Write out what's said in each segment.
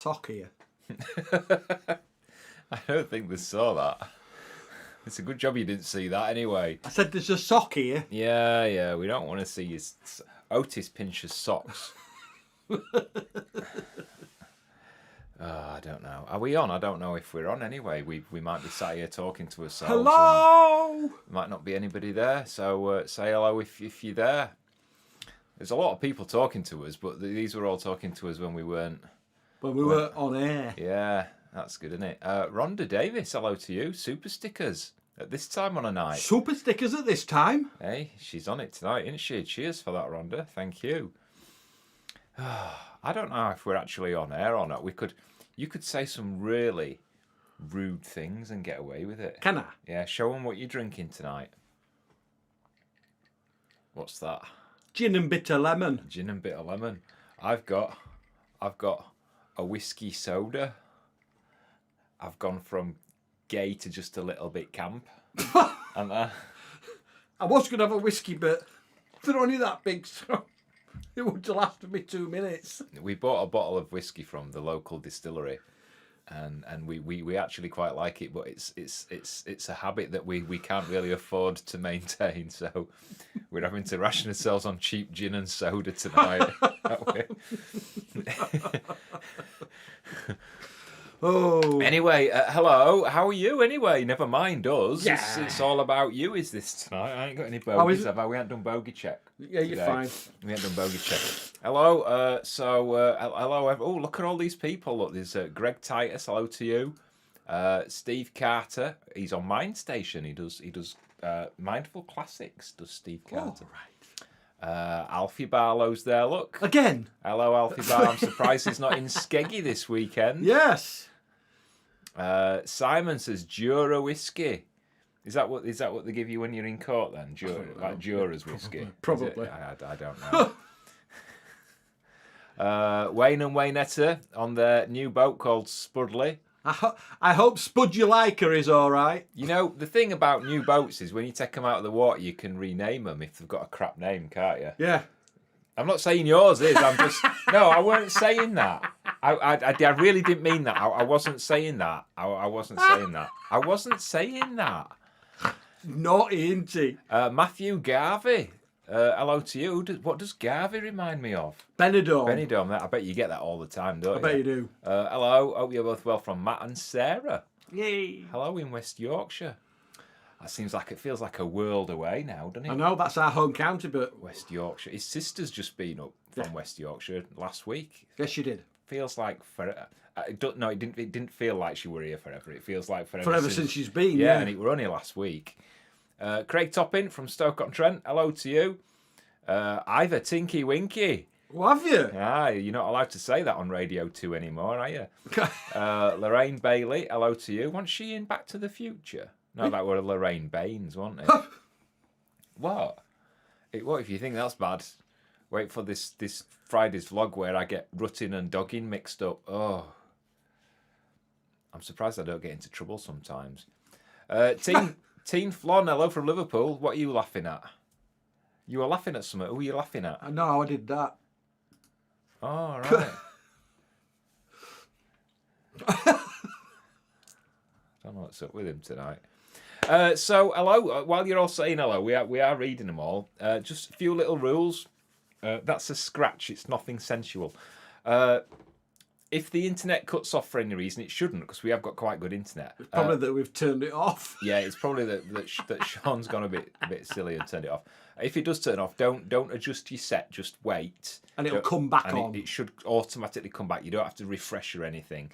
sock here. I don't think they saw that. It's a good job you didn't see that anyway. I said there's a sock here. Yeah, we don't want to see his Otis Pincher's socks. I don't know. Are we on? I don't know if we're on anyway. We might be sat here talking to ourselves. Hello! There might not be anybody there, so say hello if you're there. There's a lot of people talking to us, but these were all talking to us when we weren't... When we were on air. Yeah, that's good, isn't it? Rhonda Davis, hello to you. Super stickers at this time on a night. Super stickers at this time. Hey, she's on it tonight, isn't she? Cheers for that, Rhonda. Thank you. I don't know if we're actually on air or not. You could say some really rude things and get away with it. Can I? Yeah, show them what you're drinking tonight. What's that? Gin and bitter lemon. Gin and bitter lemon. I've got a whiskey soda. I've gone from gay to just a little bit camp. And I was going to have a whiskey, but they're only that big, so it would last me 2 minutes. we bought a bottle of whiskey from the local distillery, and we actually quite like it, but it's a habit that we can't really afford to maintain, so we're having to ration ourselves on cheap gin and soda tonight. Oh. Anyway, hello. How are you? Anyway, never mind us. Yeah. It's all about you. Is this tonight? I ain't got any bogies, have I? We haven't done bogey check. Yeah, you're fine. We haven't done bogey check. Hello. Hello. Oh, look at all these people. Look, there's Greg Titus. Hello to you. Steve Carter. He's on Mind Station. He does Mindful Classics. Does Steve Carter? All right. Alfie Barlow's there. Look Again. Hello, Alfie Bar. I'm surprised he's not in Skeggy this weekend. Yes. Simon says Jura whiskey. Is that what they give you when you're in court then? Like Jura's whiskey? Probably. I don't know. Wayne and Waynetta on their new boat called Spudley. I hope Spud You Like Her is all right. You know, the thing about new boats is when you take them out of the water, you can rename them if they've got a crap name, can't you? Yeah. I'm not saying yours is. I'm just... No, I weren't saying that. I really didn't mean that. I wasn't saying that. I wasn't saying that. I wasn't saying that. Naughty, isn't he? Matthew Garvey. Hello to you. What does Garvey remind me of? Benidorm. Benidorm. I bet you get that all the time, don't you? I bet you do. Hello. Hope you're both well from Matt and Sarah. Yay. Hello in West Yorkshire. It feels like a world away now, doesn't it? I know, that's our home county, but... West Yorkshire. His sister's just been up from West Yorkshire last week. Yes, she did. Feels like it didn't feel like she were here forever. It feels like Forever since she's been, yeah. And it were only last week. Craig Toppin from Stoke-on-Trent. Hello to you. Ivor Tinky Winky. Well, have you? You're not allowed to say that on Radio 2 anymore, are you? Lorraine Bailey. Hello to you. Wasn't she in Back to the Future? No, that were Lorraine Baines, wasn't it? What? What if you think that's bad? Wait for this Friday's vlog where I get rutting and dogging mixed up. Oh. I'm surprised I don't get into trouble sometimes. Teen Flon, hello from Liverpool. What are you laughing at? You were laughing at something. Who were you laughing at? I know, I did that. Oh, right. I don't know what's up with him tonight. So, hello. While you're all saying hello, we are reading them all. Just a few little rules. That's a scratch. It's nothing sensual. If the internet cuts off for any reason, it shouldn't, because we have got quite good internet. It's probably that we've turned it off. Yeah, it's probably that Sean's gone a bit silly and turned it off. If it does turn off, don't adjust your set. Just wait, and it'll come back on. It should automatically come back. You don't have to refresh or anything.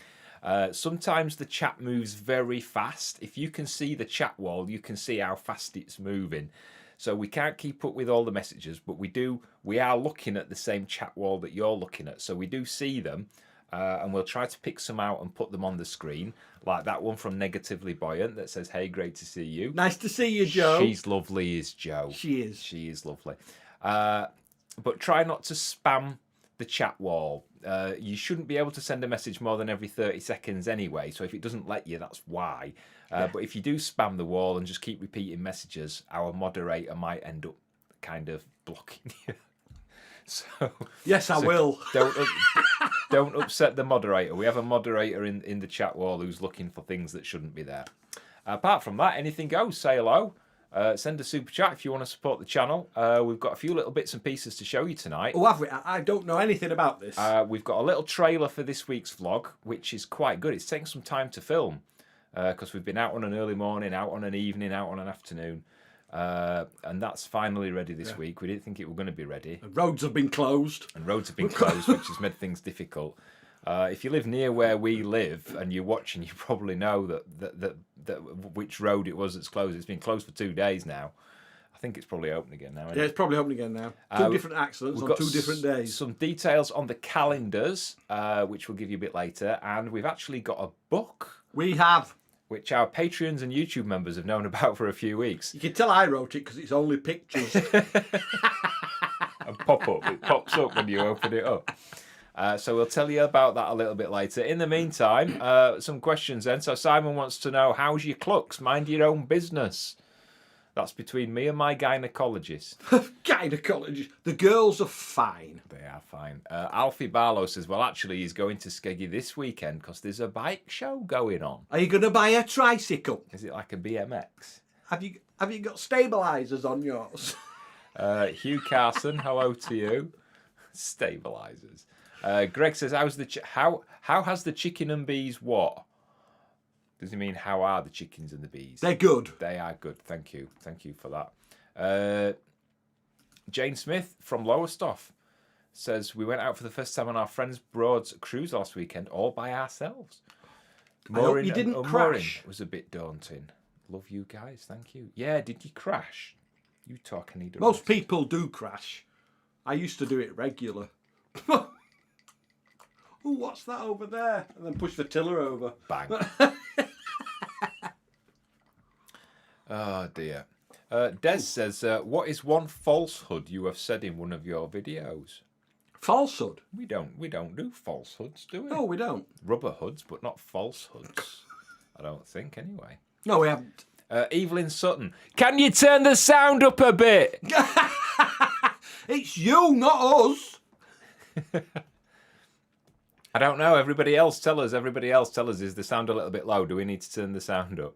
Sometimes the chat moves very fast. If you can see the chat wall, you can see how fast it's moving. So we can't keep up with all the messages, but we are looking at the same chat wall that you're looking at. So we do see them, and we'll try to pick some out and put them on the screen, like that one from Negatively Buoyant that says, "Hey, great to see you." Nice to see you, Joe. She's lovely, is Joe. She is. She is lovely. But try not to spam the chat wall. You shouldn't be able to send a message more than every 30 seconds anyway, so if it doesn't let you, that's why. But if you do spam the wall and just keep repeating messages, our moderator might end up kind of blocking you. So yes, I will. Don't upset the moderator. We have a moderator in the chat wall who's looking for things that shouldn't be there. Apart from that, anything goes. Say hello. Send a super chat if you want to support the channel. We've got a few little bits and pieces to show you tonight. Oh, have we? I don't know anything about this. We've got a little trailer for this week's vlog, which is quite good. It's taken some time to film because we've been out on an early morning, out on an evening, out on an afternoon. And that's finally ready this week. We didn't think it were going to be ready. The roads have been closed. And roads have been closed, which has made things difficult. If you live near where we live and you're watching, you probably know that which road it was that's closed. It's been closed for 2 days now. I think it's probably open again now. Yeah, it's probably open again now. Two different accidents on 2 different days. Some details on the calendars, which we'll give you a bit later. And we've actually got a book. We have. Which our Patreons and YouTube members have known about for a few weeks. You can tell I wrote it because it's only pictures. And pop up. It pops up when you open it up. So we'll tell you about that a little bit later. In the meantime, some questions then. So Simon wants to know, how's your clucks? Mind your own business. That's between me and my gynecologist. Gynecologist. The girls are fine. They are fine. Alfie Barlow says, well, actually, he's going to Skeggy this weekend because there's a bike show going on. Are you going to buy a tricycle? Is it like a BMX? Have you got stabilisers on yours? Hugh Carson, hello to you. Stabilisers. Greg says, how has the chicken and bees what? Does he mean how are the chickens and the bees? They're good. They are good. Thank you. Thank you for that. Jane Smith from Lowestoft says, we went out for the first time on our friend's Broad's cruise last weekend all by ourselves. I hope you didn't crash. It was a bit daunting. Love you guys. Thank you. Yeah, did you crash? You talk, I need a Most rest. people do crash. I used to do it regular. Oh, what's that over there? And then push the tiller over. Bang. Oh dear. Des says, what is one falsehood you have said in one of your videos? Falsehood? We don't do falsehoods, do we? No, we don't. Rubber hoods, but not falsehoods. I don't think, anyway. No, we haven't. Evelyn Sutton, can you turn the sound up a bit? It's you, not us. I don't know. Everybody else tell us. Is the sound a little bit low? Do we need to turn the sound up?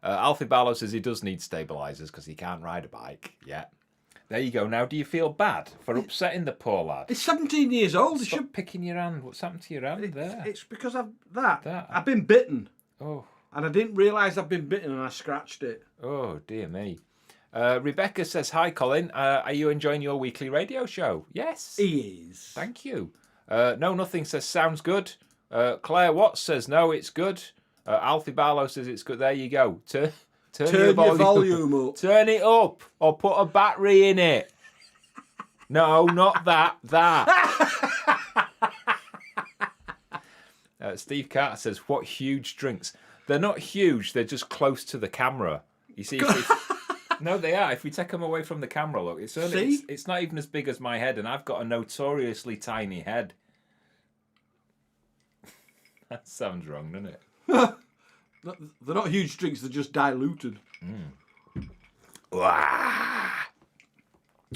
Alfie Barlow says he does need stabilisers because he can't ride a bike yet. There you go. Now, do you feel bad for upsetting the poor lad? It's 17 years old. Stop picking your hand. What's happened to your hand there? It's because of that. I've been bitten. Oh. And I didn't realise I'd been bitten and I scratched it. Oh, dear me. Rebecca says, hi, Colin. Are you enjoying your weekly radio show? Yes. He is. Thank you. No, nothing says sounds good. Claire Watts says, no, it's good. Alfie Barlow says it's good. There you go. Turn your volume up. Turn it up or put a battery in it. No, not that. Steve Carter says, what huge drinks. They're not huge. They're just close to the camera. You see, no, they are. If we take them away from the camera, look, it's not even as big as my head, and I've got a notoriously tiny head. That sounds wrong, doesn't it? They're not huge drinks. They're just diluted.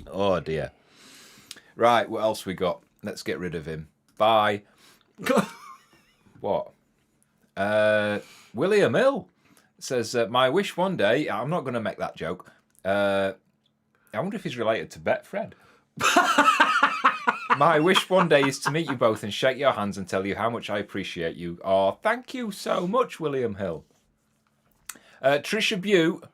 Oh, dear. Right, what else we got? Let's get rid of him. Bye. What? William Hill says, my wish one day, I'm not going to make that joke. I wonder if he's related to Betfred. My wish one day is to meet you both and shake your hands and tell you how much I appreciate you. Oh, thank you so much, William Hill. Trisha Butte,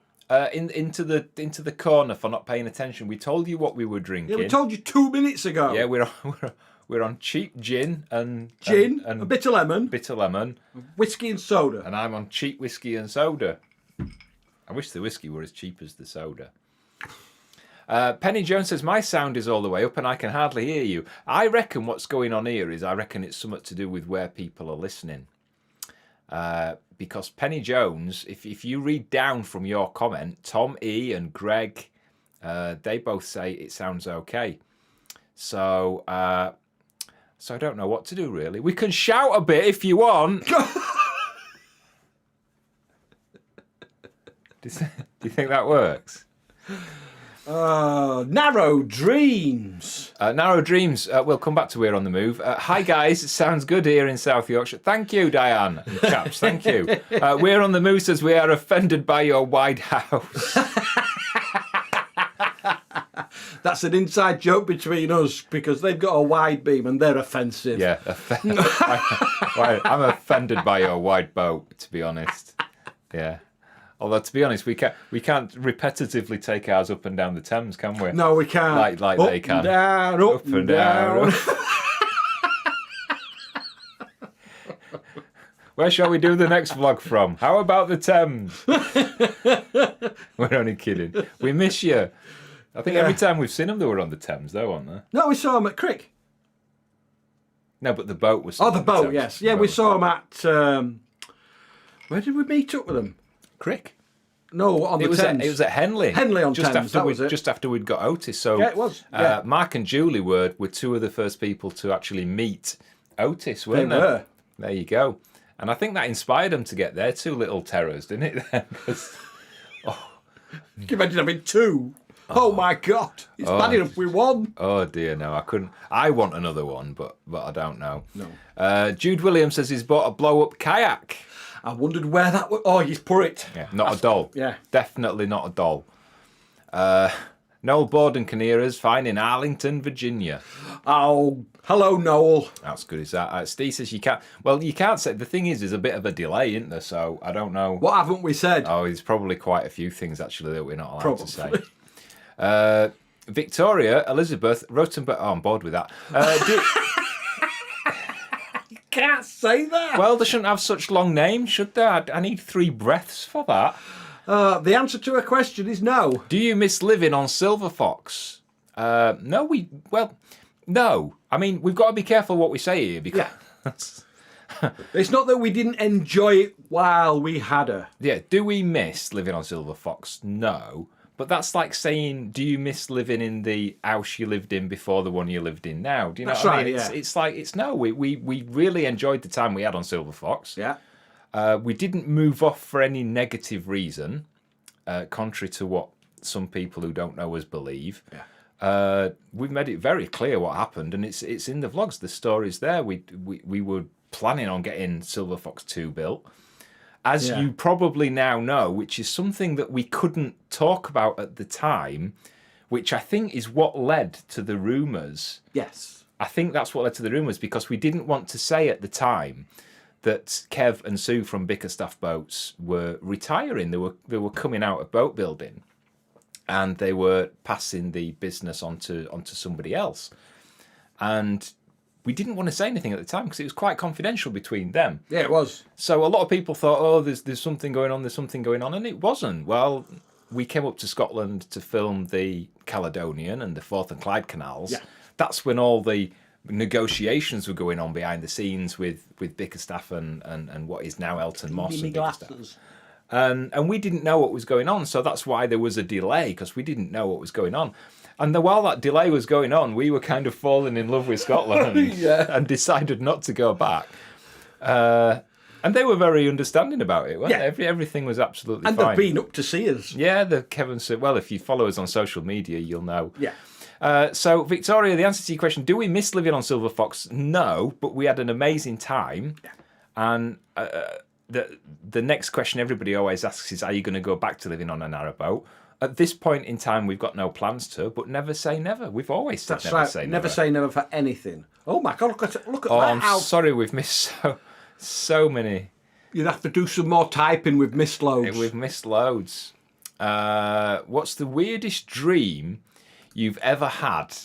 into the corner for not paying attention. We told you what we were drinking. Yeah, we told you 2 minutes ago. Yeah, we're on cheap gin and a bit of lemon, whiskey and soda, and I'm on cheap whiskey and soda. I wish the whiskey were as cheap as the soda. Penny Jones says, my sound is all the way up and I can hardly hear you. I reckon what's going on here is it's something to do with where people are listening. Because Penny Jones, if you read down from your comment, Tom E and Greg, they both say it sounds okay. So I don't know what to do, really. We can shout a bit if you want. Do you think that works? Narrow Dreams. Narrow Dreams. We'll come back to We're on the Move. Hi guys, it sounds good here in South Yorkshire. Thank you, Diane. Chaps, thank you. We're on the Move says we are offended by your wide house. That's an inside joke between us because they've got a wide beam and they're offensive. Yeah, I'm offended by your wide boat, to be honest. Yeah. Although, to be honest, we can't repetitively take ours up and down the Thames, can we? No, we can't. Like up they can. And down, up and down. Where shall we do the next vlog from? How about the Thames? We're only kidding. We miss you. I think every time we've seen them, they were on the Thames, though, weren't they? No, we saw them at Crick. No, but the boat was. Oh, the boat, Thames. yes. Yeah, we saw them at. Where did we meet up with them? Crick. No, on the Thames. It was at Henley. Henley on Thames. Just after we'd got Otis. So yeah, it was. Yeah. Mark and Julie were two of the first people to actually meet Otis, weren't they? Were. There you go. And I think that inspired them to get their two little terrors, didn't it? Then? Can you imagine having two? Oh my God! It's bad enough we won. Oh dear, no, I couldn't. I want another one, but I don't know. No. Jude Williams says he's bought a blow-up kayak. I wondered where that was. Oh, he's put it. Yeah, not a doll. Yeah. Definitely not a doll. Noel Borden Canera's fine in Arlington, Virginia. Oh, hello, Noel. That's good as that. Steve says you can't. Well, you can't say. The thing is, there's a bit of a delay, isn't there? So I don't know. What haven't we said? Oh, there's probably quite a few things actually that we're not allowed to say. Victoria Elizabeth Rotenberg. Oh, I'm bored with that. You can't say that. Well, they shouldn't have such long names, should they? I need 3 breaths for that. The answer to a question is no. Do you miss living on Silver Fox? No. No. I mean, we've got to be careful what we say here because. It's not that we didn't enjoy it while we had her. Yeah. Do we miss living on Silver Fox? No. But that's like saying, do you miss living in the house you lived in before the one you lived in now? Do you know That's what I right, mean? yeah. It's like, it's no. We really enjoyed the time we had on Silver Fox. Yeah. We didn't move off for any negative reason, contrary to what some people who don't know us believe. Yeah. We've made it very clear what happened, and it's in the vlogs. The story's there. We were planning on getting Silver Fox 2 built. As you probably now know, which is something that we couldn't talk about at the time, which I think is what led to the rumours. Yes. I think that's what led to the rumours, because we didn't want to say at the time that Kev and Sue from Bickerstaff Boats were retiring. They were coming out of boat building, and they were passing the business onto somebody else. And we didn't want to say anything at the time because it was quite confidential between them. Yeah, it was. So a lot of people thought, oh, there's something going on, and it wasn't. Well, we came up to Scotland to film the Caledonian and the Forth and Clyde canals. Yeah. That's when all the negotiations were going on behind the scenes with Bickerstaff and what is now Elton Moss and Bickerstaff. And we didn't know what was going on, so that's why there was a delay, because we didn't know what was going on. And while that delay was going on, we were kind of falling in love with Scotland and decided not to go back. And they were very understanding about it. Everything was absolutely fine. And they've been up to see us. Yeah, Kevin said, well, if you follow us on social media, you'll know. Yeah. So, Victoria, the answer to your question, do we miss living on Silver Fox? No, but we had an amazing time. Yeah. And the next question everybody always asks is, are you going to go back to living on a narrowboat? At this point in time, we've got no plans to, but never say never. We've always said never say never. Never say never for anything. Oh my God, look at that. I'm sorry, we've missed so many. You'd have to do some more typing. We've missed loads. We've missed loads. What's the weirdest dream you've ever had?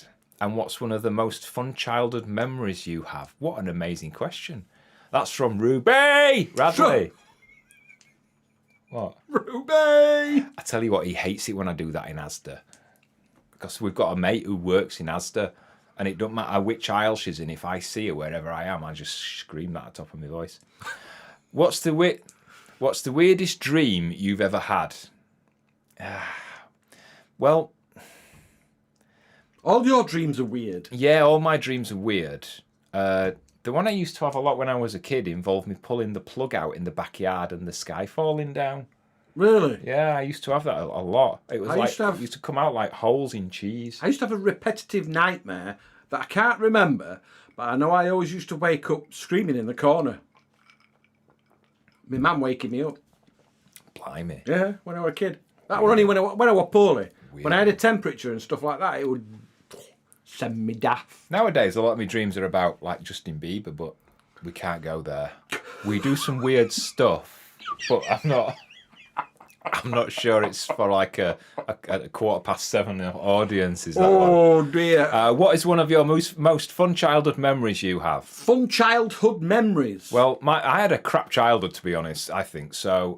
And what's one of the most fun childhood memories you have? What an amazing question. That's from Ruby Radley. What? Ruby! I tell you what, he hates it when I do that in Asda. Because we've got a mate who works in Asda, and it don't matter which aisle she's in. If I see her wherever I am, I just scream that at the top of my voice. What's the weirdest dream you've ever had? Well, all your dreams are weird. Yeah, all my dreams are weird. The one I used to have a lot when I was a kid involved me pulling the plug out in the backyard and the sky falling down. Really? Yeah, I used to have that a lot. It was it used to come out like holes in cheese. I used to have a repetitive nightmare that I can't remember, but I know I always used to wake up screaming in the corner. My mum waking me up. Blimey. Yeah, when I was a kid. That was only when I was poorly. Weird. When I had a temperature and stuff like that, it would send me daft. Nowadays, a lot of my dreams are about like Justin Bieber, but we can't go there. We do some weird stuff, but I'm not sure it's for like a 7:15 audience. Is that Oh dear. what is one of your most fun childhood memories you have? Fun childhood memories. Well, I had a crap childhood, to be honest, I think. So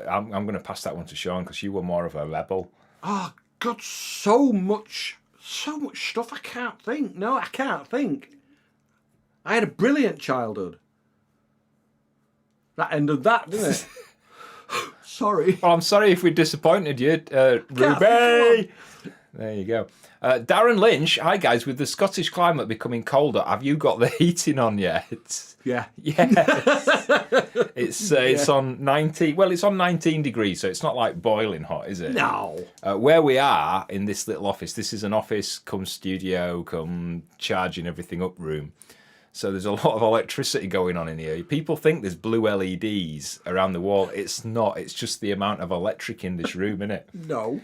I'm going to pass that one to Sean because you were more of a rebel. Oh God, so much stuff I can't think. No, I can't think. I had a brilliant childhood. That ended that, didn't it? Sorry. Well, I'm sorry if we disappointed you, Ruby. There you go. Darren Lynch, hi guys. With the Scottish climate becoming colder, have you got the heating on yet? Yeah. Yes. It's on 19. Well, it's on 19 degrees, so it's not like boiling hot, is it? No. Where we are in this little office, this is an office, come studio, come charging everything up room. So there's a lot of electricity going on in here. People think there's blue LEDs around the wall. It's not. It's just the amount of electric in this room, isn't it? No.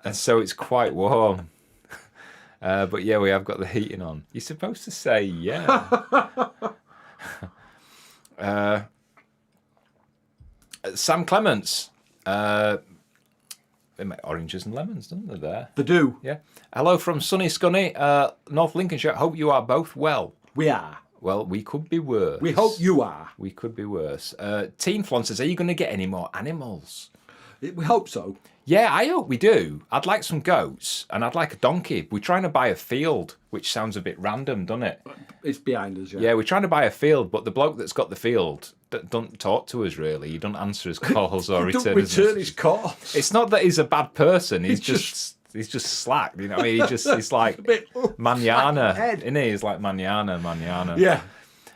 And so it's quite warm. But yeah, we have got the heating on. You're supposed to say yeah. Sam Clements. They make oranges and lemons, don't they, there? They do. Yeah. Hello from sunny Scunny, North Lincolnshire. Hope you are both well. We are. Well, we could be worse. We hope you are. We could be worse. Teen Flon says, are you going to get any more animals? We hope so. Yeah, I hope we do. I'd like some goats and I'd like a donkey. We're trying to buy a field, which sounds a bit random, doesn't it? It's behind us, yeah. Yeah, we're trying to buy a field, but the bloke that's got the field doesn't talk to us, really. He doesn't answer his calls or return his calls. It's not that he's a bad person. He's just slack. You know what I mean? He's like manana, isn't he? He's like manana. Yeah.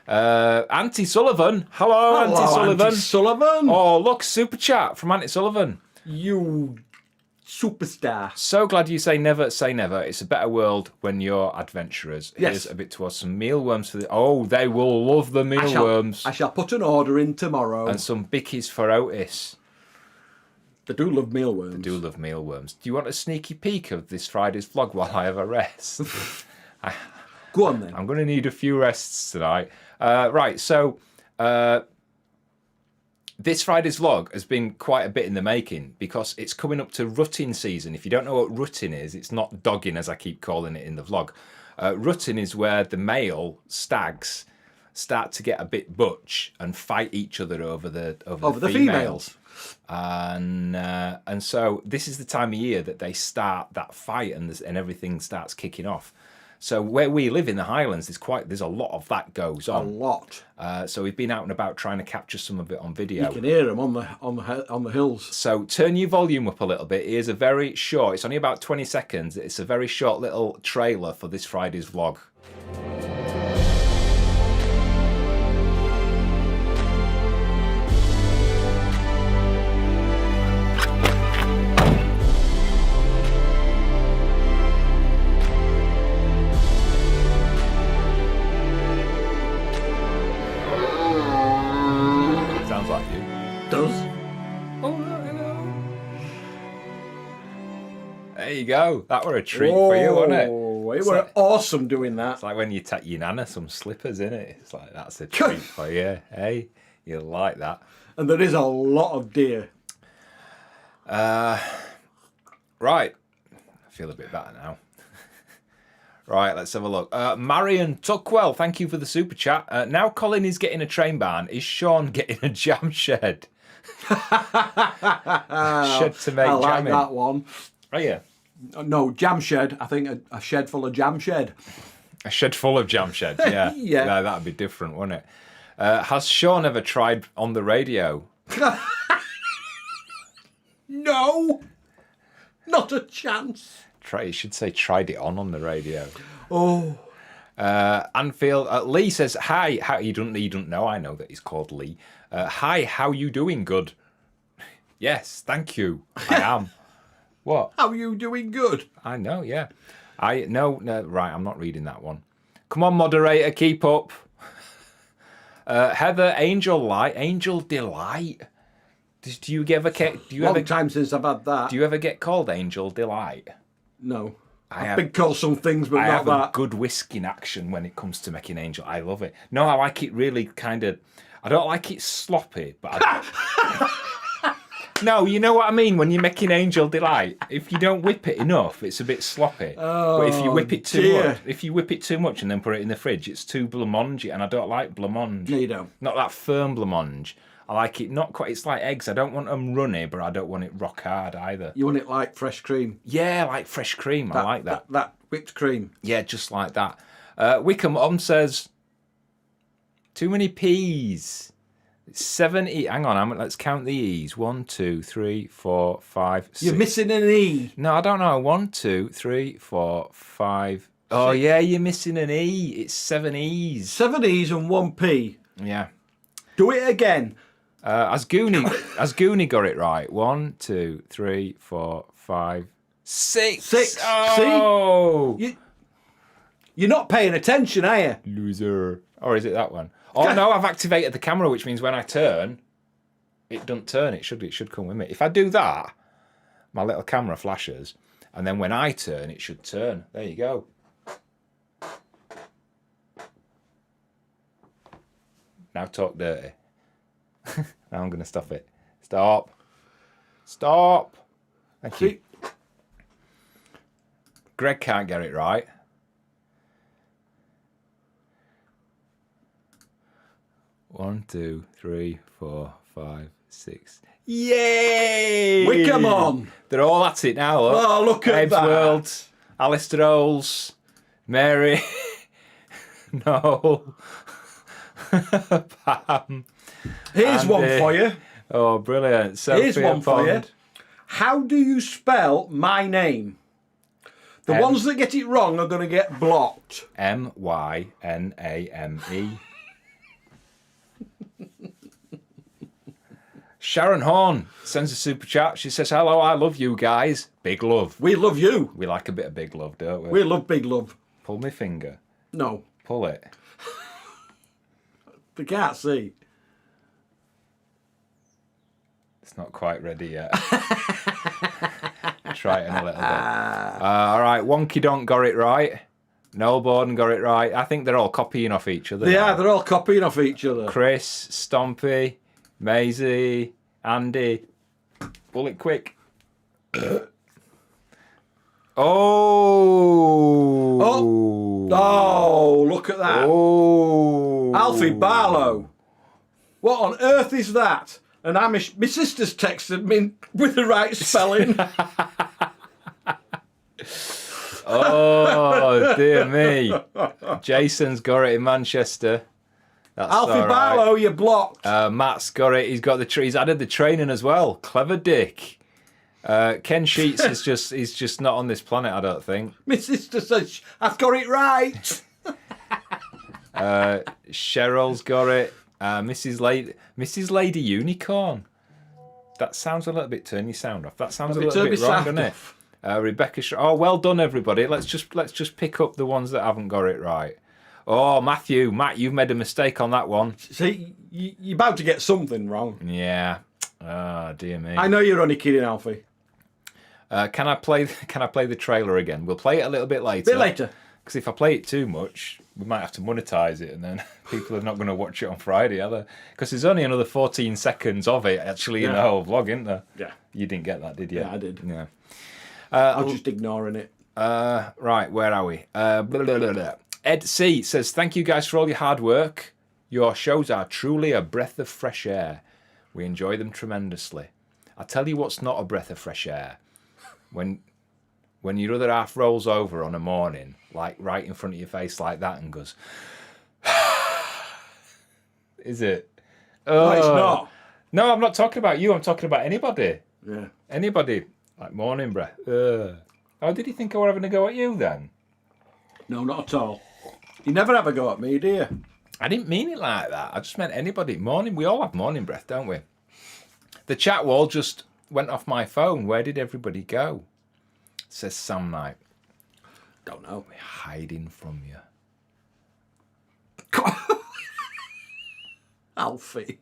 Auntie Sullivan. Hello, Auntie Sullivan. Auntie Sullivan. Oh, look, super chat from Auntie Sullivan. You superstar. So glad you say never say never. It's a better world when you're adventurers. Yes. Here's a bit towards some mealworms for the... Oh, they will love the mealworms. I shall put an order in tomorrow. And some bickies for Otis. They do love mealworms. They do love mealworms. Do you want a sneaky peek of this Friday's vlog while I have a rest? Go on then. I'm going to need a few rests tonight. Right, so this Friday's vlog has been quite a bit in the making because it's coming up to rutting season. If you don't know what rutting is, it's not dogging as I keep calling it in the vlog. Rutting is where the male stags start to get a bit butch and fight each other over the females. And so this is the time of year that they start that fight and everything starts kicking off. So where we live in the Highlands, there's a lot of that goes on. A lot. So we've been out and about trying to capture some of it on video. You can hear them on the hills. So turn your volume up a little bit. Here's a very short. It's only about 20 seconds. It's a very short little trailer for this Friday's vlog. There you go. That were a treat for you, wasn't it? It were awesome doing that. It's like when you take your nana some slippers, isn't it? It's like, that's a treat for you. Hey, you'll like that. And there is a lot of deer. Right. I feel a bit better now. Right, let's have a look. Marion Tuckwell, thank you for the super chat. Now Colin is getting a train barn. Is Sean getting a jam shed? Shed to make I like jam in. that one. Oh, yeah. No, jam shed. I think a shed full of jam shed. A shed full of jam sheds, yeah. Yeah. No, that'd be different, wouldn't it? Has Sean ever tried on the radio? No. Not a chance. You should say tried it on the radio. Oh. Anfield. Lee says, hi. How you don't know. I know that he's called Lee. Hi, how you doing? Good. Yes, thank you. I am. What? How are you doing good? I know, yeah. No, right, I'm not reading that one. Come on, moderator, keep up. Heather, Angel Delight. Do you ever get... Long time since I've had that. Do you ever get called Angel Delight? No. I've been called some things, but I not have that. a good whisking action when it comes to making Angel. I love it. No, I like it really kind of... I don't like it sloppy, but No, you know what I mean when you're making Angel Delight. If you don't whip it enough, it's a bit sloppy. But if you whip it too much, and then put it in the fridge, it's too blancmange, and I don't like blancmange. No, you don't. Not that firm blancmange. I like it not quite. It's like eggs. I don't want them runny, but I don't want it rock hard either. You want it like fresh cream. Yeah, like fresh cream. I like that. That whipped cream. Yeah, just like that. Wickham says, too many P's. 7 E. Hang on, let's count the E's. 1, 2, 3, 4, 5, 6. You're missing an E. No, I don't know. 1, 2, 3, 4, 5. Oh, yeah, you're missing an E. It's 7 E's. 7 E's and 1 P. Yeah. Do it again. Has Goonie got it right? 1, 2, 3, 4, 5, 6. 6. Oh! See? You're not paying attention, are you? Loser. Or is it that one? Oh, no, I've activated the camera, which means when I turn, it doesn't turn. It should come with me. If I do that, my little camera flashes, and then when I turn, it should turn. There you go. Now talk dirty. Now I'm going to stop it. Stop. Thank you. Greg can't get it right. One, 2, 3, 4, 5, 6. Yay! Wickham on. They're all at it now. Look. Oh, look at Abe's that. World, Alistair Oles, Mary, Noel, Pam. Here's Andy. one for you. Oh, brilliant. Sophia Here's one for you. Pond. How do you spell my name? The ones that get it wrong are going to get blocked. Myname. Sharon Horn sends a super chat. She says, hello, I love you guys. Big love. We love you. We like a bit of big love, don't we? We love big love. Pull my finger. No. Pull it. They can't see. It's not quite ready yet. Try it in a little bit. All right, Wonky Donk got it right. Noel Borden got it right. I think they're all copying off each other. They are. They're all copying off each other. Chris, Stompy, Maisie, Andy. Pull it quick. Oh, look at that. Oh. Alfie Barlow. What on earth is that? And my sister's texted me with the right spelling. Oh, dear me. Jason's got it in Manchester. That's Alfie all right. Barlow, you're blocked. Matt's got it. He's got the he's added the training as well. Clever Dick. Ken Sheets he's just not on this planet, I don't think. My sister says, I've got it right. Cheryl's got it. Mrs. Lady Unicorn. That sounds a little bit. Turn your sound off. That sounds a little bit wrong, doesn't it? Rebecca. Oh, well done, everybody. Let's just pick up the ones that haven't got it right. Oh, Matt, you've made a mistake on that one. See, you're about to get something wrong. Yeah. Oh, dear me. I know you're only kidding, Alfie. Can I play the trailer again? We'll play it a little bit later. Bit later. Because if I play it too much, we might have to monetize it, and then people are not going to watch it on Friday, are they? Because there's only another 14 seconds of it actually in the whole vlog, isn't there? Yeah. You didn't get that, did you? Yeah, I did. Yeah. I'm just ignoring it. Right, where are we? Blah, blah, blah, blah. Ed C says, thank you guys for all your hard work. Your shows are truly a breath of fresh air. We enjoy them tremendously. I tell you what's not a breath of fresh air. When your other half rolls over on a morning, like right in front of your face like that and goes, is it? No, it's not. No, I'm not talking about you. I'm talking about anybody. Yeah. Anybody. Like morning breath. Oh, did you think I were having a go at you then? No, not at all. You never have a go at me, do you? I didn't mean it like that. I just meant anybody. Morning. We all have morning breath, don't we? The chat wall just went off my phone. Where did everybody go? Says Sam Knight. Don't know. We're hiding from you. Alfie.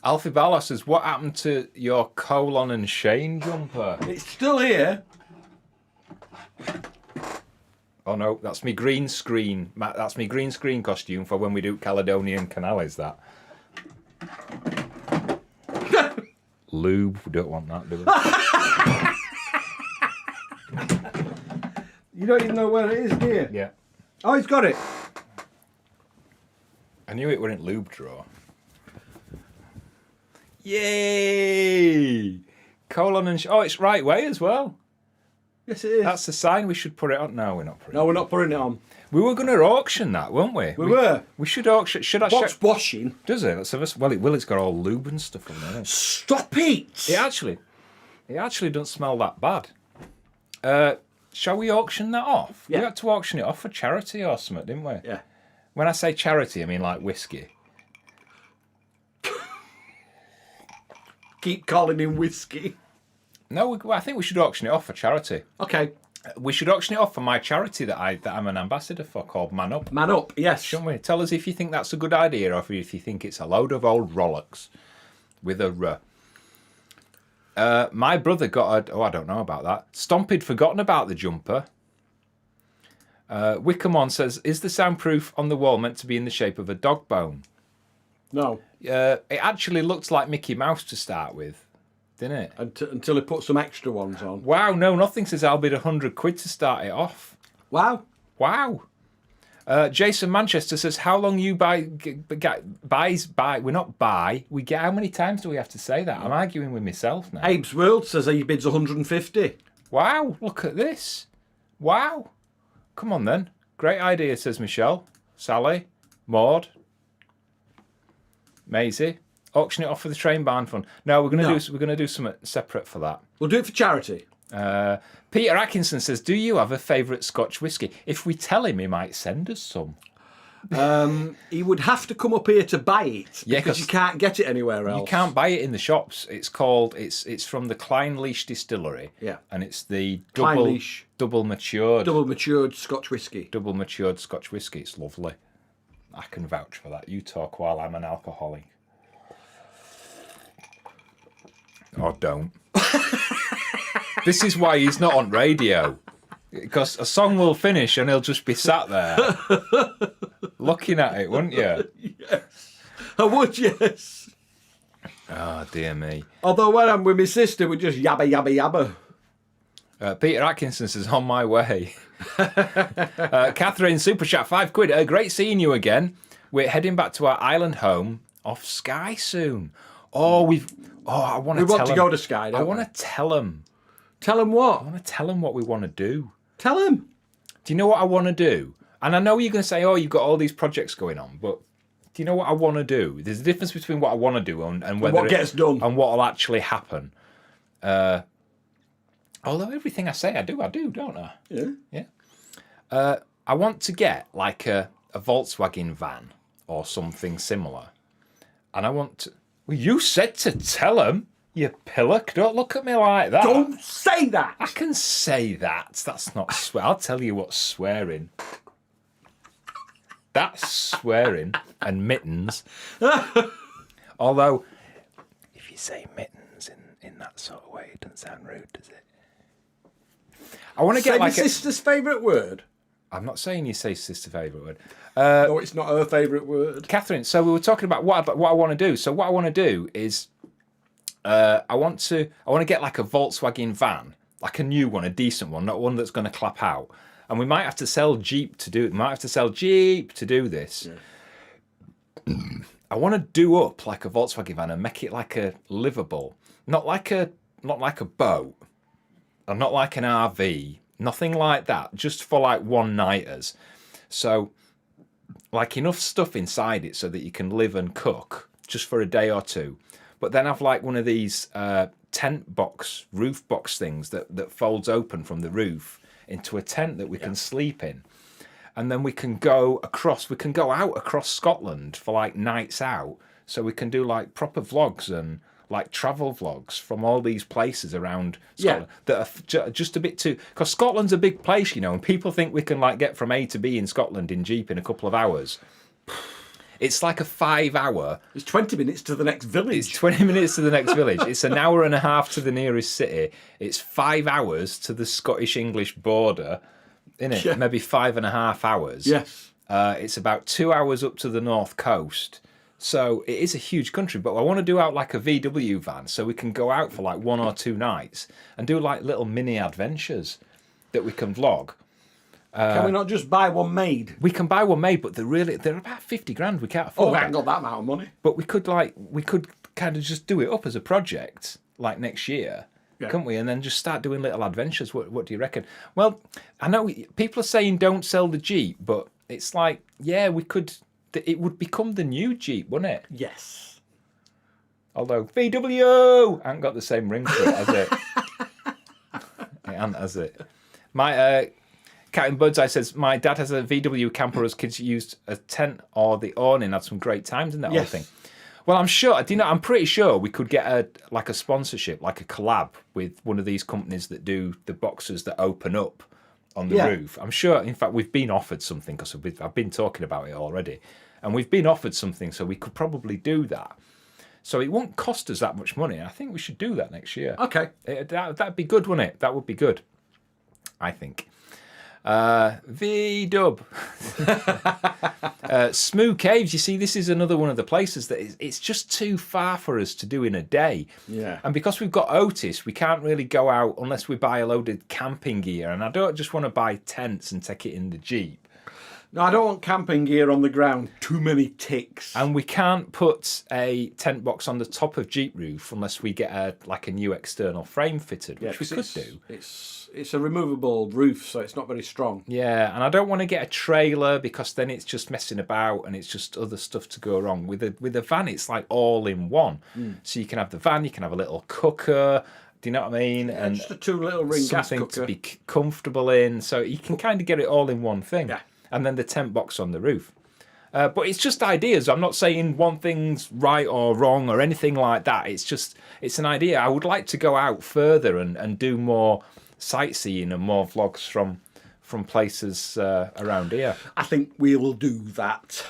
Alfie Balla says, what happened to your Colin and Shane jumper? It's still here. Oh no, that's me green screen. That's me green screen costume for when we do Caledonian Canal, is that? Lube, we don't want that, do we? You don't even know where it is, do you? Yeah. Oh, he's got it. I knew it were in lube drawer. Yay! Colin and... Oh, it's right way as well. Yes, it is. That's the sign. We should put it on. No, we're not putting it No, we're not putting it on. We were going to auction that, weren't we? We were. We should auction... Should I What's check? washing? Does it? Let's have a... Well, it's got all lube and stuff on there. Stop it! It actually doesn't smell that bad. Shall we auction that off? Yeah. We had to auction it off for charity or something, didn't we? Yeah. When I say charity, I mean like whiskey. Keep calling him whiskey. No, I think we should auction it off for charity. Okay. We should auction it off for my charity that I'm an ambassador for, called Man Up. Man up, yes. Shouldn't we? Tell us if you think that's a good idea or if you think it's a load of old rollocks with a my brother got a... Oh, I don't know about that. Stompid forgotten about the jumper. Wickham says, is the soundproof on the wall meant to be in the shape of a dog bone? No. It actually looked like Mickey Mouse to start with, didn't it? Until he put some extra ones on. Wow, no, nothing says I'll bid £100 to start it off. Wow. Wow. Jason Manchester says, how long you buys, we're not buy, we get, how many times do we have to say that? I'm arguing with myself now. Abe's World says he bids 150. Wow, look at this. Wow. Come on then. Great idea, says Michelle. Sally. Maud. Maisie. Auction it off for the train barn fund. No, we're gonna do something separate for that. We'll do it for charity. Peter Atkinson says, do you have a favourite Scotch whisky? If we tell him, he might send us some. He would have to come up here to buy it Yeah, because you can't get it anywhere else. You can't buy it in the shops. It's called, it's from the Clynelish Distillery. Yeah. And it's the Clynelish. double matured Scotch whisky. double matured Scotch whisky. It's lovely. I can vouch for that. You talk while I'm an alcoholic. Or don't. This is why he's not on radio. Because a song will finish and he'll just be sat there looking at it, wouldn't you? Yes. I would, yes. Oh, dear me. Although when I'm with my sister, we just yabba, yabba, yabba. Peter Atkinson says, on my way. Catherine, Super Chat, £5. Great seeing you again. We're heading back to our island home off Skye soon. I want to tell them. Go to Skye, don't I want to tell them. Tell them what? I want to tell them what we want to do. Tell them. Do you know what I want to do? And I know you're going to say, oh, you've got all these projects going on, but do you know what I want to do? There's a difference between what I want to do and whether what gets done and what will actually happen. Although everything I say I do, don't I? Yeah. Yeah. I want to get like a Volkswagen van or something similar. And I want to... Well, you said to tell them, you pillock. Don't look at me like that. Don't say that. I can say that. That's not swear. I'll tell you what's swearing. That's swearing and mittens. Although, if you say mittens in that sort of way, it doesn't sound rude, does it? I want to get like my sister's favourite word. I'm not saying you say sister favourite word. No, it's not her favourite word. Catherine, so we were talking about what I want to do. So what I want to do is I want to get like a Volkswagen van, like a new one, a decent one, not one that's going to clap out. And we might have to sell Jeep to do it. We might have to sell Jeep to do this. Yeah. I want to do up like a Volkswagen van and make it like a livable, not like a boat, and not like an RV, nothing like that. Just for like one-nighters. So, like enough stuff inside it so that you can live and cook just for a day or two. But then have like one of these tent box, roof box things that folds open from the roof into a tent that we can sleep in. And then we can go out across Scotland for like nights out. So we can do like proper vlogs and like travel vlogs from all these places around Scotland that are just a bit too... Because Scotland's a big place, you know, and people think we can like get from A to B in Scotland in Jeep in a couple of hours. It's like a 5 hour... It's 20 minutes to the next village. It's 20 minutes to the next village. It's an hour and a half to the nearest city. It's 5 hours to the Scottish-English border, isn't it? Yeah. Maybe 5.5 hours. Yes. It's about 2 hours up to the north coast. So it is a huge country, but I want to do out like a VW van so we can go out for like 1 or 2 nights and do like little mini adventures that we can vlog. Can we not just buy one made? We can buy one made, but they're about 50 grand. We can't afford Oh, I that. haven't got that amount of money. But we could kind of just do it up as a project like next year, couldn't we? And then just start doing little adventures. What do you reckon? Well, I know people are saying don't sell the Jeep, but it's like, yeah, we could. It would become the new Jeep, wouldn't it? Yes. Although VW ain't got the same ring to it, has it? It ain't, has it? My Cat in Buds Eye says, my dad has a VW camper as kids used a tent or the awning, had some great times in that whole thing. Well, I'm pretty sure we could get a sponsorship, like a collab with one of these companies that do the boxes that open up on the roof. I'm sure, in fact, we've been offered something because I've been talking about it already. And we've been offered something, so we could probably do that. So it won't cost us that much money. I think we should do that next year. Okay. That'd be good, wouldn't it? That would be good, I think. V-dub. Smoo Caves, you see, this is another one of the places that it's just too far for us to do in a day. Yeah. And because we've got Otis, we can't really go out unless we buy a load of camping gear. And I don't just want to buy tents and take it in the Jeep. No, I don't want camping gear on the ground. Too many ticks. And we can't put a tent box on the top of Jeep roof unless we get a new external frame fitted, which we could do. It's a removable roof, so it's not very strong. Yeah, and I don't want to get a trailer because then it's just messing about and it's just other stuff to go wrong. With a van, it's like all in one. So you can have the van, you can have a little cooker. Do you know what I mean? Yeah, and just a 2 little ring gas cooker. Something to be comfortable in. So you can kind of get it all in one thing. Yeah. And then the tent box on the roof. But it's just ideas. I'm not saying one thing's right or wrong or anything like that. It's an idea. I would like to go out further and do more sightseeing and more vlogs from places around here. I think we will do that.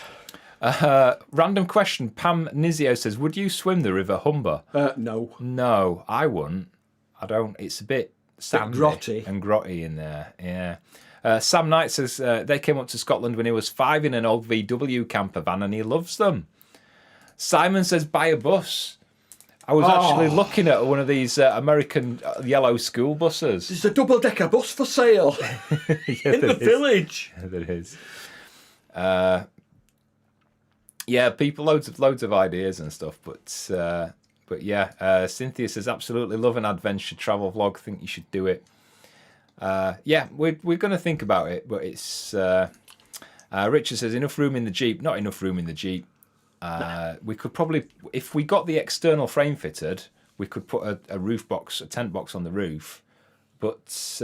Random question. Pam Nizio says, would you swim the River Humber? No. No, I wouldn't. I don't. It's a bit sandy grotty. and grotty in there. Yeah. Sam Knight says they came up to Scotland when he was 5 in an old VW camper van and he loves them. Simon says buy a bus. I was actually looking at one of these American yellow school buses. There's a double-decker bus for sale in the village. Yeah, there is. Yeah, people loads of ideas and stuff, but yeah, Cynthia says absolutely love an adventure travel vlog. Think you should do it. Yeah, we're going to think about it, but it's Richard says enough room in the Jeep. Not enough room in the Jeep. We could probably, if we got the external frame fitted, we could put a roof box, a tent box on the roof. But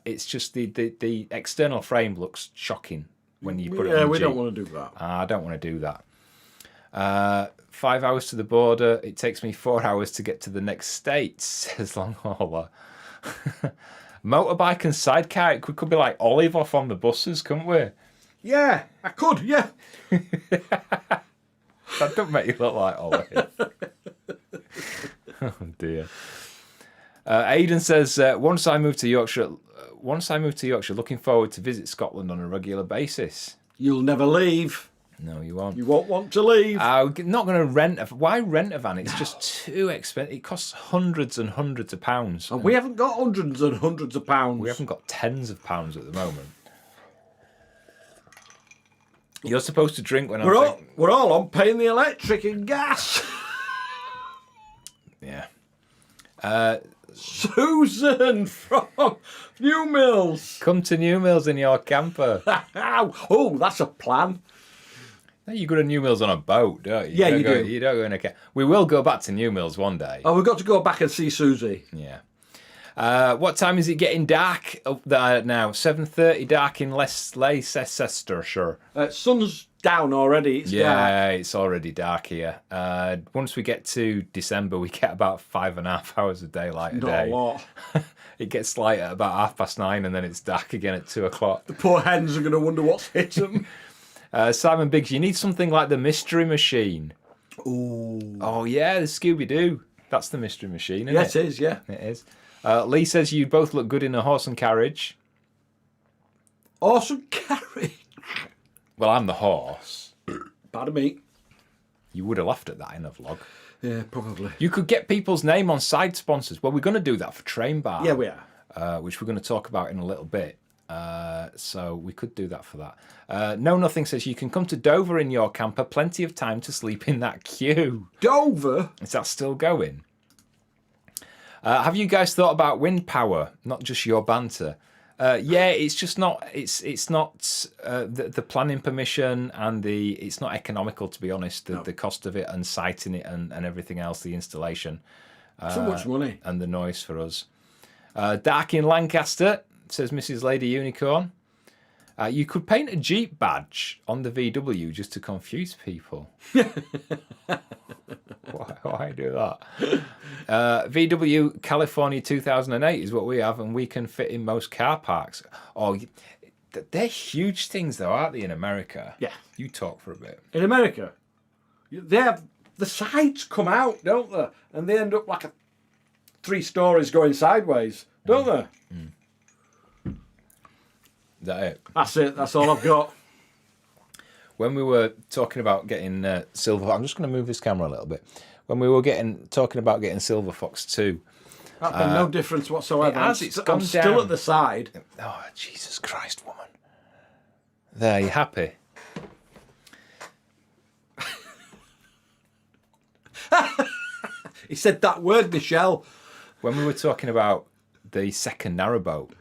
it's just the external frame looks shocking when you put it on the Jeep. Yeah, we don't want to do that. I don't want to do that. 5 hours to the border. It takes me 4 hours to get to the next state, says Long Hauler. Motorbike and sidecar. It could be like Olive off on the buses, couldn't we? Yeah, I could, yeah. That don't make you look like Olive. Oh dear. Aidan says, once I move to Yorkshire, looking forward to visit Scotland on a regular basis. You'll never leave. No, you won't. You won't want to leave. I'm not going to rent why rent a van? It's just too expensive. It costs hundreds and hundreds of pounds. And we haven't got hundreds and hundreds of pounds. We haven't got tens of pounds at the moment. You're supposed to drink when we're all on paying the electric and gas. Yeah. Susan from New Mills. Come to New Mills in your camper. Oh, that's a plan. You go to New Mills on a boat, don't you? Yeah, you do. You don't go in a camper. We will go back to New Mills one day. Oh, we've got to go back and see Susie. Yeah. What time is it getting dark up there now? 7:30 dark in Leicestershire. Sun's down already. It's dark. It's already dark here. Once we get to December, we get about 5.5 hours of daylight a day. Not a lot. It gets light at about 9:30, and then it's dark again at 2:00. The poor hens are going to wonder what's hit them. Simon Biggs, you need something like the Mystery Machine. Ooh. Oh, yeah, the Scooby-Doo. That's the Mystery Machine, isn't Yes, it? it is, yeah. It is. Lee says you both look good in a horse and carriage. Awesome carry. Well, I'm the horse. Pardon me. You would have laughed at that in a vlog. Yeah, probably. You could get people's name on side sponsors. Well, we're going to do that for Train Bar. Yeah, we are. Which we're going to talk about in a little bit. So we could do that for that. No Nothing says you can come to Dover in your camper. Plenty of time to sleep in that queue. Dover? Is that still going? Have you guys thought about wind power? Not just your banter. Yeah, it's just not. It's not the planning permission and it's not economical, to be honest. The cost of it and siting it and everything else, the installation. So much money. And the noise for us. Dark in Lancaster, says Mrs. Lady Unicorn. You could paint a Jeep badge on the VW just to confuse people. Why do that? VW California 2008 is what we have, and we can fit in most car parks. Oh, they're huge things, though, aren't they, in America? Yeah. You talk for a bit. In America, they have the sides come out, don't they? And they end up like 3 stories going sideways, don't they? Is that it? That's it. That's all I've got. When we were talking about getting Silver, I'm just going to move this camera a little bit. When we were talking about getting Silver Fox 2, That's been no difference whatsoever. It has, it's I'm gone still down. at the side. Oh, Jesus Christ, woman. There, you happy? He said that word, Michelle. When we were talking about the second narrowboat,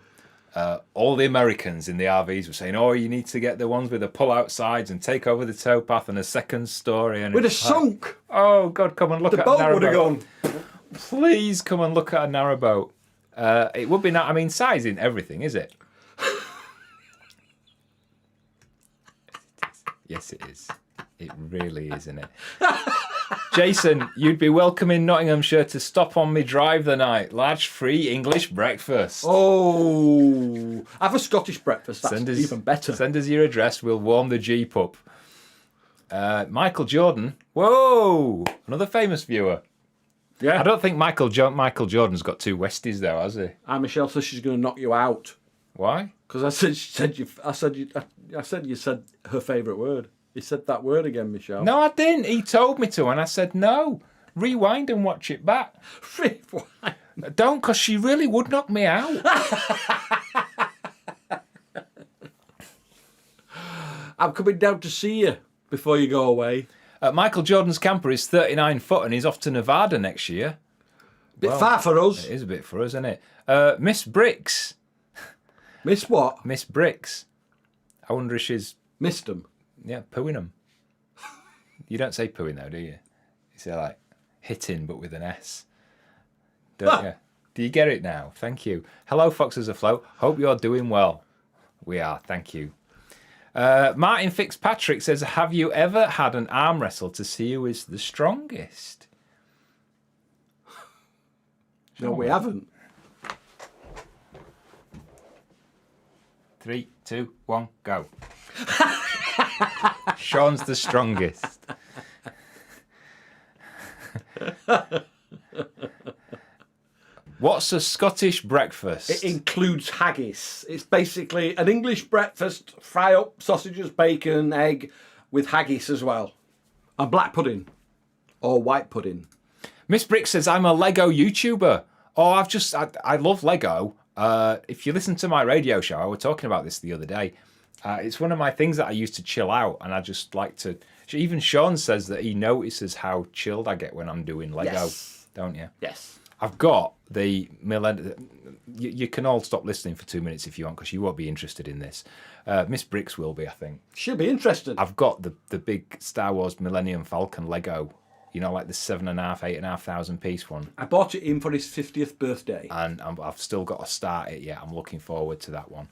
all the Americans in the RVs were saying, "Oh, you need to get the ones with the pull-out sides and take over the towpath and a second story." And With a it's like, sunk. oh God, come and look The at a boat would have narrowboat. gone. Please come and look at a narrowboat. It would be I mean, size isn't everything, is it? Yes, it is. It really is, isn't it? Jason, you'd be welcome in Nottinghamshire to stop on me drive the night. Large free English breakfast. Oh, have a Scottish breakfast. That's Send us, even better. Send us your address. We'll warm the Jeep up. Michael Jordan. Whoa, another famous viewer. Yeah. I don't think Michael Jordan's got 2 Westies though, has he? Michelle says she's going to knock you out Why? because I said you said her favourite word. You said that word again, Michelle. No, I didn't. He told me to, and I said no. Rewind and watch it back. Rewind. Don't, because she really would knock me out. I'm coming down to see you before you go away. Michael Jordan's camper is 39 foot, and he's off to Nevada next year. Bit far for us. It is a bit for us, isn't it? Miss Bricks. Miss what? Miss Bricks. I wonder if she's, Missed them. yeah, pooing them. You don't say pooing, though, do you? You say, like, hitting, but with an S. Don't you? Do you get it now? Thank you. Hello, Foxes Afloat. Hope you're doing well. We are, thank you. Martin Fitzpatrick says, have you ever had an arm wrestle to see who is the strongest? No, we haven't. 3, 2, 1, go. Sean's the strongest. What's a Scottish breakfast? It includes haggis. It's basically an English breakfast, fry up sausages, bacon, egg, with haggis as well. And black pudding. Or white pudding. Miss Brick says, I'm a Lego YouTuber. Oh, I love Lego. If you listen to my radio show, I was talking about this the other day. It's one of my things that I use to chill out, and I just like to... Even Sean says that he notices how chilled I get when I'm doing Lego. Yes. Don't you? Yes. I've got the you can all stop listening for 2 minutes if you want, because you won't be interested in this. Miss Bricks will be, I think. She'll be interested. I've got the big Star Wars Millennium Falcon Lego. You know, like the 8,500 piece one. I bought it in for his 50th birthday. And I've still got to start it yet. I'm looking forward to that one.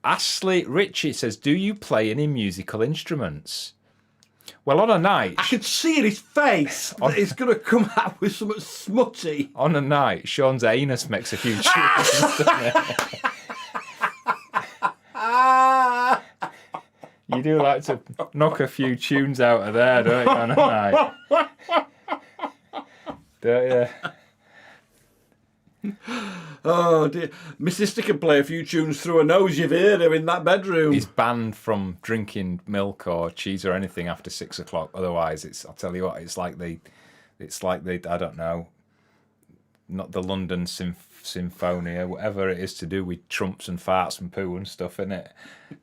Ashley Ritchie says, do you play any musical instruments? Well, on a night... I could see in his face that he's going to come out with something smutty. On a night, Sean's anus makes a few tunes, doesn't it? You do like to knock a few tunes out of there, don't you, on a night? Don't you? Oh dear. My sister can play a few tunes through her nose. You've heard her in that bedroom. He's banned from drinking milk or cheese or anything after 6 o'clock. Otherwise, I'll tell you what, it's like the I don't know, not the London Symphonia, whatever it is to do with trumps and farts and poo and stuff, isn't it?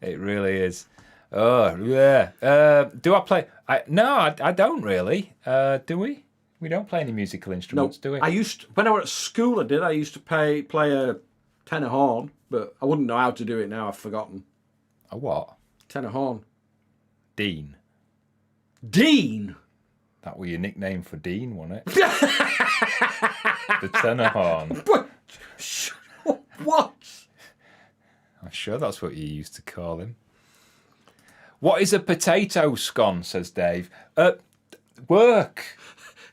It really is. Oh yeah. Do I play? No, I don't really. Do we? We don't play any musical instruments, do we? I used to, when I was at school. I used to play a tenor horn, but I wouldn't know how to do it now. I've forgotten. A what? Tenor horn. Dean. Dean. That was your nickname for Dean, wasn't it? The tenor horn. What? I'm sure that's what you used to call him. What is a potato scone, says Dave. Work.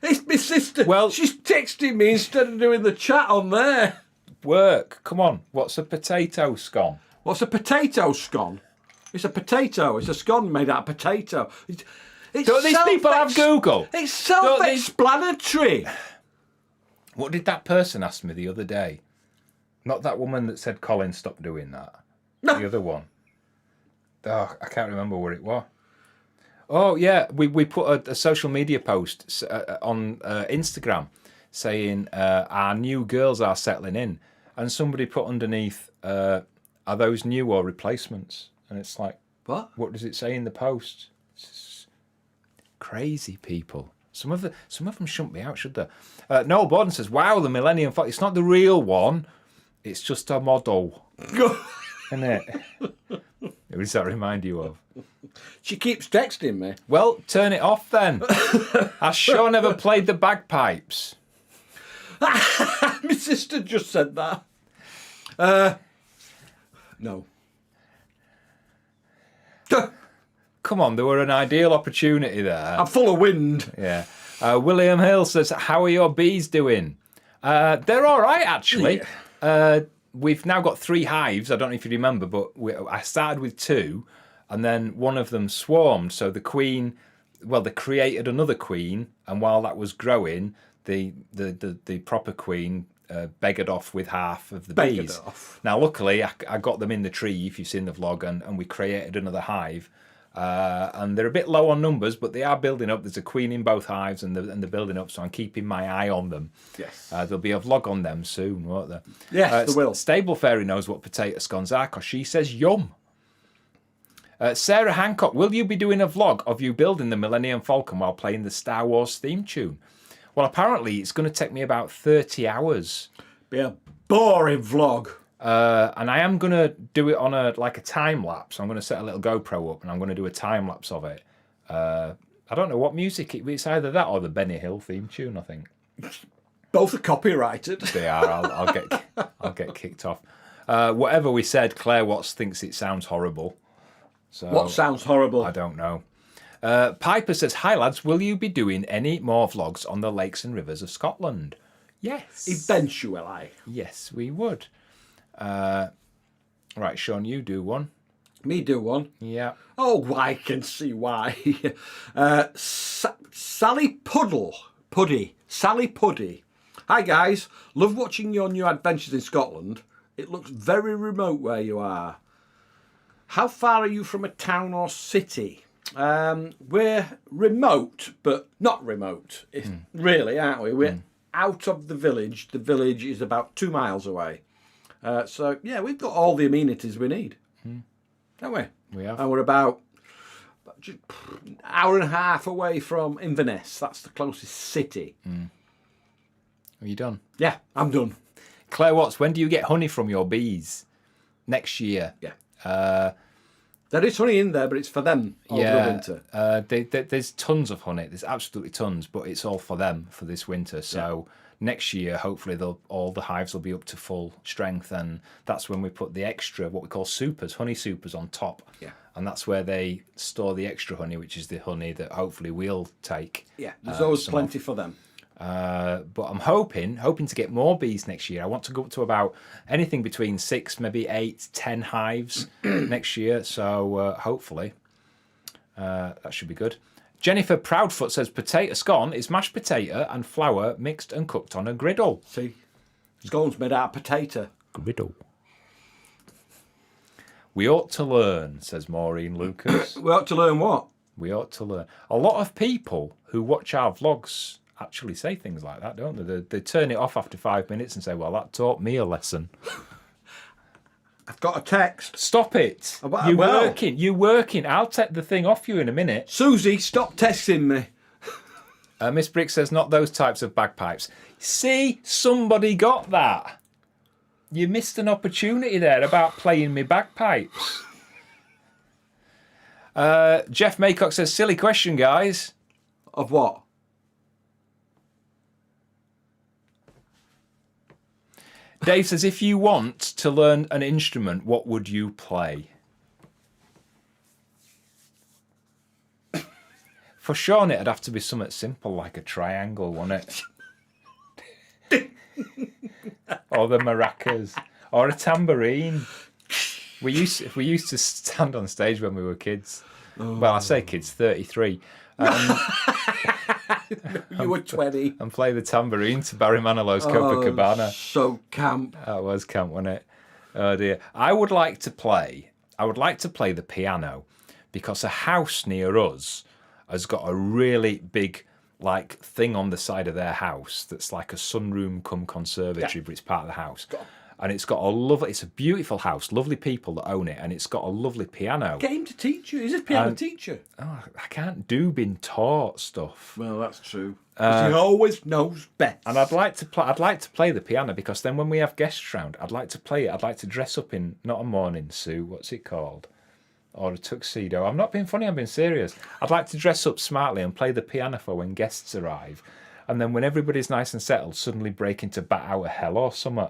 It's my sister. Well, she's texting me instead of doing the chat on there. Work. Come on. What's a potato scone? What's a potato scone? It's a potato. It's a scone made out of potato. It's don't these people have Google? It's self-explanatory. What did that person ask me the other day? Not that woman that said, Colin, stop doing that. No. The other one. Oh, I can't remember what it was. Oh, yeah. We put a social media post on Instagram saying our new girls are settling in. And somebody put underneath, are those new or replacements? And it's like, what does it say in the post? It's crazy people. Some of them shouldn't be out, should they? Noel Borden says, wow, the Millennium Fox. It's not the real one. It's just a model. Isn't it? Who does that remind you of? She keeps texting me. Well, turn it off then. Has Sean ever played the bagpipes? My sister just said that. No. Come on, there were an ideal opportunity there. I'm full of wind. Yeah. William Hill says, how are your bees doing? They're all right, actually. Yeah. We've now got 3 hives. I don't know if you remember, but I started with 2, and then one of them swarmed. So the queen, they created another queen, and while that was growing, the proper queen beggared off with half of the bees. Now, luckily, I got them in the tree, if you've seen the vlog, and we created another hive. And they're a bit low on numbers, but they are building up. There's a queen in both hives, and they're building up, so I'm keeping my eye on them. Yes. There'll be a vlog on them soon, won't there? Yes, there will. Stable Fairy knows what potato scones are, because she says yum. Sarah Hancock, will you be doing a vlog of you building the Millennium Falcon while playing the Star Wars theme tune? Well, apparently it's going to take me about 30 hours. Be a boring vlog. And I am going to do it on a time lapse. I'm going to set a little GoPro up and I'm going to do a time lapse of it. I don't know what music it's either that or the Benny Hill theme tune, I think. Both are copyrighted. They are. I'll get kicked off. Whatever we said, Claire Watts thinks it sounds horrible. So what sounds horrible? I don't know. Piper says, hi lads, will you be doing any more vlogs on the lakes and rivers of Scotland? Yes. Eventually. Yes, we would. Right, Sean, you do one. Me do one? Yeah. Oh, I can see why. Sally Puddy. Sally Puddy. Hi, guys. Love watching your new adventures in Scotland. It looks very remote where you are. How far are you from a town or city? We're remote, but not remote. Really, aren't we? We're out of the village. The village is about 2 miles away. So, yeah, we've got all the amenities we need. Don't we? We have. And we're about just an hour and a half away from Inverness. That's the closest city. Are you done? Yeah, I'm done. Claire Watts, when do you get honey from your bees? Next year. Yeah. There is honey in there, but it's for them over the winter. There's tons of honey. There's absolutely tons, but it's all for them for this winter. So next year, hopefully, all the hives will be up to full strength, and that's when we put the extra, what we call supers, honey supers on top. Yeah. And that's where they store the extra honey, which is the honey that hopefully we'll take. Yeah, there's always plenty for them. But I'm hoping to get more bees next year. I want to go up to about anything between 6, maybe 8, 10 hives next year. So hopefully that should be good. Jennifer Proudfoot says potato scone is mashed potato and flour mixed and cooked on a griddle. See, scone's made out of potato. Griddle. We ought to learn, says Maureen Lucas. We ought to learn what? We ought to learn. A lot of people who watch our vlogs actually say things like that, don't they? They turn it off after 5 minutes and say, well, that taught me a lesson. I've got a text. Stop it. You're working. I'll take the thing off you in a minute. Susie, stop texting me. Miss Brick says, not those types of bagpipes. See, somebody got that. You missed an opportunity there about playing me bagpipes. Jeff Maycock says, silly question, guys. Of what? Dave says, if you want to learn an instrument, what would you play? For Sean, it'd have to be something simple like a triangle, wouldn't it? Or the maracas. Or a tambourine. We used to stand on stage when we were kids. Oh. Well, I say kids, 33. You were 20. And play the tambourine to Barry Manilow's Copacabana. So camp. That was camp, wasn't it? Oh dear. I would like to play the piano because a house near us has got a really big thing on the side of their house that's like a sunroom cum conservatory, but it's part of the house. And it's got it's a beautiful house, lovely people that own it, and it's got a lovely piano. Get him to teach you. He's a piano teacher. Oh, I can't do being taught stuff. Well, that's true. He always knows best. And I'd like to play the piano because then when we have guests round, I'd like to play it. I'd like to dress up in not a morning suit, what's it called? Or a tuxedo. I'm not being funny, I'm being serious. I'd like to dress up smartly and play the piano for when guests arrive. And then when everybody's nice and settled, suddenly break into Bat Out of Hell or something.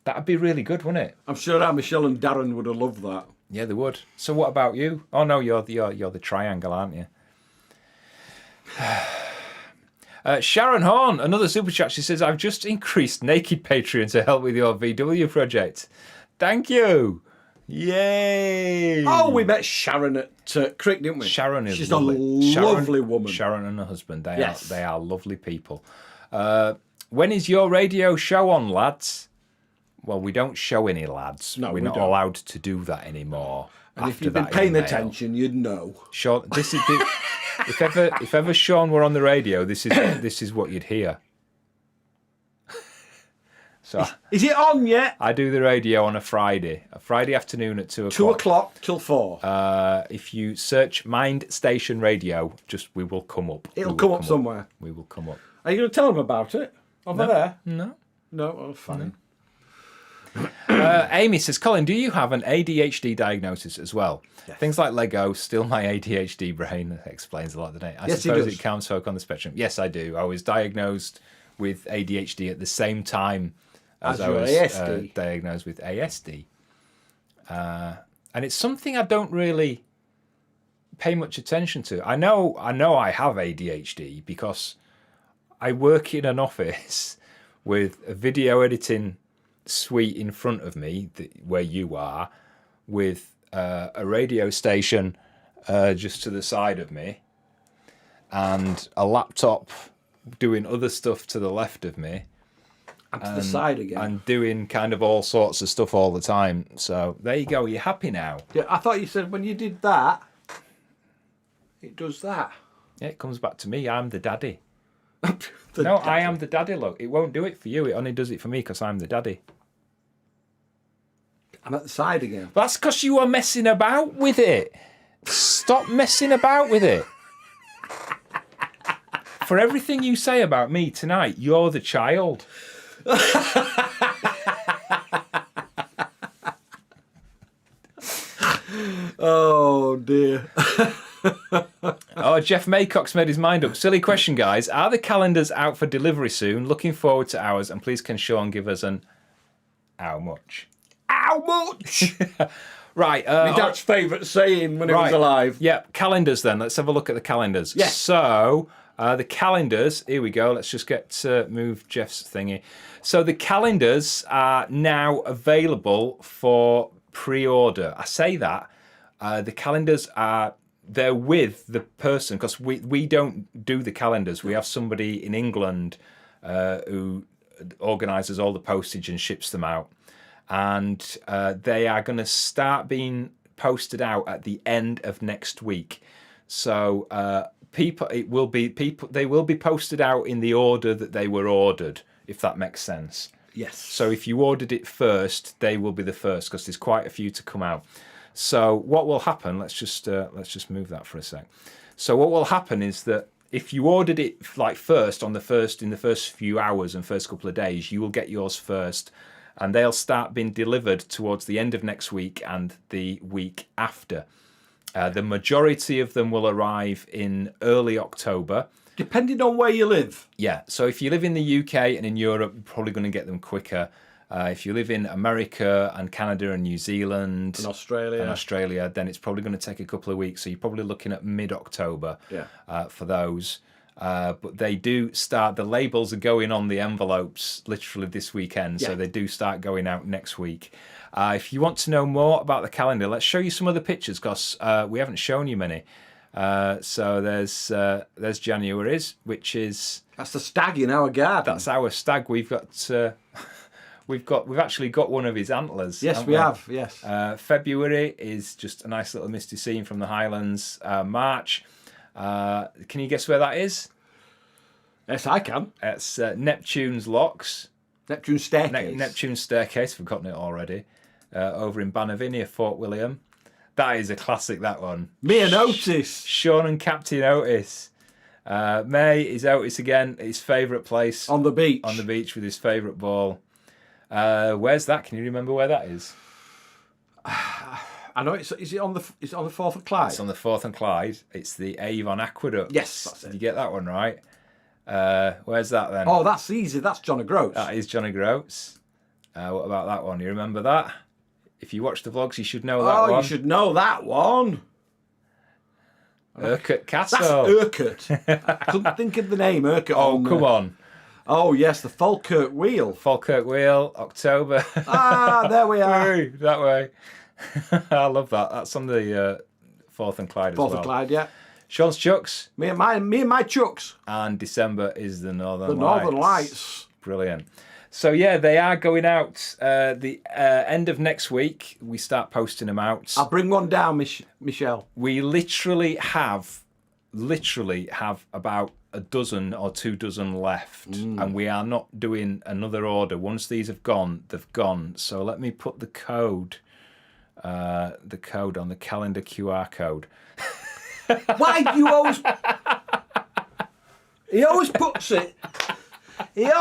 That'd be really good, wouldn't it? I'm sure Michelle and Darren would have loved that. Yeah, they would. So what about you? Oh no, you're the triangle, aren't you? Sharon Horn, another super chat. She says, "I've just increased Naked Patreon to help with your VW project. Thank you. Yay!" Oh, we met Sharon at Crick, didn't we? Sharon is She's lovely. a lovely woman. Sharon and her husband, they are lovely people. When is your radio show on, lads? Well, we don't show any lads. No, we're not allowed to do that anymore. And if you've been paying attention, you'd know. Sean, this is if ever Sean were on the radio, this is what you'd hear. So is it on yet? I do the radio on a Friday afternoon at 2 o'clock. 2 o'clock till 4. If you search Mind Station Radio, we will come up. It'll come up somewhere. We will come up. Are you going to tell them about it? Over there? No. Oh, fine. No. Amy says, Colin, do you have an ADHD diagnosis as well? Yes. Things like Lego still my ADHD brain explains a lot, doesn't it? I suppose it counts folk on the spectrum. Yes, I do. I was diagnosed with ADHD at the same time as I was diagnosed with ASD. And it's something I don't really pay much attention to. I know I have ADHD because I work in an office with a video editing suite in front of me, where you are, with a radio station just to the side of me, and a laptop doing other stuff to the left of me, and to the side again, and doing kind of all sorts of stuff all the time. So there you go. You're happy now. Yeah, I thought you said when you did that, it does that. Yeah, it comes back to me. I'm the daddy. I am the daddy, look. It won't do it for you. It only does it for me because I'm the daddy. I'm at the side again. That's because you are messing about with it. Stop messing about with it. For everything you say about me tonight, you're the child. Oh, Jeff Maycock's made his mind up. Silly question, guys. Are the calendars out for delivery soon? Looking forward to ours. And please can Sean give us an how much? How much? Right. My dad's favourite saying when he was alive. Yeah, calendars then. Let's have a look at the calendars. Yes. So, the calendars, here we go. Let's just move Jeff's thingy. So, the calendars are now available for pre-order. I say that. The calendars they're with the person, because we don't do the calendars. We have somebody in England who organises all the postage and ships them out. And they are going to start being posted out at the end of next week. So they will be posted out in the order that they were ordered, if that makes sense. Yes. So if you ordered it first, they will be the first, because there's quite a few to come out. So what will happen? Let's just move that for a sec. So what will happen is that if you ordered it like first in the first few hours and first couple of days, you will get yours first. And they'll start being delivered towards the end of next week and the week after. The majority of them will arrive in early October. Depending on where you live. Yeah, so if you live in the UK and in Europe, you're probably going to get them quicker. If you live in America and Canada and New Zealand and Australia, then it's probably going to take a couple of weeks. So you're probably looking at mid-October for those. But they do start, the labels are going on the envelopes literally this weekend, so they do start going out next week. If you want to know more about the calendar, let's show you some of the pictures, because we haven't shown you many. So there's January's, which is... That's the stag in our garden. That's our stag. We've actually got one of his antlers. Yes, we have, yes. February is just a nice little misty scene from the Highlands. March... can you guess where that is? Yes, I can. It's Neptune's Locks. Neptune's Staircase. Neptune's Staircase, forgotten it already. Over in Bannervin near Fort William. That is a classic, that one. Me and Otis. Sean and Captain Otis. May is Otis again, his favourite place. On the beach. On the beach with his favourite ball. Where's that? Can you remember where that is? I know is it on the Forth and Clyde? It's on the Forth and Clyde. It's the Avon Aqueduct. Yes, that's it. Did you get that one right? Where's that then? Oh, that's easy. That's John O'Groats. That is Johnny Groats. What about that one? You remember that? If you watch the vlogs, you should know that one. Oh, you should know that one. Urquhart Castle. That's Urquhart. I couldn't think of the name, Urquhart. Oh, come on. Oh, yes, the Falkirk Wheel. Falkirk Wheel, October. Ah, there we are. That way. I love that. That's on the Forth and Clyde as well. Forth and Clyde, yeah. Sean's Chucks. Me and my Chucks. And December is the Northern Lights. The Northern Lights. Brilliant. So, yeah, they are going out the end of next week. We start posting them out. I'll bring one down, Michelle. We literally have about a dozen or 2 dozen left. And we are not doing another order. Once these have gone, they've gone. So let me put the code on the calendar QR code. Why do you always... He always puts it... He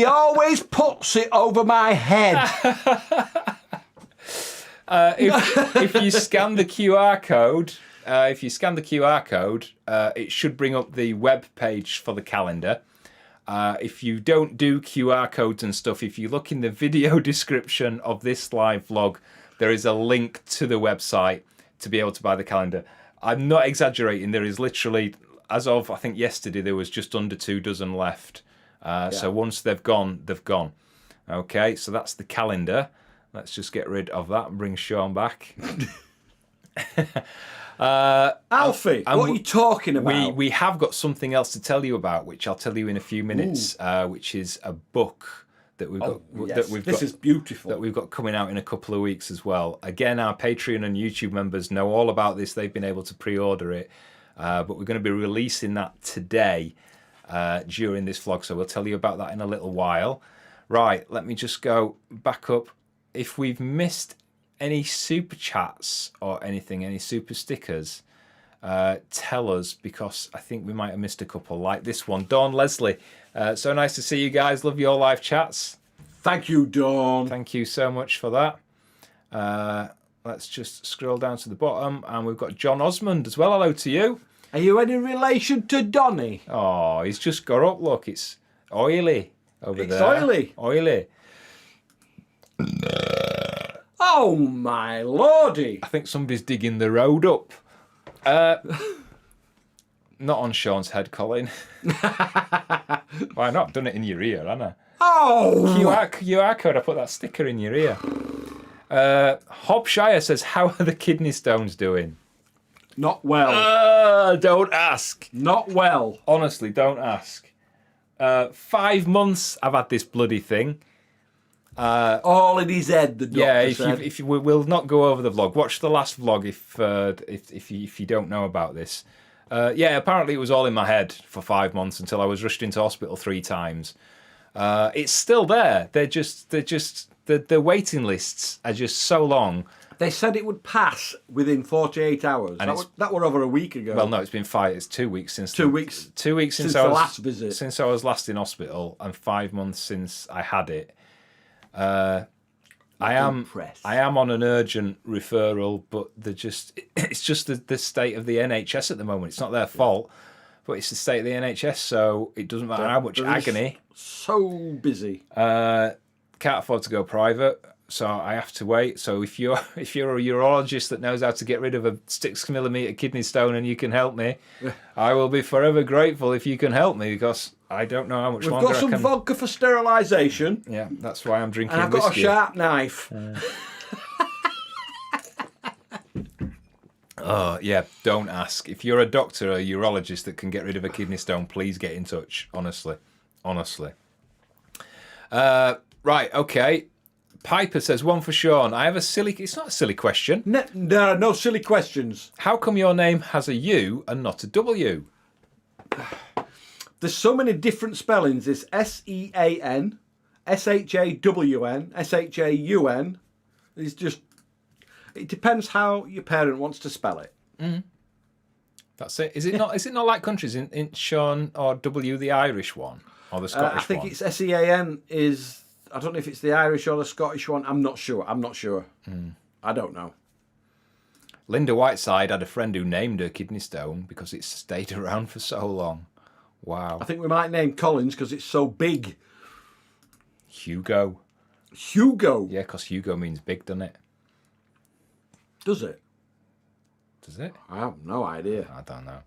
always puts it over my head. If you scan the QR code, it should bring up the web page for the calendar. If you don't do QR codes and stuff, if you look in the video description of this live vlog, there is a link to the website to be able to buy the calendar. I'm not exaggerating. There is literally, as of I think yesterday, there was just under 2 dozen left. So once they've gone, they've gone. Okay, so that's the calendar. Let's just get rid of that and bring Sean back. Alfie, what are you talking about? We have got something else to tell you about, which I'll tell you in a few minutes, which is a book that we've got. This is beautiful. That we've got coming out in a couple of weeks as well. Again, our Patreon and YouTube members know all about this. They've been able to pre-order it, but we're going to be releasing that today during this vlog. So we'll tell you about that in a little while. Right, let me just go back up. If we've missed any super chats or anything, any super stickers, tell us, because I think we might have missed a couple, like this one. Dawn Leslie, so nice to see you guys. Love your live chats. Thank you, Dawn. Thank you so much for that. Let's just scroll down to the bottom, and we've got John Osmond as well. Hello to you. Are you any relation to Donny? Oh, he's just got up. Look, it's oily over there. It's oily. Oily. Oh my lordy! I think somebody's digging the road up. Not on Sean's head, Colin. Why not? Done it in your ear, haven't I? Oh! QR code. I put that sticker in your ear. Hobshire says, "How are the kidney stones doing?" Not well. Don't ask. Not well. Honestly, don't ask. 5 months I've had this bloody thing. All in his head, the doctor said. If you we'll not go over the vlog. Watch the last vlog if you don't know about this. Apparently it was all in my head for 5 months until I was rushed into hospital 3 times. It's still there. The waiting lists are just so long. They said it would pass within 48 hours. And that were over a week ago. Well, no, it's been 5. It's 2 weeks since 2 weeks. 2 weeks since the last visit. Since I was last in hospital, and 5 months since I had it. I am on an urgent referral, but it's just the state of the NHS at the moment. It's not their fault, but it's the state of the NHS, so it doesn't matter how much agony. So busy. Can't afford to go private, so I have to wait. So if you're a urologist that knows how to get rid of a 6mm kidney stone and you can help me, I will be forever grateful if you can help me, because I don't know how much longer I can. We've got some vodka for sterilisation. Yeah, that's why I'm drinking and I've whiskey. got a sharp knife. Oh, yeah, don't ask. If you're a doctor or a urologist that can get rid of a kidney stone, please get in touch. Honestly. Right, okay. Piper says, one for Sean. I have a silly... It's not a silly question. There are no silly questions. How come your name has a U and not a W? There's so many different spellings. It's SEAN, SHAWN, SHAUN. It's just... It depends how your parent wants to spell it. Mm. That's it. Is it not like countries in Sean or W, the Irish one, or the Scottish one? I think it's SEAN is... I don't know if it's the Irish or the Scottish one. I'm not sure. Mm. I don't know. Linda Whiteside had a friend who named her kidney stone because it's stayed around for so long. Wow. I think we might name Colin's because it's so big. Hugo. Yeah, because Hugo means big, doesn't it? Does it? Does it? I have no idea. I don't know.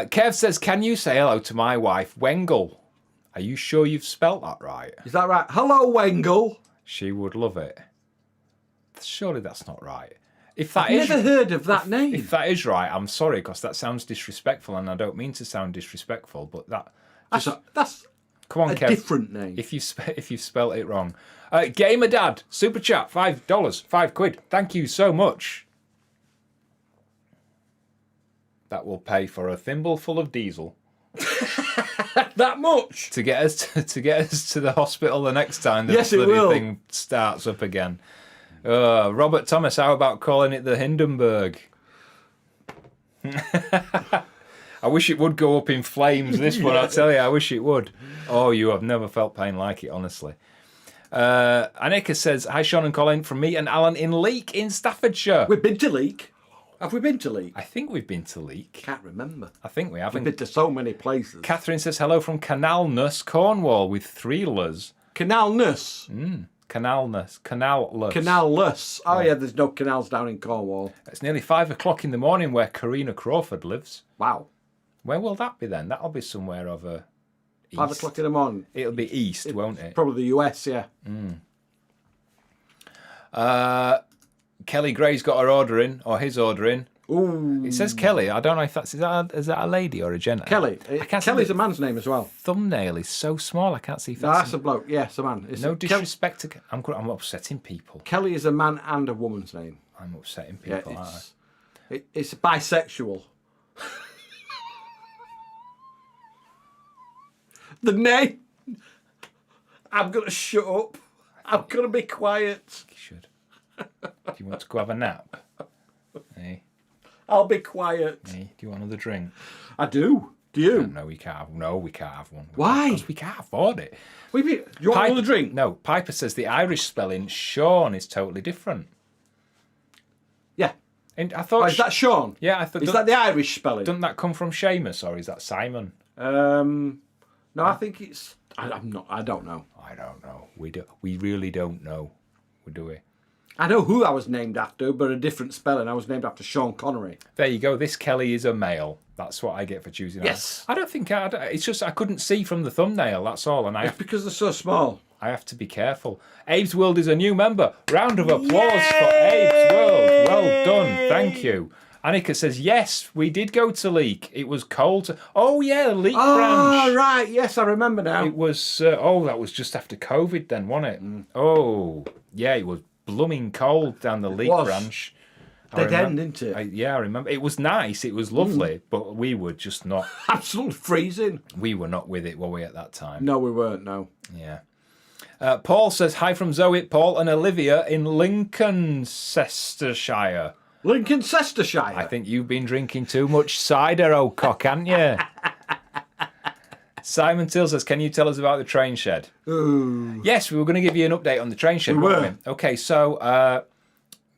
Kev says, can you say hello to my wife, Wengle? Are you sure you've spelt that right? Is that right? Hello, Wengle. She would love it. Surely that's not right. I've never heard of that name. If that is right, I'm sorry, because that sounds disrespectful, and I don't mean to sound disrespectful, but that's come on, a Kev. different name. If you've spelt it wrong. Gamer Dad, super chat, $5, £5. Thank you so much. That will pay for a thimble full of diesel. That much to get us to the hospital the next time the bloody thing starts up again. Robert Thomas, how about calling it the Hindenburg? I wish it would go up in flames, this one, I tell you, I wish it would. Oh, you have never felt pain like it, honestly. Annika says, hi Sean and Colin, from me and Alan in Leek in Staffordshire. We've been to Leek. Have we been to Leek? I think we've been to Leek. Can't remember. I think we haven't. We've been to so many places. Catherine says, hello from Canalness, Cornwall, with 3 L's. Canalness? Canalness. Canalless. Oh, yeah, there's no canals down in Cornwall. It's nearly 5 o'clock in the morning where Karina Crawford lives. Wow. Where will that be then? That'll be somewhere over east. 5 o'clock in the morning. It'll be east, won't it? Probably the US, yeah. Kelly Gray's got her order in, or his order in. Ooh. It says Kelly. I don't know if is that a lady or a gender? Kelly. Kelly's a man's name as well. Thumbnail is so small. I can't see if that's a bloke. Yeah, it's a man. No disrespect to... I'm upsetting people. Kelly is a man and a woman's name. I'm upsetting people, it's bisexual. The name... I'm going to shut up. I'm going to be quiet. You should. Do you want to go have a nap? Hey. I'll be quiet. Hey, do you want another drink? I do. Do you? No, we can't have. No, we can't have one. Why? Because we can't afford it. Do you want another drink? No. Piper says the Irish spelling Sean is totally different. Yeah. And I thought. Oh, is that Sean? Yeah, I thought. Is that the Irish spelling? Doesn't that come from Seamus, or is that Simon? No, I think it's. I don't know. I don't know. We really don't know. Do we? I know who I was named after, but a different spelling. I was named after Sean Connery. There you go. This Kelly is a male. That's what I get for choosing. Yes. I don't think it's just I couldn't see from the thumbnail. That's all, and It's because they're so small. I have to be careful. Abe's World is a new member. Round of applause for Abe's World. Well done. Thank you. Annika says, yes, we did go to Leek. It was cold. Oh, yeah, Leek branch. Oh, right. Yes, I remember now. It was, that was just after COVID then, wasn't it? Mm. Oh, yeah, it was blooming cold down the Leek branch. Dead end, didn't it? I remember. It was nice. It was lovely, but we were just not. Absolutely freezing. We were not with it, were we, at that time? No, we weren't, no. Yeah. Paul says, hi from Zoe, Paul and Olivia in Lincolncestershire. Lincolncestershire? I think you've been drinking too much cider, old cock, haven't you? Simon Till says, can you tell us about the train shed? Ooh. Yes, we were going to give you an update on the train shed. We were. Okay, so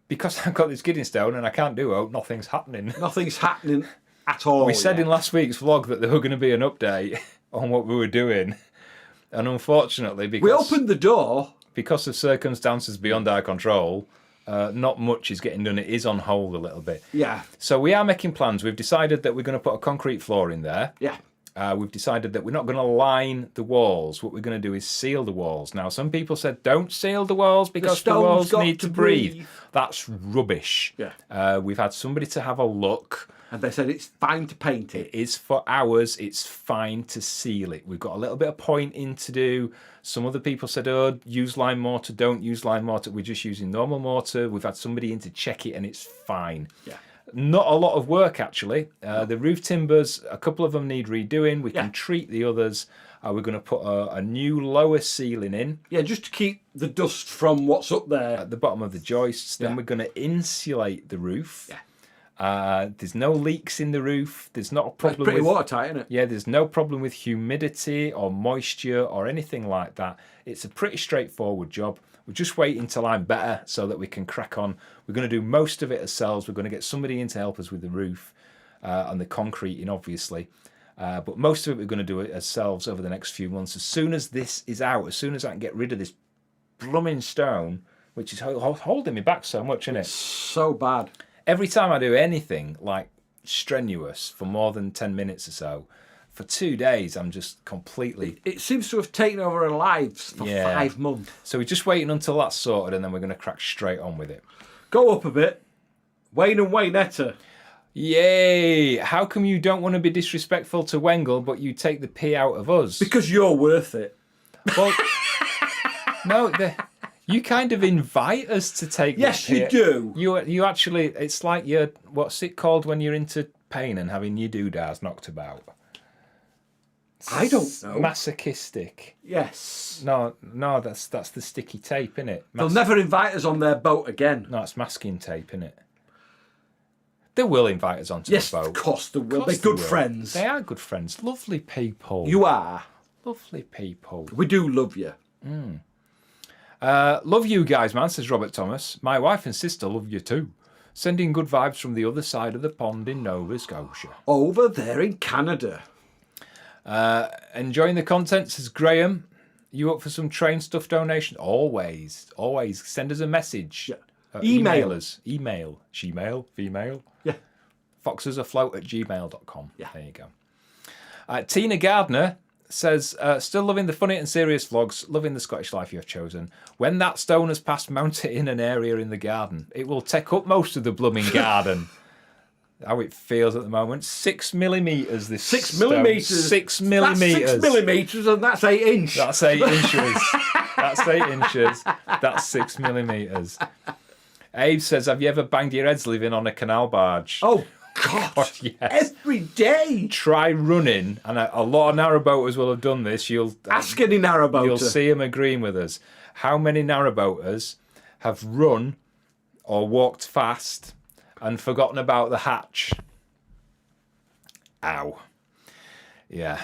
because I've got this kidney stone and I can't do it, nothing's happening. Nothing's happening at all. We said in last week's vlog that there were going to be an update on what we were doing. And unfortunately, we opened the door. Because of circumstances beyond our control, not much is getting done. It is on hold a little bit. Yeah. So we are making plans. We've decided that we're going to put a concrete floor in there. Yeah. We've decided that we're not going to line the walls. What we're going to do is seal the walls. Now, some people said, don't seal the walls because the walls need to breathe. That's rubbish. Yeah. We've had somebody to have a look. And they said it's fine to paint it. It is for ours. It's fine to seal it. We've got a little bit of pointing to do. Some other people said, oh, use lime mortar. Don't use lime mortar. We're just using normal mortar. We've had somebody in to check it and it's fine. Yeah. Not a lot of work, actually. The roof timbers, a couple of them need redoing. We can treat the others. We're going to put a new lower ceiling in. Yeah, just to keep the dust from what's up there. At the bottom of the joists. Then we're going to insulate the roof. Yeah. There's no leaks in the roof. There's not a problem. It's pretty watertight, isn't it? Yeah, there's no problem with humidity or moisture or anything like that. It's a pretty straightforward job. We're just waiting till I'm better so that we can crack on. We're going to do most of it ourselves. We're going to get somebody in to help us with the roof and the concreting, obviously. But most of it we're going to do it ourselves over the next few months. As soon as this is out, as soon as I can get rid of this blooming stone, which is holding me back so much, isn't it? So bad. Every time I do anything like strenuous for more than 10 minutes or so, for 2 days, I'm just completely... It seems to have taken over our lives for 5 months. So we're just waiting until that's sorted and then we're going to crack straight on with it. Go up a bit. Wayne and Waynetta. Yay! How come you don't want to be disrespectful to Wengel, but you take the pee out of us? Because you're worth it. Well, no, you kind of invite us to take the pee. Yes, you do. You actually... It's like you're... What's it called when you're into pain and having your doodahs knocked about? I don't know. Masochistic. Yes. No, that's the sticky tape, innit? They'll never invite us on their boat again. No, it's masking tape, innit? They will invite us onto the boat. Yes, of course they will. They're good friends. They are good friends. Lovely people. You are. Lovely people. We do love you. Love you guys, man, says Robert Thomas. My wife and sister love you too. Sending good vibes from the other side of the pond in Nova Scotia. Over there in Canada. Enjoying the content, says Graham. You up for some train stuff donation? Always. Send us a message. Yeah. Email us. Email. She-mail. Female. Yeah. foxesafloat@gmail.com. Yeah. There you go. Tina Gardner says, still loving the funny and serious vlogs, loving the Scottish life you have chosen. When that stone has passed, mount it in an area in the garden. It will take up most of the blooming garden. How it feels at the moment. 6 millimetres this 6 stone. millimetres. 6 millimetres. That's 6 millimetres and that's 8 inches. That's 8 inches. That's 8 inches. That's 6 millimetres. Abe says, have you ever banged your heads living on a canal barge? Oh, God. Yes. Every day. Try running, and a lot of narrowboaters will have done this. Ask any narrowboater. You'll see them agreeing with us. How many narrowboaters have run or walked fast and forgotten about the hatch? Ow. Yeah.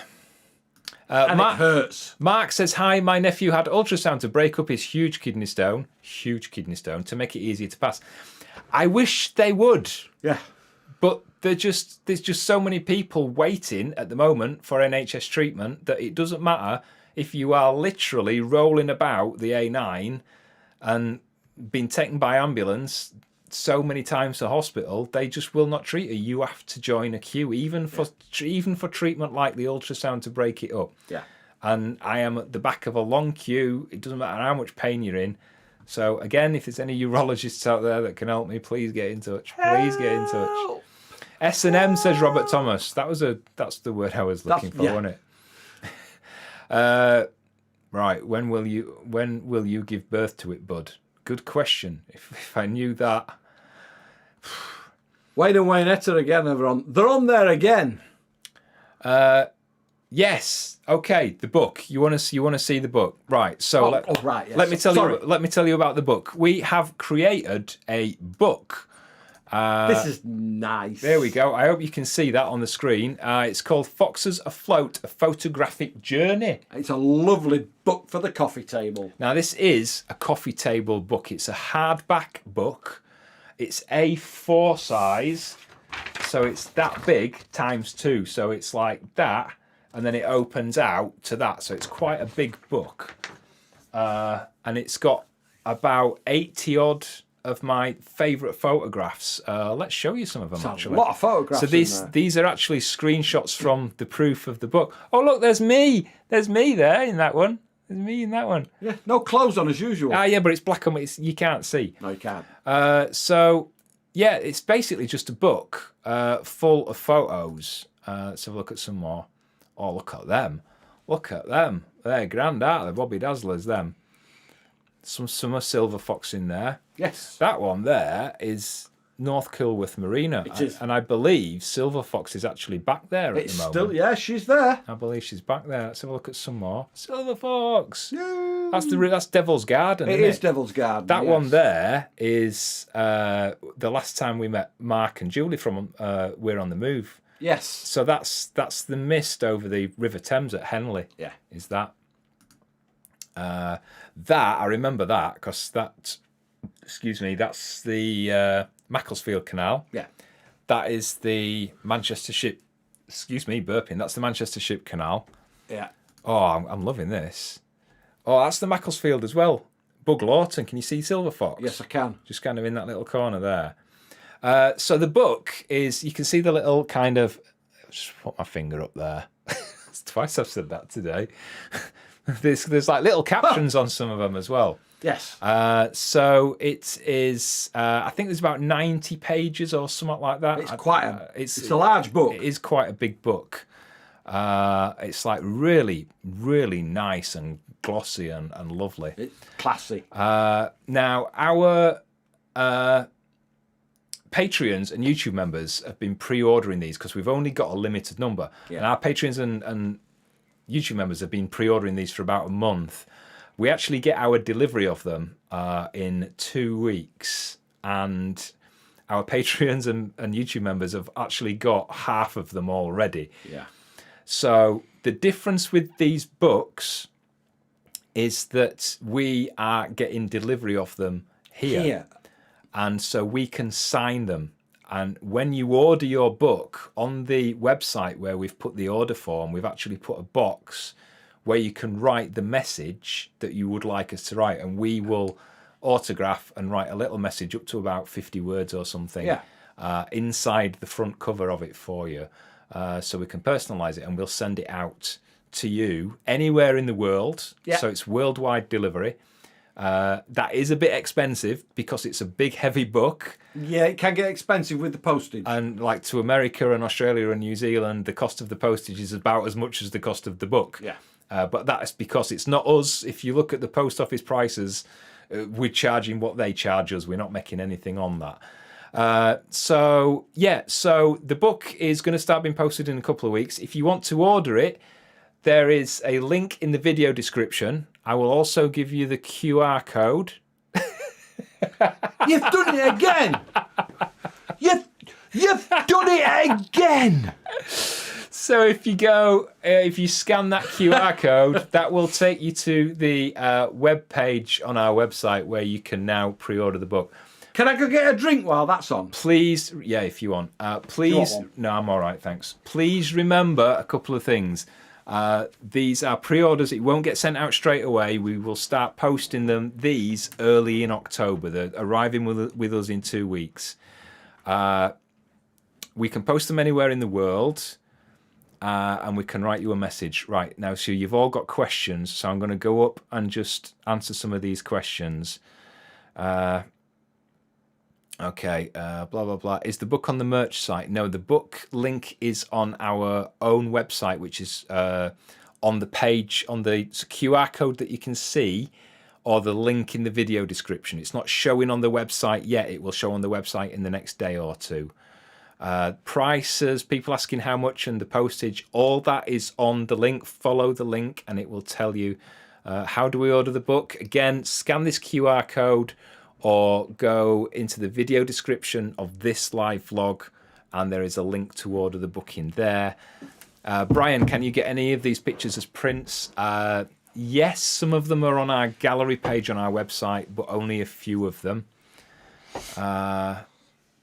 And it hurts. Mark says, hi, my nephew had ultrasound to break up his huge kidney stone, to make it easier to pass. I wish they would. Yeah. But there's just so many people waiting at the moment for NHS treatment that it doesn't matter if you are literally rolling about the A9 and being taken by ambulance so many times to hospital, they just will not treat you. You have to join a queue, even for treatment like the ultrasound to break it up. Yeah. And I am at the back of a long queue. It doesn't matter how much pain you're in. So again, if there's any urologists out there that can help me, please get in touch. Please get in touch. S&M, says Robert Thomas. That's the word I was looking for, wasn't it? Right. When will you give birth to it, bud? Good question. If I knew that. Wayne and Waynetta again. They're on there again. Yes. Okay. The book. You want to see the book, right? So right. Yes. Let me tell you about the book. We have created a book. This is nice. There we go. I hope you can see that on the screen. It's called Foxes Afloat, a photographic journey. It's a lovely book for the coffee table. Now, this is a coffee table book. It's a hardback book. It's A4 size. So it's that big times 2. So it's like that. And then it opens out to that. So it's quite a big book. And it's got about 80 odd of my favourite photographs. Let's show you some of them. Actually, a lot of photographs. So these are actually screenshots from the proof of the book. Oh look, there's me. There's me there in that one. There's me in that one. Yeah, no clothes on as usual. Yeah, but it's black and white. You can't see. No, you can't. So yeah, it's basically just a book full of photos. Let's have a look at some more. Oh, look at them. Look at them. They're grand, aren't they? Bobby Dazzlers, them. Some summer silver fox in there. Yes. That one there is North Kilworth Marina. It is. And I believe Silver Fox is actually back there at the moment. Still, yeah, she's there. I believe she's back there. Let's have a look at some more. Silver Fox. Yay. That's Devil's Garden, isn't it? It is Devil's Garden. That one there is the last time we met Mark and Julie from We're on the Move. Yes. So that's the mist over the River Thames at Henley. Yeah. Is that? That I remember that because that's the Macclesfield Canal. Yeah. That is the Manchester Ship. Excuse me, burping. That's the Manchester Ship Canal. Yeah. Oh, I'm loving this. Oh, that's the Macclesfield as well. Bug Lawton. Can you see Silver Fox? Yes, I can. Just kind of in that little corner there. So the book is, you can see the little kind of, just put my finger up there. It's twice I've said that today. There's like little captions on some of them as well. Yes. So it is, I think there's about 90 pages or something like that. It's a large book. It is quite a big book. It's like really, really nice and glossy and lovely. It's classy. Now, our Patreons and YouTube members have been pre-ordering these because we've only got a limited number. Yeah. And our Patreons and YouTube members have been pre-ordering these for about a month. We actually get our delivery of them in 2 weeks, and our Patreons and YouTube members have actually got half of them already. Yeah. So the difference with these books is that we are getting delivery of them here. And so we can sign them. And when you order your book on the website where we've put the order form, we've actually put a box where you can write the message that you would like us to write. And we will autograph and write a little message up to about 50 words or something inside the front cover of it for you. So we can personalize it and we'll send it out to you anywhere in the world. Yeah. So it's worldwide delivery. That is a bit expensive because it's a big, heavy book. Yeah, it can get expensive with the postage. And like to America and Australia and New Zealand, the cost of the postage is about as much as the cost of the book. Yeah. But that's because it's not us. If you look at the post office prices, we're charging what they charge us. We're not making anything on that. So the book is going to start being posted in a couple of weeks. If you want to order it, there is a link in the video description. I will also give you the QR code. You've done it again! You've done it again! So if you scan that QR code, that will take you to the web page on our website where you can now pre-order the book. Can I go get a drink while that's on? Please, yeah, if you want. Please, one? no, I'm all right, thanks. Please remember a couple of things. These are pre-orders. It won't get sent out straight away. We will start posting these early in October. They're arriving with us in 2 weeks. We can post them anywhere in the world, and we can write you a message. Right, now, so you've all got questions, so I'm going to go up and just answer some of these questions. Okay, blah, blah, blah. Is the book on the merch site? No, the book link is on our own website, which is on the page, on the QR code that you can see, or the link in the video description. It's not showing on the website yet. It will show on the website in the next day or two. Prices, people asking how much, and the postage, all that is on the link. Follow the link and it will tell you how do we order the book. Again, scan this QR code or go into the video description of this live vlog and there is a link to order the book in there. Brian, can you get any of these pictures as prints? Yes, some of them are on our gallery page on our website, but only a few of them.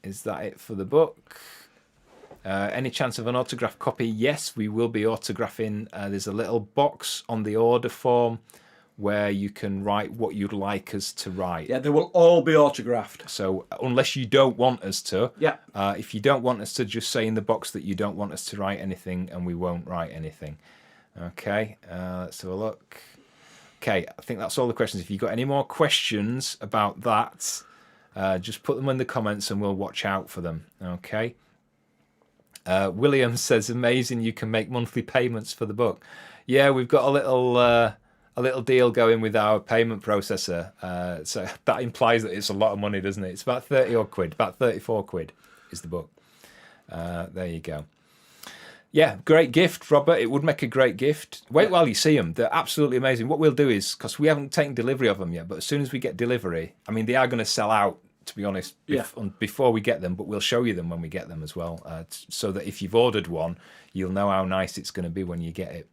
Is that it for the book? Any chance of an autographed copy? Yes, we will be autographing. There's a little box on the order form where you can write what you'd like us to write. Yeah, they will all be autographed. So unless you don't want us to, yeah. If you don't want us to, just say in the box that you don't want us to write anything and we won't write anything. Okay, let's have a look. Okay, I think that's all the questions. If you've got any more questions about that, just put them in the comments and we'll watch out for them. Okay. William says, amazing, you can make monthly payments for the book. Yeah, we've got a little deal going with our payment processor. So that implies that it's a lot of money, doesn't it? It's about 30 odd quid, about 34 quid is the book. There you go. Yeah, great gift, Robert. It would make a great gift. Wait while you see them. They're absolutely amazing. What we'll do is, because we haven't taken delivery of them yet, but as soon as we get delivery, I mean, they are going to sell out, to be honest, before we get them, but we'll show you them when we get them as well, so that if you've ordered one, you'll know how nice it's going to be when you get it.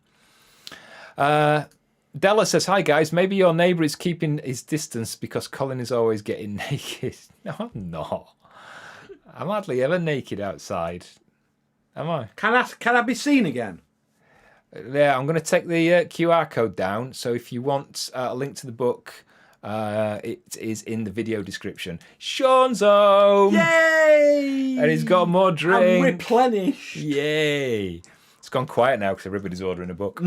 Della says, hi guys, maybe your neighbour is keeping his distance because Colin is always getting naked. No, I'm not. I'm hardly ever naked outside. Am I? Can I be seen again? Yeah, I'm going to take the QR code down. So if you want a link to the book, it is in the video description. Sean's home! Yay! And he's got more drink. I'm replenished. Yay! It's gone quiet now because everybody's ordering a book.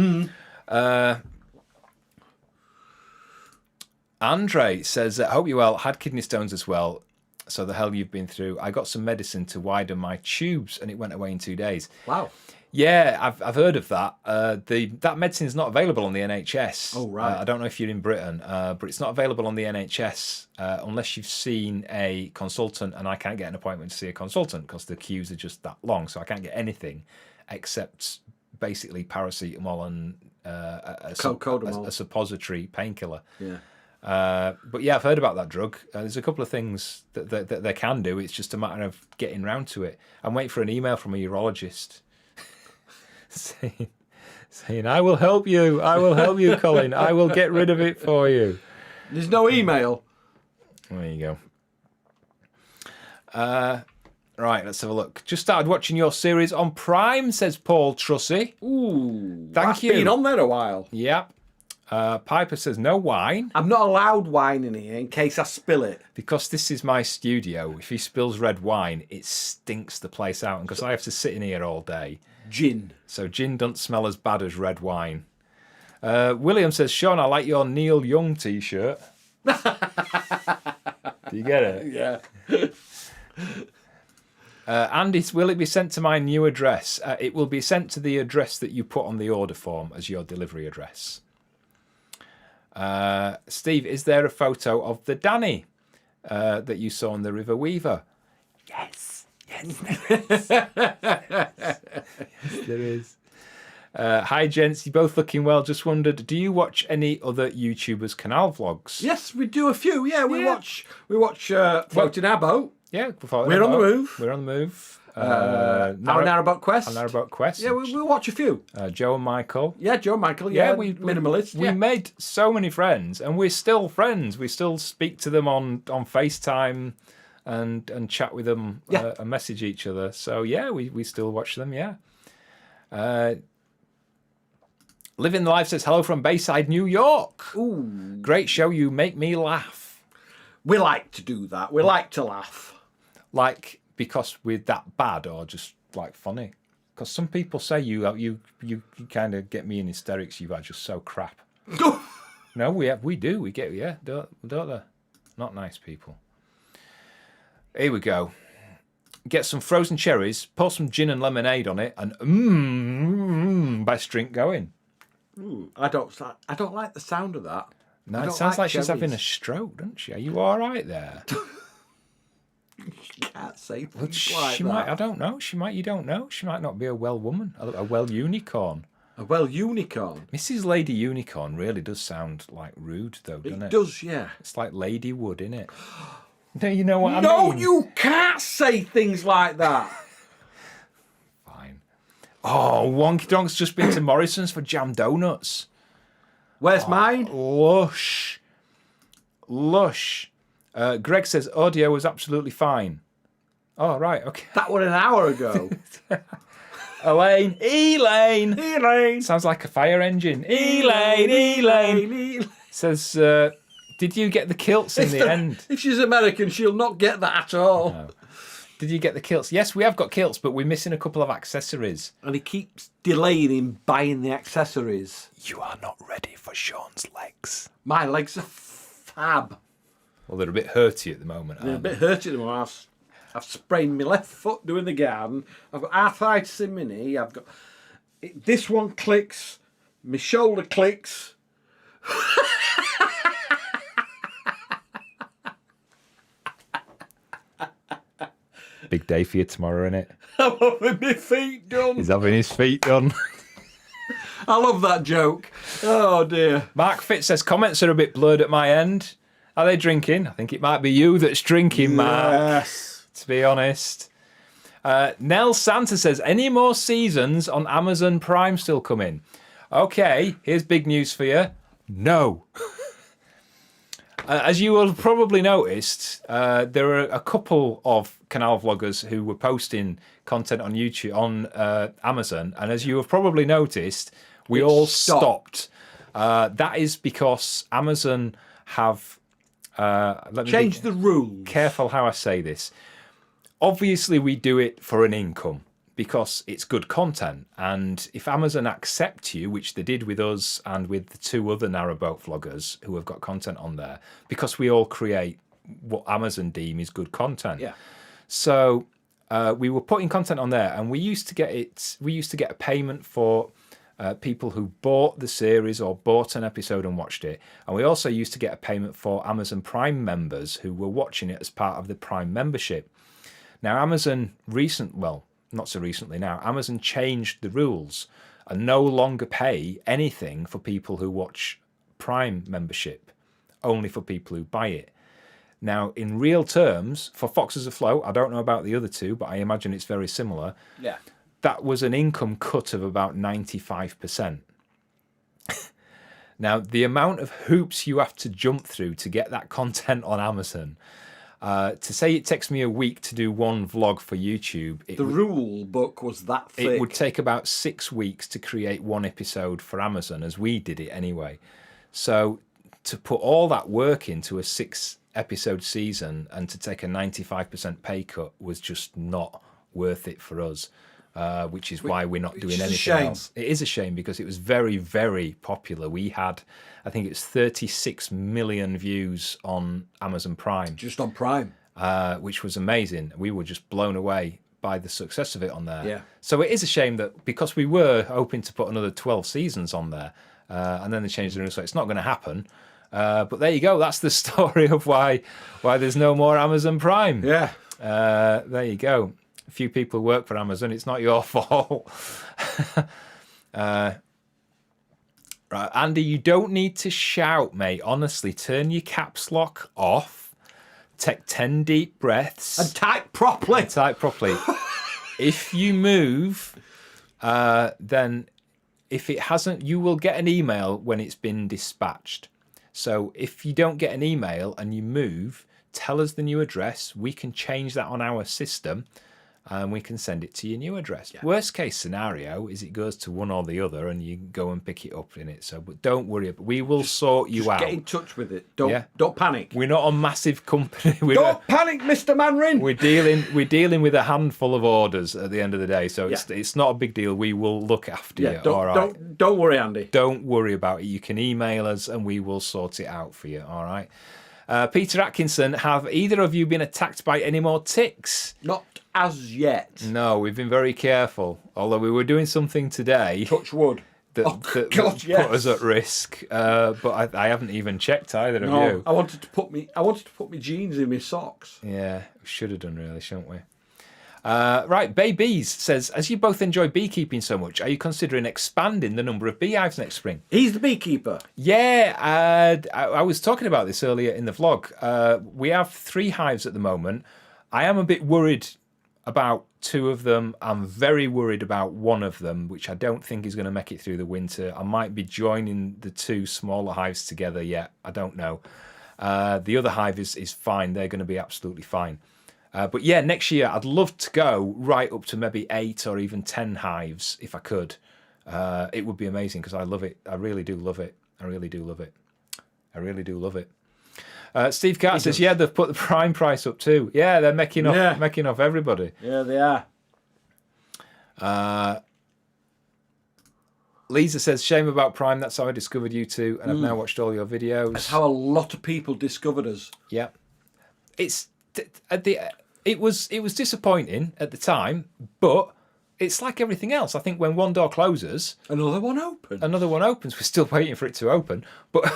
Andre says, I hope you're well. Had kidney stones as well. So the hell you've been through. I got some medicine to widen my tubes and it went away in 2 days. Wow. Yeah, I've heard of that. That medicine is not available on the NHS. Oh, right. I don't know if you're in Britain, but it's not available on the NHS unless you've seen a consultant, and I can't get an appointment to see a consultant because the queues are just that long. So I can't get anything except basically paracetamol and a suppository painkiller. Yeah. But yeah, I've heard about that drug. There's a couple of things that they can do. It's just a matter of getting round to it. I'm waiting for an email from a urologist saying, I will help you. I will help you, Colin. I will get rid of it for you. There's no email. There you go. Right, let's have a look. Just started watching your series on Prime, says Paul Trussy. Ooh, thank you. Been on there a while. Yep. Piper says no wine. I'm not allowed wine in here in case I spill it. Because this is my studio. If he spills red wine, it stinks the place out. And because I have to sit in here all day. Gin. So gin doesn't smell as bad as red wine. William says, Sean, I like your Neil Young t-shirt. Do you get it? Yeah. Andy, will it be sent to my new address? It will be sent to the address that you put on the order form as your delivery address. Steve, is there a photo of the Danny that you saw on the River Weaver? Yes. Yes, there is. Hi, gents. You both looking well. Just wondered, do you watch any other YouTubers' canal vlogs? Yes, we do a few. Yeah, we watch Floating Our Boat. Yeah, we're on the move. We're on the move. Our Narrowboat Quest. Our Narrowboat Quest. Yeah, we'll watch a few. Joe and Michael. Yeah, Joe and Michael. Yeah, minimalist. We made so many friends, and we're still friends. We still speak to them on FaceTime. and chat with them and message each other. So yeah, we still watch them. Yeah. Living the Life says hello from Bayside, New York. Ooh. Great show. You make me laugh. We like to do that. We like to laugh. Like because we're that bad or just like funny? Because some people say you kind of get me in hysterics. You are just so crap. No, we do. We get don't they? Not nice people. Here we go. Get some frozen cherries, pour some gin and lemonade on it, and best drink going. Ooh, I don't like the sound of that. No, it sounds like she's having a stroke, doesn't she? Are you all right there? She can't say things she like might. that. I don't know. She might. You don't know. She might not be a well woman, a well unicorn. A well unicorn. Mrs. Lady Unicorn really does sound like rude, though, doesn't it? It does, yeah. It's like Lady Wood, isn't it? Do you know what I mean? No, you can't say things like that. Fine. Oh, Wonky Donk's just been to Morrison's for jam donuts. Where's mine? Lush. Greg says audio was absolutely fine. Oh, right, okay. That was an hour ago. Elaine. Sounds like a fire engine. Elaine. Says, did you get the kilts in the end? If she's American, she'll not get that at all. No. Did you get the kilts? Yes, we have got kilts, but we're missing a couple of accessories. And he keeps delaying in buying the accessories. You are not ready for Sean's legs. My legs are fab. Well, they're a bit hurty at the moment. They're a bit hurty at the moment. I've sprained my left foot doing the garden. I've got arthritis in my knee. I've got this one clicks. My shoulder clicks. Big day for you tomorrow, innit? I'm having my feet done. He's having his feet done. I love that joke. Oh dear. Mark Fitz says comments are a bit blurred at my end. Are they drinking? I think it might be you that's drinking, Mark. Yes. To be honest. Nell Santa says, any more seasons on Amazon Prime still coming? Okay, here's big news for you. No. As you will have probably noticed, there are a couple of canal vloggers who were posting content on YouTube, on Amazon, and as you have probably noticed, we all stopped. That is because Amazon have Change the rules. Careful how I say this. Obviously, we do it for an income because it's good content. And if Amazon accept you, which they did with us and with the two other narrowboat vloggers who have got content on there, because we all create what Amazon deem is good content. Yeah. So we were putting content on there, and we used to get it. We used to get a payment for people who bought the series or bought an episode and watched it. And we also used to get a payment for Amazon Prime members who were watching it as part of the Prime membership. Now, Amazon not so recently now, Amazon changed the rules and no longer pay anything for people who watch Prime membership, only for people who buy it. Now, in real terms, for Foxes Afloat, I don't know about the other two, but I imagine it's very similar. Yeah. That was an income cut of about 95%. Now, the amount of hoops you have to jump through to get that content on Amazon, to say it takes me a week to do one vlog for YouTube. The rule book was that thick. It would take about 6 weeks to create one episode for Amazon, as we did it anyway. So to put all that work into a 6-episode season and to take a 95% pay cut was just not worth it for us. Which is why we're not doing anything else. It is a shame because it was very, very popular. We had, I think it's 36 million views on Amazon Prime. Just on Prime. Which was amazing. We were just blown away by the success of it on there. Yeah. So it is a shame that because we were hoping to put another 12 seasons on there, and then they changed the rules, so it's not going to happen. But there you go. That's the story of why there's no more Amazon Prime. Yeah. There you go. A few people work for Amazon. It's not your fault. Right, Andy, you don't need to shout, mate. Honestly, turn your caps lock off. Take 10 deep breaths. And type properly. If you move, then if it hasn't, you will get an email when it's been dispatched. So if you don't get an email and you move, tell us the new address. We can change that on our system, and we can send it to your new address. Yeah. Worst case scenario is it goes to one or the other, and you go and pick it up in it. So, but don't worry, we will sort you out. Get in touch with it. Don't panic. We're not a massive company. Don't panic, Mr. Manrin. We're dealing with a handful of orders at the end of the day, so it's not a big deal. We will look after you. All right. Don't worry, Andy. Don't worry about it. You can email us, and we will sort it out for you. All right. Peter Atkinson, have either of you been attacked by any more ticks? Not as yet. No, we've been very careful. Although we were doing something today. Touch wood. That put us at risk. But I haven't even checked either of you. I wanted to put my jeans in my socks. Yeah, we should have done really, shouldn't we? Right, Babies says, as you both enjoy beekeeping so much, are you considering expanding the number of beehives next spring? He's the beekeeper. Yeah, I was talking about this earlier in the vlog. We have 3 hives at the moment. I am a bit worried about 2 of them. I'm very worried about 1 of them, which I don't think is going to make it through the winter. I might be joining the 2 smaller hives together yet. I don't know. The other hive is fine. They're going to be absolutely fine. But yeah, next year I'd love to go right up to maybe 8 or even 10 hives if I could. It would be amazing because I love it. I really do love it. I really do love it. I really do love it. Steve Carter says, yeah, they've put the prime price up too. Yeah, they're making off everybody. Yeah, they are. Lisa says, shame about Prime. That's how I discovered you two, and I've now watched all your videos. That's how a lot of people discovered us. Yeah. It was disappointing at the time, but it's like everything else. I think when one door closes, another one opens. We're still waiting for it to open, but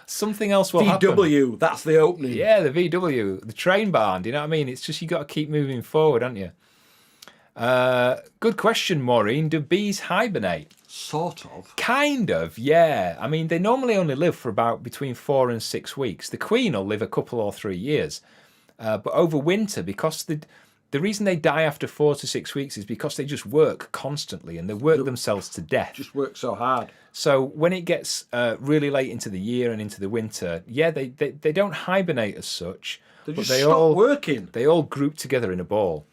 something else will happen. VW, that's the opening. Yeah, the VW, the train barn. Do you know what I mean? It's just you got to keep moving forward, haven't you? Good question, Maureen. Do bees hibernate? Sort of. Kind of, yeah. I mean, they normally only live for about between 4 and 6 weeks. The queen will live a couple or 3 years. But over winter, because the reason they die after 4 to 6 weeks is because they just work constantly and they work themselves to death. Just work so hard. So when it gets really late into the year and into the winter, yeah, they don't hibernate as such. They just stop working. They all group together in a ball.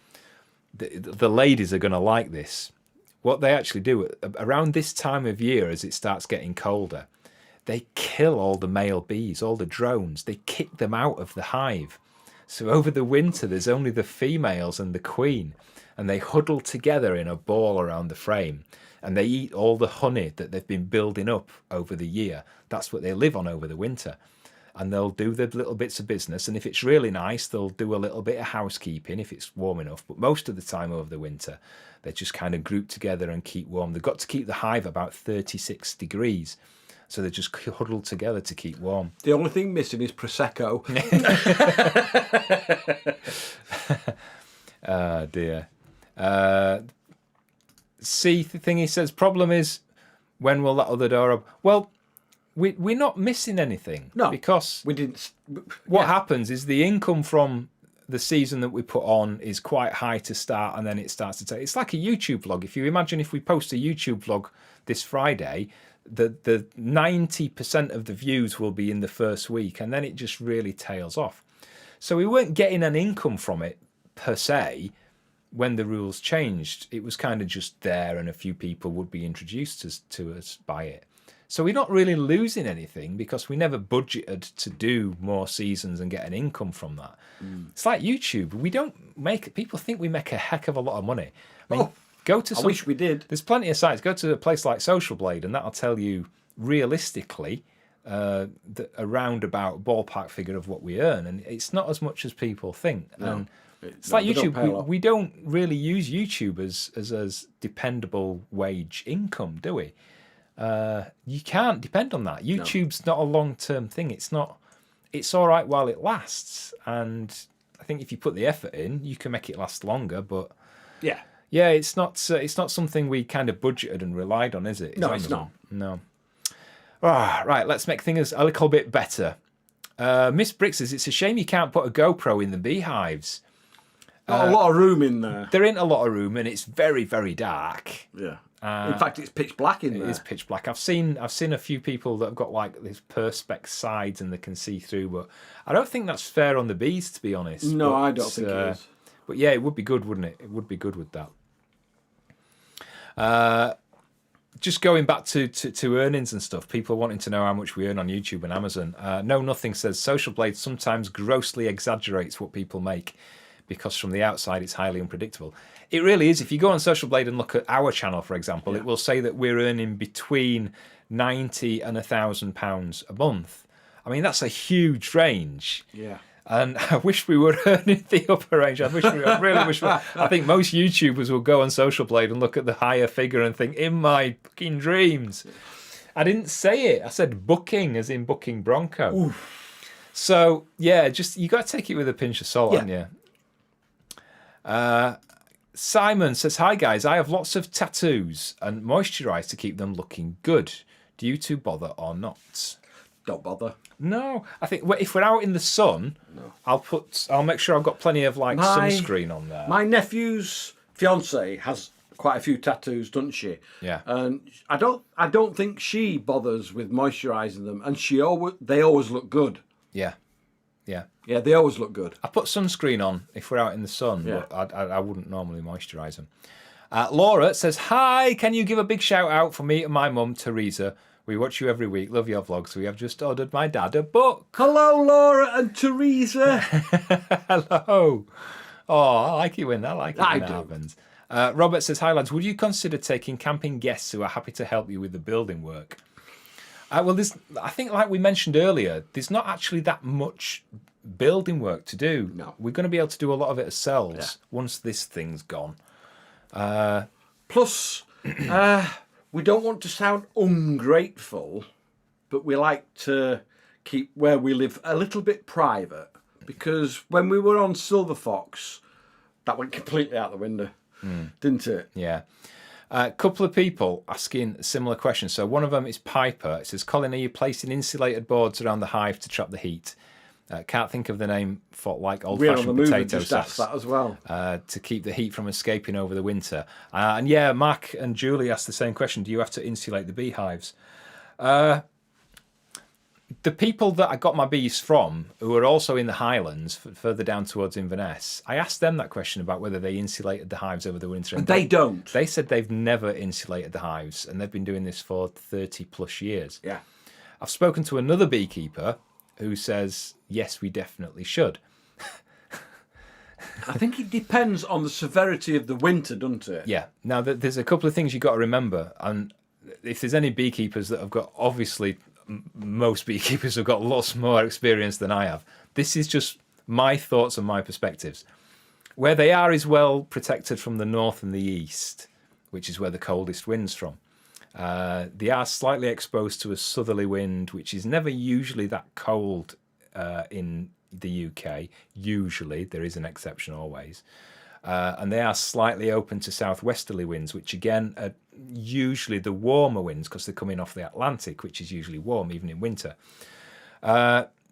The ladies are going to like this. What they actually do around this time of year, as it starts getting colder, they kill all the male bees, all the drones. They kick them out of the hive. So over the winter, there's only the females and the queen, and they huddle together in a ball around the frame, and they eat all the honey that they've been building up over the year. That's what they live on over the winter. And they'll do their little bits of business, and if it's really nice, they'll do a little bit of housekeeping if it's warm enough. But most of the time over the winter, they just kind of group together and keep warm. They've got to keep the hive about 36 degrees. So they just huddle together to keep warm. The only thing missing is Prosecco. Oh, dear. See, the thing he says, problem is, when will that other door open? Well, we're not missing anything. No, because we didn't. What happens is the income from the season that we put on is quite high to start, and then it starts to take. It's like a YouTube vlog. If you imagine if we post a YouTube vlog this Friday, the 90% of the views will be in the first week, and then it just really tails off. So we weren't getting an income from it per se when the rules changed. It was kind of just there, and a few people would be introduced to us by it. So we're not really losing anything because we never budgeted to do more seasons and get an income from that. It's like YouTube. We don't make, people think we make a heck of a lot of money. I mean, I wish we did. There's plenty of sites. Go to a place like Social Blade, and that'll tell you realistically around about ballpark figure of what we earn, and it's not as much as people think. No. And it's like YouTube. We don't really use YouTube as dependable wage income, do we? You can't depend on that. YouTube's not a long-term thing. It's not. It's all right while it lasts, and I think if you put the effort in, you can make it last longer. But yeah, it's not something we kind of budgeted and relied on, is it? No, it's not. No. Right, let's make things a little bit better. Miss Brick says, it's a shame you can't put a GoPro in the beehives. Not a lot of room in there. There ain't a lot of room, and it's very, very dark. Yeah. In fact, it's pitch black in there. It is pitch black. I've seen a few people that have got like these perspex sides and they can see through, but I don't think that's fair on the bees, to be honest. No, I don't think it is. But yeah, it would be good, wouldn't it? It would be good with that. Just going back to earnings and stuff, people wanting to know how much we earn on YouTube and Amazon. No Nothing says Social Blade sometimes grossly exaggerates what people make because from the outside it's highly unpredictable. It really is. If you go on Social Blade and look at our channel, for example, it will say that we're earning between £90 and £1,000 a month. I mean, that's a huge range. Yeah. And I wish we were earning the upper range. I really wish. I think most YouTubers will go on Social Blade and look at the higher figure and think, in my fucking dreams. I didn't say it. I said booking, as in booking Bronco. Oof. So yeah, just you got to take it with a pinch of salt, haven't you? Simon says, "Hi guys, I have lots of tattoos and moisturise to keep them looking good. Do you two bother or not?" Don't bother. No, I think if we're out in the sun, I'll make sure I've got plenty of sunscreen on there. My nephew's fiance has quite a few tattoos, doesn't she? Yeah. And I don't think she bothers with moisturising them, and they always look good. Yeah. Yeah, they always look good. I put sunscreen on if we're out in the sun, but I wouldn't normally moisturise them. Laura says, "Hi, can you give a big shout out for me and my mum, Teresa? We watch you every week. Love your vlogs. We have just ordered my dad a book." Hello, Laura and Teresa. Hello. Oh, I like it when that I do. happens. Robert says, "Hi lads, would you consider taking camping guests who are happy to help you with the building work?" Well, I think like we mentioned earlier, there's not actually that much building work to do. No. We're going to be able to do a lot of it ourselves once this thing's gone. Plus, we don't want to sound ungrateful, but we like to keep where we live a little bit private, because when we were on Silver Fox, that went completely out the window, didn't it? Yeah. A couple of people asking similar questions. So one of them is Piper. It says, "Colin, are you placing insulated boards around the hive to trap the heat?" Can't think of the name for like old-fashioned potato just sauce. asked that as well. To keep the heat from escaping over the winter. And yeah, Mark and Julie asked the same question. Do you have to insulate the beehives? The people that I got my bees from, who are also in the Highlands, further down towards Inverness, I asked them that question about whether they insulated the hives over the winter. And they don't. They said they've never insulated the hives, and they've been doing this for 30 plus years. Yeah. I've spoken to another beekeeper who says, yes, we definitely should. I think it depends on the severity of the winter, doesn't it? Yeah. Now, there's a couple of things you've got to remember. And if there's any beekeepers that have got, obviously, most beekeepers have got lots more experience than I have. This is just my thoughts and my perspectives. Where they are is well protected from the north and the east, which is where the coldest wind's from. They are slightly exposed to a southerly wind, which is never usually that cold in the UK. Usually, there is an exception always. And they are slightly open to southwesterly winds, which again are usually the warmer winds because they're coming off the Atlantic, which is usually warm even in winter.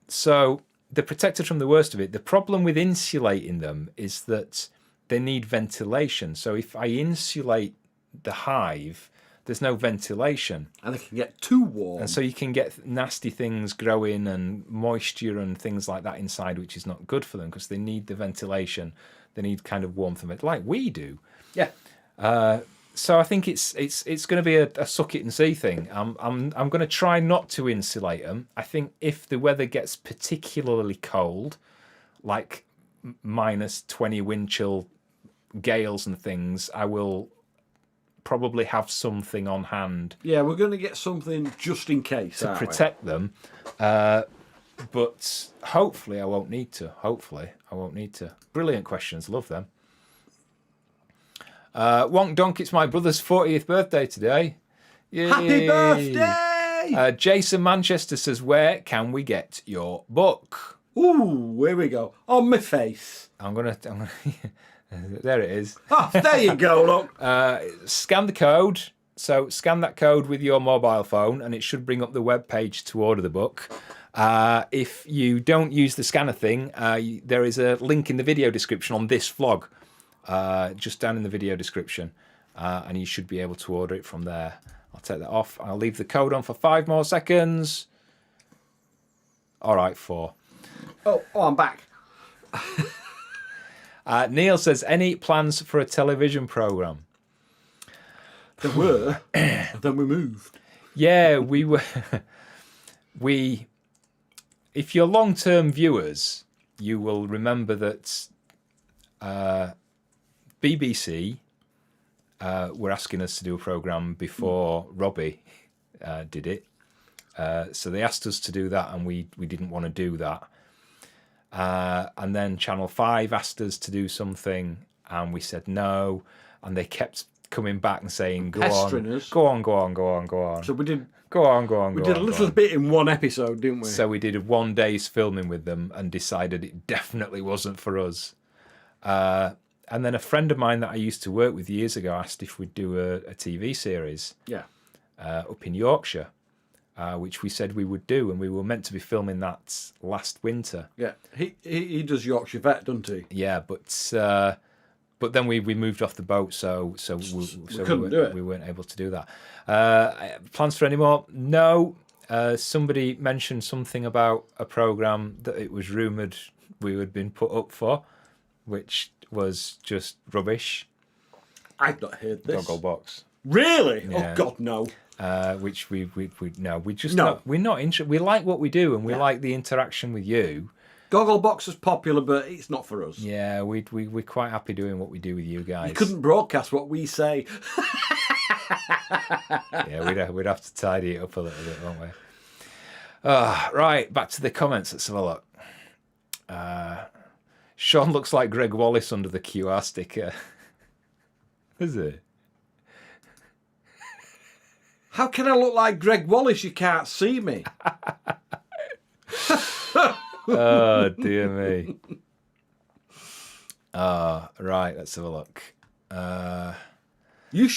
So they're protected from the worst of it. The problem with insulating them is that they need ventilation. So if I insulate the hive, there's no ventilation. And they can get too warm. And so you can get nasty things growing and moisture and things like that inside, which is not good for them because they need the ventilation. They need kind of warmth of it, like we do. Yeah. So I think it's going to be a suck it and see thing. I'm going to try not to insulate them. I think if the weather gets particularly cold, like minus 20 wind chill gales and things, I will probably have something on hand. Yeah, we're going to get something just in case to protect them. But hopefully I won't need to. Brilliant questions. Love them. Wonk Donk, it's my brother's 40th birthday today. Yay. Happy birthday! Jason Manchester says, where can we get your book? Ooh, here we go. On my face. I'm gonna there it is. Oh, there you go, look. Scan the code. So scan that code with your mobile phone and it should bring up the web page to order the book. If you don't use the scanner thing, there is a link in the video description on this vlog, just down in the video description. and you should be able to order it from there. I'll take that off. I'll leave the code on for 5 more seconds. All right, 4. Oh, I'm back. Neil says, any plans for a television program? There were, then we moved. Yeah, we were. If you're long-term viewers, you will remember that BBC were asking us to do a program before Robbie did it. So they asked us to do that, and we didn't want to do that. And then Channel 5 asked us to do something, and we said no. And they kept coming back and saying, go on. So we did. Go on. We did a little bit in one episode, didn't we? So we did 1 day's filming with them and decided it definitely wasn't for us. And then a friend of mine that I used to work with years ago asked if we'd do a TV series up in Yorkshire, which we said we would do, and we were meant to be filming that last winter. Yeah, he does Yorkshire Vet, doesn't he? Yeah, but then we moved off the boat, so we couldn't do it. We weren't able to do that. Plans for any more? No. Somebody mentioned something about a program that it was rumoured we had been put up for, which was just rubbish. I've not heard this. Gogglebox. Really? Yeah. Oh God, no. Which we're just No. we're not interested. We like what we do, and we like the interaction with you. Gogglebox is popular, but it's not for us. Yeah, we're quite happy doing what we do with you guys. You couldn't broadcast what we say. Yeah, we'd have to tidy it up a little bit, won't we? Right, back to the comments. Let's have a look. Sean looks like Greg Wallace under the QR sticker. Is it? How can I look like Greg Wallace? You can't see me. Oh, dear me. Right, let's have a look. You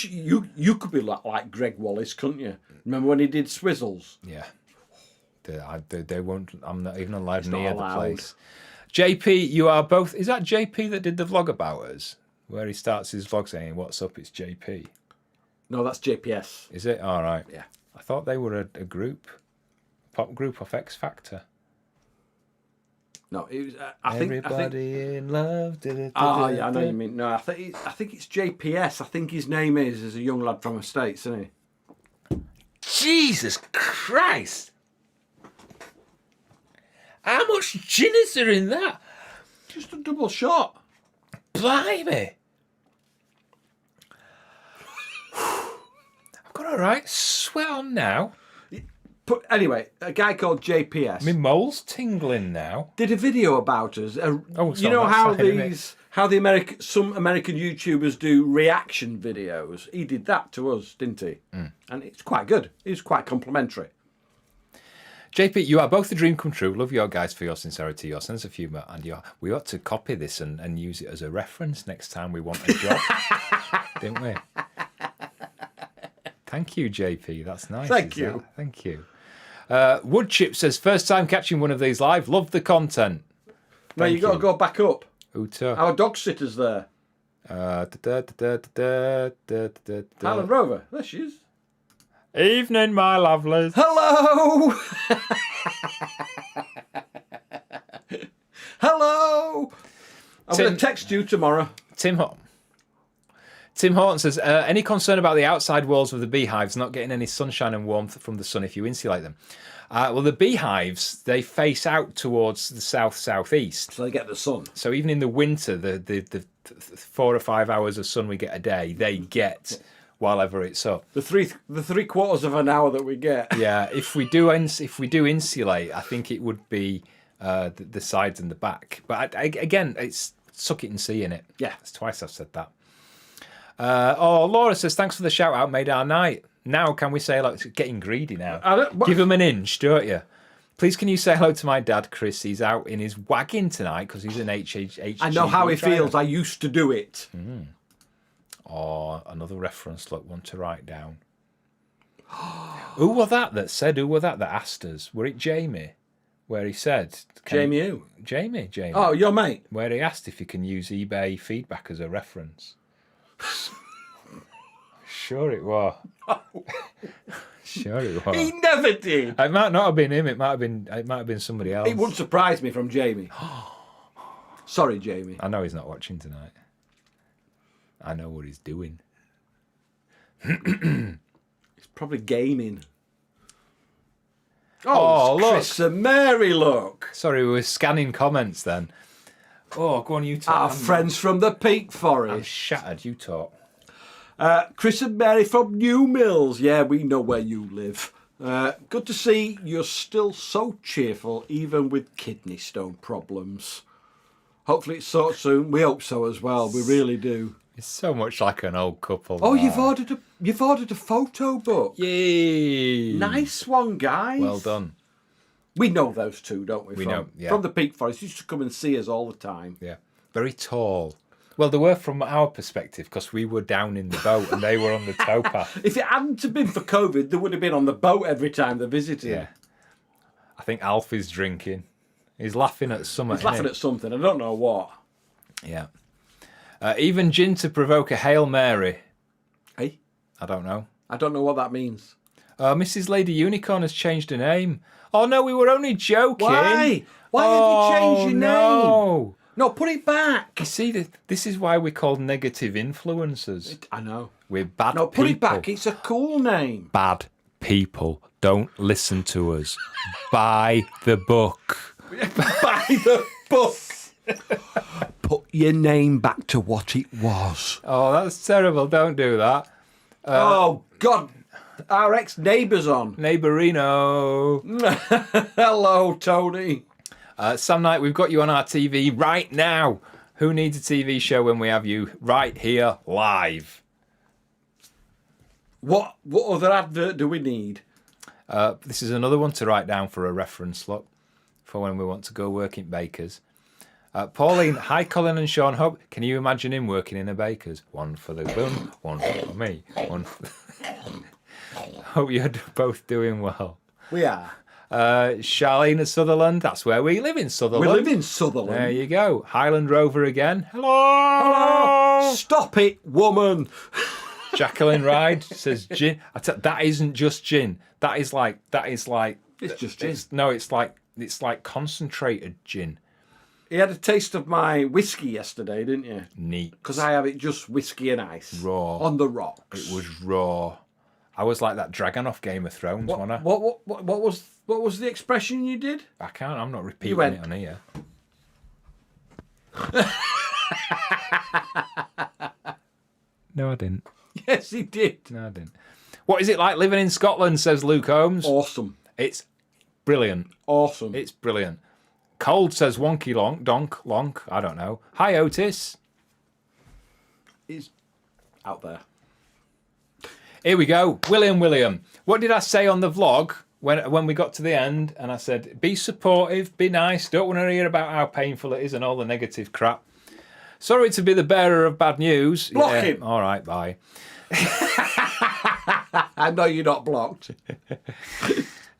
could be like Greg Wallace, couldn't you? Remember when he did Swizzles? Yeah. They won't. I'm not even allowed near allowed. the place. JP, you are both. Is that JP that did the vlog about us? Where he starts his vlog saying, "What's up? It's JP." No, that's JPS. Is it? All right. Yeah. I thought they were a group, pop group of X Factor. No, it was. Everybody in love. Yeah, I know what you mean. No, I think it's JPS. I think his name is a young lad from the States, isn't he? Jesus Christ! How much gin is there in that? Just a double shot. Blimey! I've got a right sweat on now. But anyway, a guy called JPS My mole's tingling now. did a video about us. sorry, You know that's how ahead of me. some American YouTubers do reaction videos. He did that to us, didn't he? And it's quite good. It's quite complimentary. JP, you are both the dream come true. Love your guys for your sincerity, your sense of humour, and we ought to copy this and use it as a reference next time we want a job, didn't we? Thank you, JP. That's nice. Thank you. Thank you. Woodchip says, first time catching one of these live. Love the content. Now you got to go back up. Uta. Our dog sitter's there. Highland Rover. There she is. Evening, my lovelies. Hello. Hello. I'm going to text you tomorrow. Tim Horton says, any concern about the outside walls of the beehives not getting any sunshine and warmth from the sun if you insulate them? Well, the beehives, they face out towards the south-southeast. So they get the sun. So even in the winter, the 4 or 5 hours of sun we get a day, they get while ever it's up. The three quarters of an hour that we get. Yeah, if we do insulate, I think it would be the sides and the back. But again, it's suck it and see in it. Yeah. It's twice I've said that. Laura says, thanks for the shout out, made our night. Now can we say hello? It's getting greedy now. Give him an inch, don't you? Please can you say hello to my dad, Chris? He's out in his wagon tonight because he's an HHH. I know how he feels. I used to do it. Oh, another reference, look, one to write down. Who were that said, who were that asked us? Were it Jamie? Where he said... Jamie who? Jamie. Oh, your mate. Where he asked if he can use eBay feedback as a reference. Sure it was. Sure it was. He never did. It might not have been him. It might have been somebody else. It wouldn't surprise me from Jamie. Sorry, Jamie. I know he's not watching tonight. I know what he's doing. He's probably gaming. Oh, it's look. Chris and Mary, look. Sorry, we were scanning comments then. Oh, go on, you talk. Our friends from the Peak I'm Forest. shattered. You talk. Chris and Mary from New Mills. Yeah, we know where you live. Good to see you're still so cheerful, even with kidney stone problems. Hopefully it's sorted soon. We hope so as well. We really do. It's so much like an old couple. Oh, now. you've ordered a photo book. Yay! Nice one, guys. Well done. We know those two, don't we? We know, yeah. From the Peak Forest. You used to come and see us all the time. Yeah. Very tall. Well, they were from our perspective because we were down in the boat and they were on the towpath. If it hadn't have been for COVID, they would have been on the boat every time they visited. Yeah. I think Alfie's drinking. He's laughing at something. He's laughing at something. I don't know what. Yeah. Even gin to provoke a Hail Mary. Hey? I don't know. I don't know what that means. Mrs. Lady Unicorn has changed her name. Oh, no, we were only joking. Why? Why have you changed your name? No, put it back. You see, this is why we're called negative influencers. I know. We're bad No, people. put it back. It's a cool name. Bad people. Don't listen to us. Buy the book. Buy the book. Put your name back to what it was. Oh, that's terrible. Don't do that. Oh, God. Our ex-neighbour's on. Neighbourino. Hello, Tony. Sam Knight, we've got you on our TV right now. Who needs a TV show when we have you right here live? What other advert do we need? This is another one to write down for a reference, look, for when we want to go work in Baker's. Pauline, hi Colin and Sean. Can you imagine him working in a Baker's? One for the bun, one for me, one for... Hope you're both doing well. We are. Charlene at Sutherland, that's where we live in Sutherland. We live in Sutherland. There you go. Highland Rover again. Hello. Hello. Stop it, woman. Jacqueline Ride says gin. That isn't just gin. That is like. It's just gin. It's like concentrated gin. You had a taste of my whiskey yesterday, didn't you? Neat. Because I have it just whiskey and ice. Raw. On the rocks. It was raw. I was like that dragon off Game of Thrones, wasn't I? What was the expression you did? I can't. I'm not repeating it on here. No, I didn't. Yes, he did. No, I didn't. What is it like living in Scotland, says Luke Holmes. Awesome. It's brilliant. Awesome. It's brilliant. Cold says wonky lonk, donk, lonk. I don't know. Hi, Otis. It's out there. Here we go. William. What did I say on the vlog when we got to the end? And I said, be supportive, be nice. Don't want to hear about how painful it is and all the negative crap. Sorry to be the bearer of bad news. Block him. All right, bye. I know you're not blocked.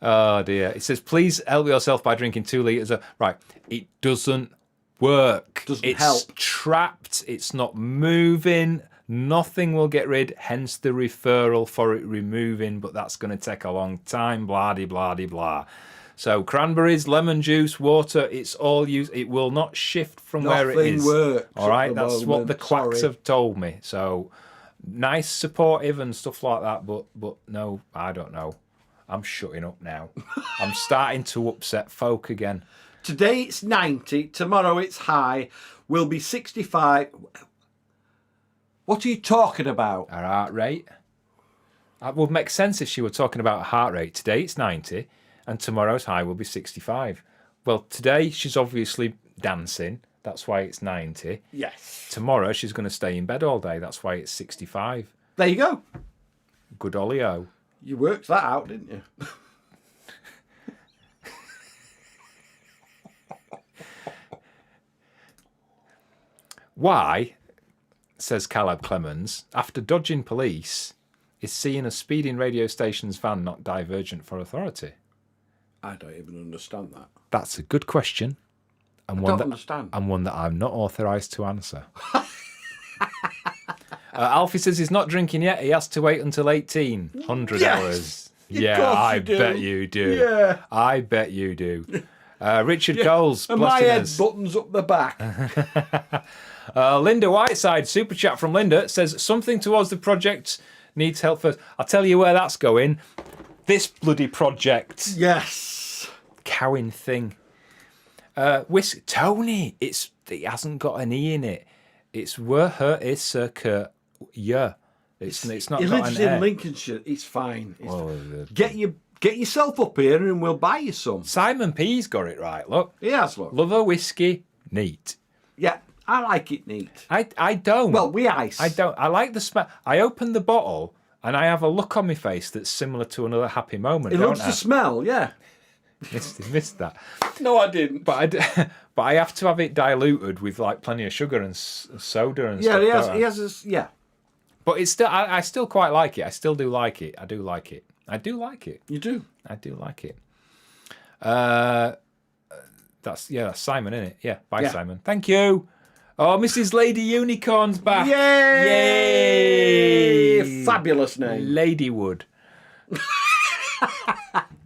Oh, dear. It says, please help yourself by drinking 2 litres of... Right. It doesn't work. Doesn't help. It's trapped. It's not moving. Nothing will get rid, hence the referral for it removing, but that's going to take a long time, blah-de-blah-de-blah. So cranberries, lemon juice, water, it's all used. It will not shift from where it is. Nothing works. All right, at the that's moment. what the quacks Sorry. have told me. So nice, supportive and stuff like that, but no, I don't know. I'm shutting up now. I'm starting to upset folk again. Today it's 90. Tomorrow it's high. We'll be 65. What are you talking about? Her heart rate. That would make sense if she were talking about a heart rate. Today it's 90 and tomorrow's high will be 65. Well, today she's obviously dancing. That's why it's 90. Yes. Tomorrow she's going to stay in bed all day. That's why it's 65. There you go. Good ollie-o. You worked that out, didn't you? Why, says Caleb Clemens, after dodging police, is seeing a speeding radio station's van not divergent for authority? I don't even understand that. That's a good question. And I don't understand. And one that I'm not authorised to answer. Alfie says he's not drinking yet. He has to wait until 1800 Yes! hours. Of Yeah, course I you do. bet you do. Yeah. I bet you do. Richard Coles, And my blessing head us. buttons up the back. Linda Whiteside, super chat from Linda, says something towards the project needs help first. I'll tell you where that's going. This bloody project. Yes. Cowing thing. Tony, it hasn't got an E in it. It's yeah. It's not He got lives an in E. Lincolnshire. It's fine. Oh, Get yourself up here and we'll buy you some. Simon P's got it right, look. He has, look. Love a whiskey, neat. Yeah, I like it neat. I don't. Well, we ice. I don't. I like the smell. I open the bottle and I have a look on my face that's similar to another happy moment. It don't loves I? the smell, yeah. Missed that. No, I didn't. But I have to have it diluted with like plenty of sugar and soda and Yeah, stuff. he has this, yeah. But it's still. I still quite like it. I still do like it. I do like it. I do like it. You do. I do like it. That's Simon, isn't it? Yeah. Bye, Yeah. Simon. Thank you. Oh, Mrs. Lady Unicorn's back. Yay! Yay! Fabulous name. Ladywood.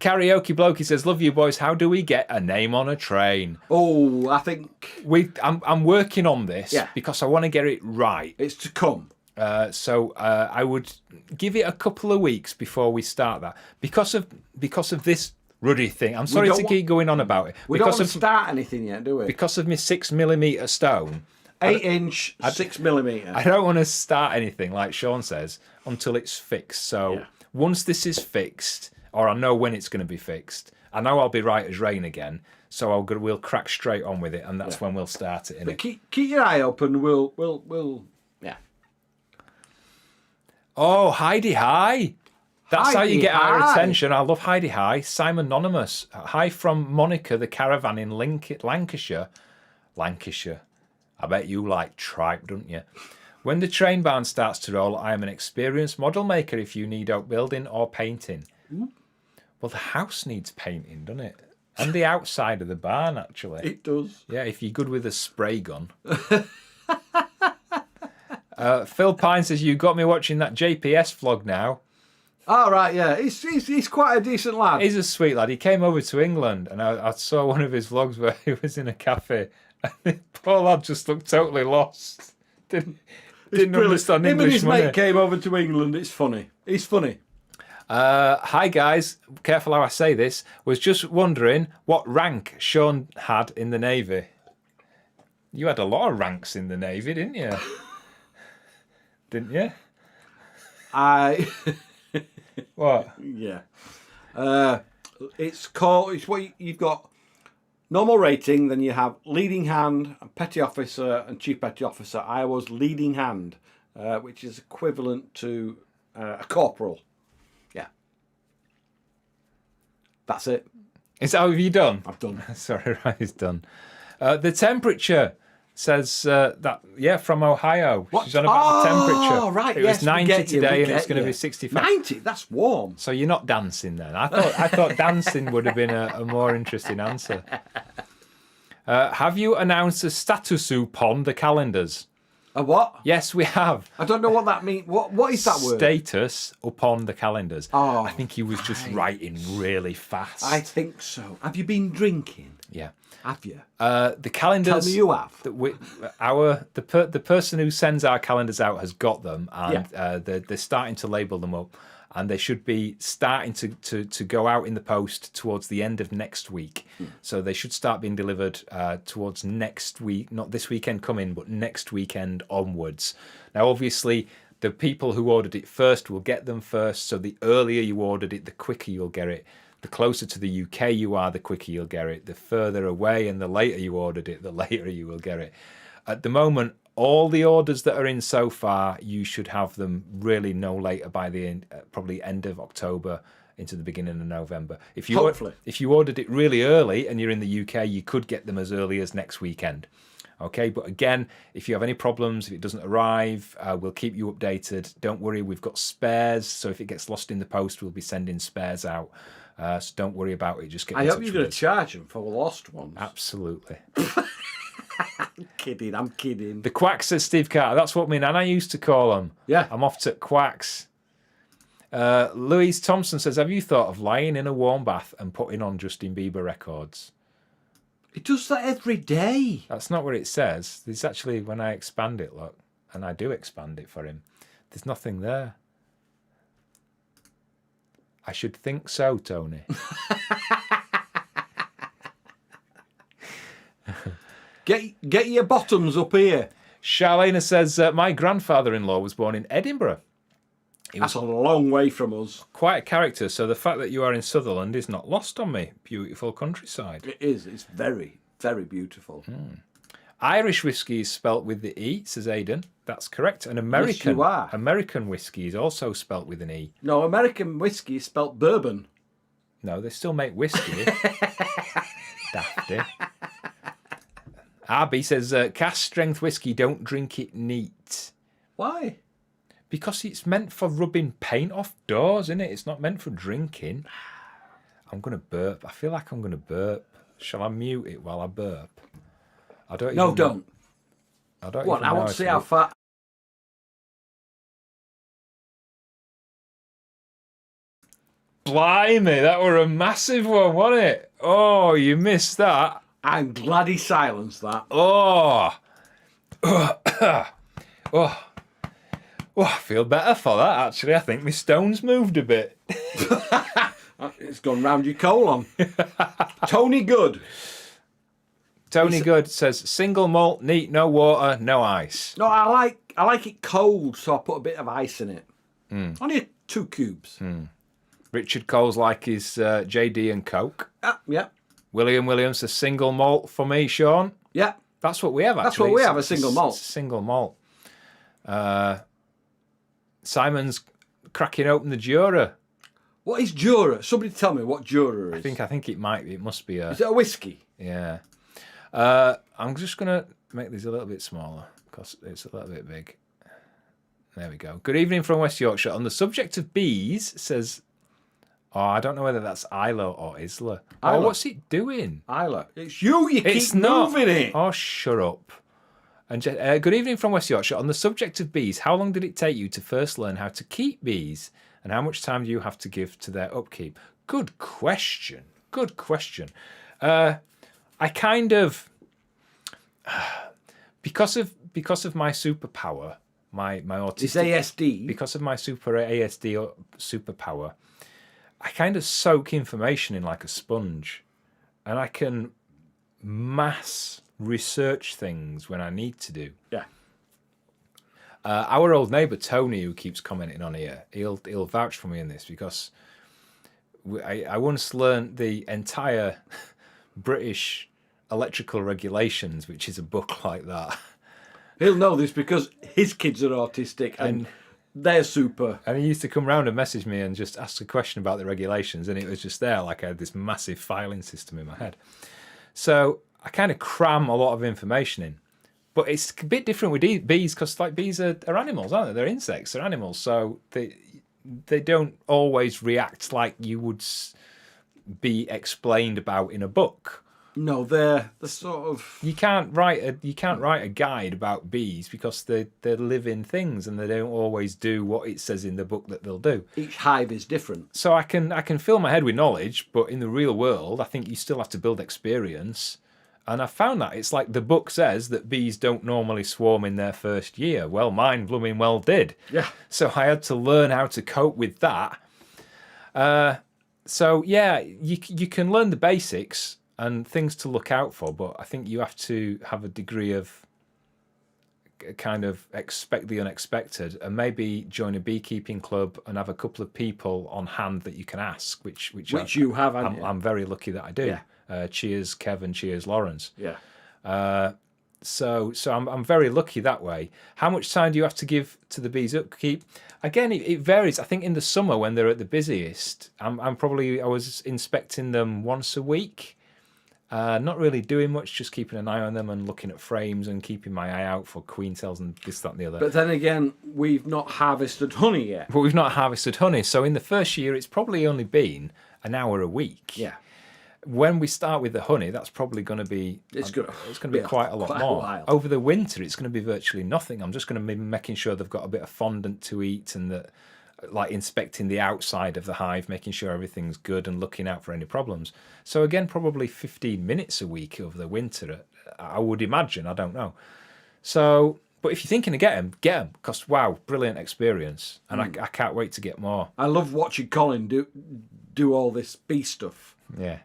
Karaoke Blokey says, "Love you boys. How do we get a name on a train?" Oh, I think I'm working on this Yeah. because I want to get it right. it's to come. So I would give it a couple of weeks before we start that because of this ruddy thing. I'm sorry don't to wa- keep going on about it. We don't want to start anything yet, do we? Because of my 6mm stone. 8-inch, 6mm. I don't want to start anything, like Sean says, until it's fixed. So Yeah. once this is fixed, or I know when it's going to be fixed, I know I'll be right as rain again. So we'll crack straight on with it, and that's when we'll start it. But keep your eye open. We'll yeah. Oh, Heidi Hi. That's how you Heidi get our Hi. attention. I love Heidi Hi. Simon Anonymous. Hi from Monica, the caravan in Lancashire. Lancashire. I bet you like tripe, don't you? When the train barn starts to roll, I am an experienced model maker if you need outbuilding or painting. Ooh. Well, the house needs painting, doesn't it? And the outside of the barn, actually. It does. Yeah, if you're good with a spray gun. Phil Pine says, you got me watching that JPS vlog now. All right, yeah. He's quite a decent lad. He's a sweet lad. He came over to England and I saw one of his vlogs where he was in a cafe and the poor lad just looked totally lost. Didn't understand Him and English his money. mate came over to England. It's funny. He's funny. Hi guys, careful how I say this. Was just wondering what rank Sean had in the Navy. You had a lot of ranks in the Navy, didn't you? Didn't you? What? Yeah. It's what you've got. Normal rating, then you have leading hand, petty officer, and chief petty officer. I was leading hand, which is equivalent to a corporal. Yeah. That's it. Is that have you done? I've done. Sorry, right, it's done. The temperature says from Ohio. What? She's on about the temperature. Oh, right. It yes, was 90 we get you, today, we and it's get going to you. be 65. 90. That's warm. So you're not dancing then? I thought dancing would have been a more interesting answer. Have you announced a status upon the calendars? A what? Yes, we have. I don't know what that means. What is that word? Status upon the calendars. Oh, I think he was just writing really fast. I think so. Have you been drinking? Yeah. Have you? The calendars. Tell me you have. The person who sends our calendars out has got them, and they're starting to label them up, and they should be starting to go out in the post towards the end of next week. So they should start being delivered towards next week, not this weekend coming, but next weekend onwards. Now, obviously, the people who ordered it first will get them first. So the earlier you ordered it, the quicker you'll get it. The closer to the UK you are, the quicker you'll get it. The further away and the later you ordered it, the later you will get it. At the moment, all the orders that are in so far, you should have them really no later by the end, probably end of October into the beginning of November. If you ordered it really early and you're in the UK, you could get them as early as next weekend. Okay, but again, if you have any problems, if it doesn't arrive, we'll keep you updated. Don't worry, we've got spares. So if it gets lost in the post, we'll be sending spares out. So don't worry about it. Just get. I in hope touch you're with going to us. charge them for the lost ones. Absolutely. I'm kidding. The quacks, says Steve Carter. That's what me and Anna used to call them. Yeah. I'm off to quacks. Louise Thompson says, have you thought of lying in a warm bath and putting on Justin Bieber records? He does that every day. That's not what it says. It's actually when I expand it, look, and I do expand it for him. There's nothing there. I should think so, Tony. Get your bottoms up here. Charlena says, my grandfather-in-law was born in Edinburgh. That's a long way from us. Quite a character, so the fact that you are in Sutherland is not lost on me. Beautiful countryside. It is. It's very, very beautiful. Irish whiskey is spelt with the E, says Aidan. That's correct. And American, you are. American whiskey is also spelt with an E. No, American whiskey is spelt bourbon. No, they still make whiskey. Dafty. Arby says, cast strength whiskey, don't drink it neat. Why? Because it's meant for rubbing paint off doors, isn't it? It's not meant for drinking. I'm going to burp. I feel like I'm going to burp. Shall I mute it while I burp? I don't. No, even don't. Know. I don't. What? Even I know want to see how do. far. Blimey, that were a massive one, wasn't it? Oh, you missed that. I'm glad he silenced that. Oh. Oh. Oh, I feel better for that, actually. I think my stones moved a bit. It's gone round your colon. Tony Good. Tony Good says, single malt, neat, no water, no ice. No, I like it cold, so I put a bit of ice in it. Only 2 cubes. Richard Cole's like his JD and Coke. Yeah. William Williams says, single malt for me, Sean. Yeah. That's what we have, actually. That's what we have, a It's single malt. It's a single malt. Simon's cracking open the Jura. What is Jura? Somebody tell me what Jura is. I think it might be. It must be a... Is it a whiskey? Yeah. I'm just going to make these a little bit smaller because it's a little bit big. There we go. Good evening from West Yorkshire. On the subject of bees, says... Oh, I don't know whether that's Isla or Isla. Isla. Oh, what's it doing? Isla. It's you. You It's keep not. moving it. Oh, shut up. And good evening from West Yorkshire. On the subject of bees, how long did it take you to first learn how to keep bees? And how much time do you have to give to their upkeep? Good question. Good question. I kind of... Because of my superpower, my autistic... It's ASD. Because of my ASD or superpower, I kind of soak information in like a sponge. And I can mass research things when I need to do. Yeah. Our old neighbour Tony, who keeps commenting on here, he'll vouch for me in this because I once learned the entire British electrical regulations, which is a book like that. He'll know this because his kids are autistic and they're super. And he used to come round and message me and just ask a question about the regulations, and it was just there, like I had this massive filing system in my head. So I kind of cram a lot of information in. But it's a bit different with bees because like bees are animals, aren't they? They're insects, they're animals. So they don't always react like you would be explained about in a book. No, they're sort of... You can't write a guide about bees because they're living things and they don't always do what it says in the book that they'll do. Each hive is different. So I can fill my head with knowledge, but in the real world, I think you still have to build experience. And I found that it's like the book says that bees don't normally swarm in their first year. Well, mine blooming well did. Yeah. So I had to learn how to cope with that. So yeah, you can learn the basics and things to look out for, but I think you have to have a degree of kind of expect the unexpected and maybe join a beekeeping club and have a couple of people on hand that you can ask, which you have, haven't you? I'm very lucky that I do. Yeah. Cheers, Kevin. Cheers, Lawrence. Yeah. So I'm very lucky that way. How much time do you have to give to the bees upkeep? Again, it varies. I think in the summer when they're at the busiest, I was inspecting them once a week. Not really doing much, just keeping an eye on them and looking at frames and keeping my eye out for queen cells and this, that, and the other. But then again, we've not harvested honey yet. But we've not harvested honey. So in the first year, it's probably only been an hour a week. Yeah. when we start with the honey, that's probably going to be It's going to be quite a lot quite a more. while. Over the winter, it's going to be virtually nothing. I'm just going to be making sure they've got a bit of fondant to eat, and that, like, inspecting the outside of the hive, making sure everything's good and looking out for any problems. So again, probably 15 minutes a week over the winter, I would imagine. I don't know. So, but if you're thinking to get them, because wow, brilliant experience, and I can't wait to get more. I love watching Colin do all this bee stuff. Yeah.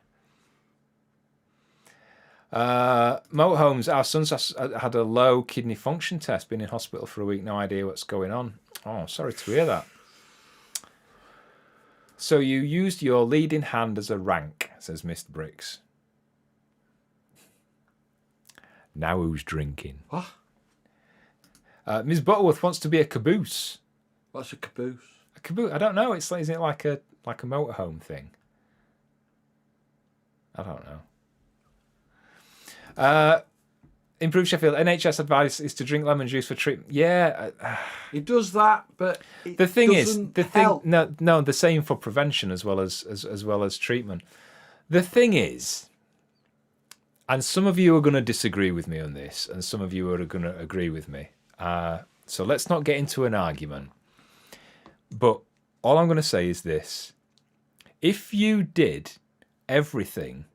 Motorhomes, our son's had a low kidney function test, been in hospital for a week, no idea what's going on. Oh, sorry to hear that. So you used your leading hand as a rank, says Mr. Bricks. Now who's drinking? What? Ms. Butterworth wants to be a caboose. What's a caboose? A caboose? I don't know. Isn't it like a motorhome thing? I don't know. Improve Sheffield. NHS advice is to drink lemon juice for treatment. Yeah, It does that, but it the thing is, doesn't the help. thing. No, the same for prevention as well as treatment. The thing is, and some of you are going to disagree with me on this, and some of you are going to agree with me. So let's not get into an argument. But all I'm going to say is this: if you did everything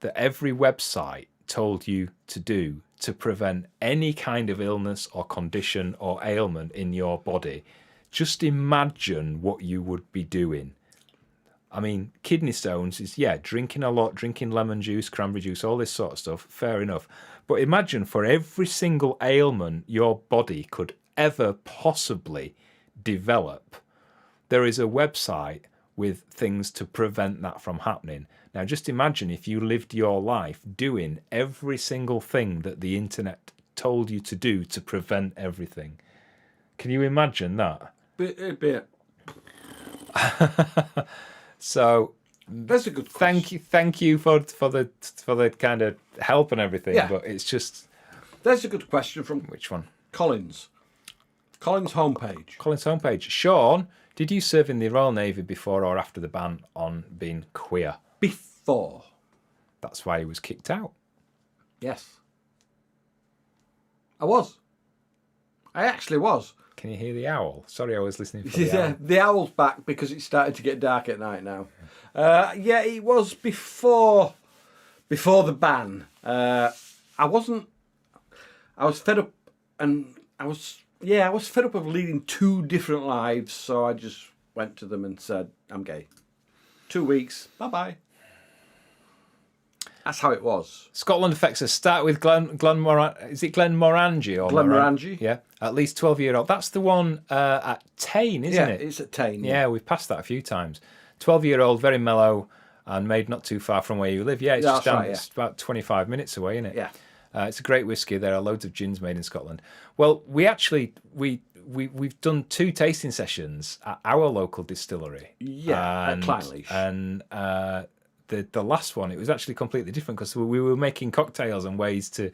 that every website told you to do to prevent any kind of illness or condition or ailment in your body, just imagine what you would be doing. I mean, kidney stones is, drinking a lot, drinking lemon juice, cranberry juice, all this sort of stuff, fair enough. But imagine for every single ailment your body could ever possibly develop, there is a website with things to prevent that from happening. Now, just imagine if you lived your life doing every single thing that the internet told you to do to prevent everything. Can you imagine that? Bit. So, That's a good question. thank you for the kind of help and everything. Yeah. But it's just, There's a good question from which one? Colin's homepage. Colin's homepage. Sean, did you serve in the Royal Navy before or after the ban on being queer? Before. That's why he was kicked out. Yes. I actually was. Can you hear the owl? Sorry, I was listening for the Yeah, owl. the owl's back because it's starting to get dark at night now. It was before the ban. I was fed up, and I was fed up of leading two different lives, so I just went to them and said, I'm gay. 2 weeks, bye-bye. That's how it was. Scotland affects us. Start with Glen Morangi or Glenmorangie? Yeah, at least 12-year-old. That's the one at Tain, isn't it? It's at Tain. Yeah, we've passed that a few times. 12-year-old, very mellow, and made not too far from where you live. Yeah, it's just down. Right, It's about 25 minutes away, isn't it? Yeah. It's a great whiskey. There are loads of gins made in Scotland. Well, we actually we've done 2 tasting sessions at our local distillery. Yeah, at Clynelish. And the last one, it was actually completely different because we were making cocktails and ways to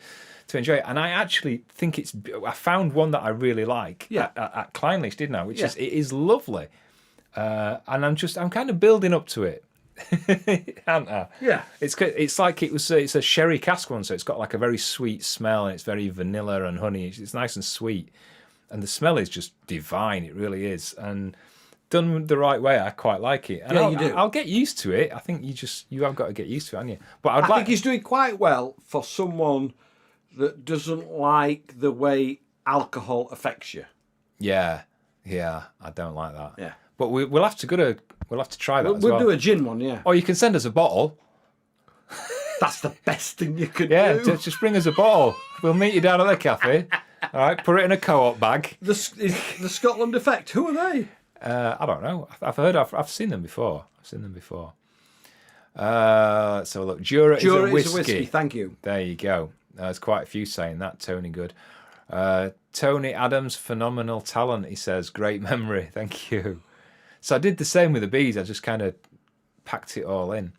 enjoy it. And I actually think I found one that I really like at Clynelish, didn't I? Which is lovely. And I'm kind of building up to it. Aren't I? Yeah. It's like it's a sherry cask one, so it's got like a very sweet smell, and it's very vanilla and honey. It's nice and sweet, and the smell is just divine. It really is, and done the right way, I quite like it. And you do. I'll get used to it. I think you have got to get used to it, haven't you? But I think he's doing quite well for someone that doesn't like the way alcohol affects you. Yeah, I don't like that. Yeah. But we'll have to try that. We'll do a gin one, yeah. Or you can send us a bottle. That's the best thing you could Yeah, do. just bring us a bottle. We'll meet you down at the cafe. All right, put it in a co-op bag. The Scotland Effect, who are they? I don't know. I've seen them before. So look, Jura is a whiskey. Thank you. There you go. There's quite a few saying that. Tony Good. Tony Adams, phenomenal talent, he says. Great memory. Thank you. So I did the same with the bees. I just kind of packed it all in.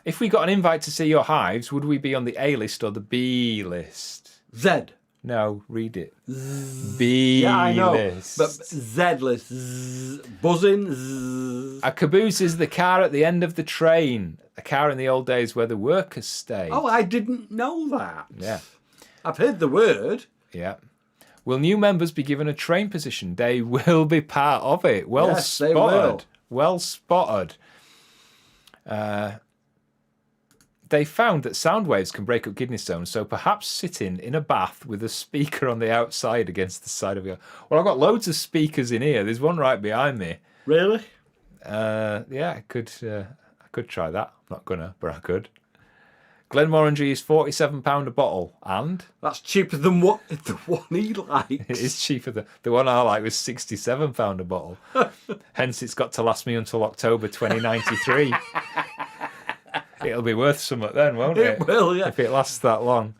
If we got an invite to see your hives, would we be on the A list or the B list? Z. No, read it. B-list. Yeah, I know. But Z-list. Buzzing. Zzz. A caboose is the car at the end of the train. A car in the old days where the workers stayed. Oh, I didn't know that. Yeah. I've heard the word. Yeah. Will new members be given a train position? They will be part of it. Well Yes, spotted. they will. Well spotted. They found that sound waves can break up kidney stones, so perhaps sitting in a bath with a speaker on the outside against the side of your... Well, I've got loads of speakers in here. There's one right behind me. Really? Yeah, I could try that. I'm not gonna, but I could. Glenmorangie is £47 a bottle, and... That's cheaper than what the one he likes. It is cheaper. The one I like was £67 a bottle. Hence, it's got to last me until October 2093. It'll be worth something then, won't it? It will, yeah. If it lasts that long.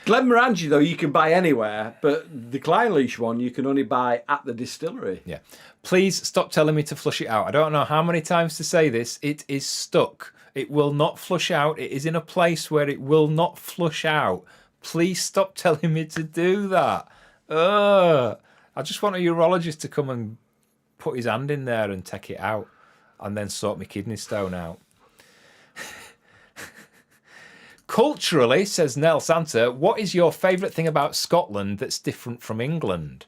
Glenmorangie, though, you can buy anywhere, but the Kleinleash one you can only buy at the distillery. Yeah. Please stop telling me to flush it out. I don't know how many times to say this. It is stuck. It will not flush out. It is in a place where it will not flush out. Please stop telling me to do that. I just want a urologist to come and put his hand in there and take it out and then sort my kidney stone out. Culturally, says Nell Santa, what is your favourite thing about Scotland that's different from England?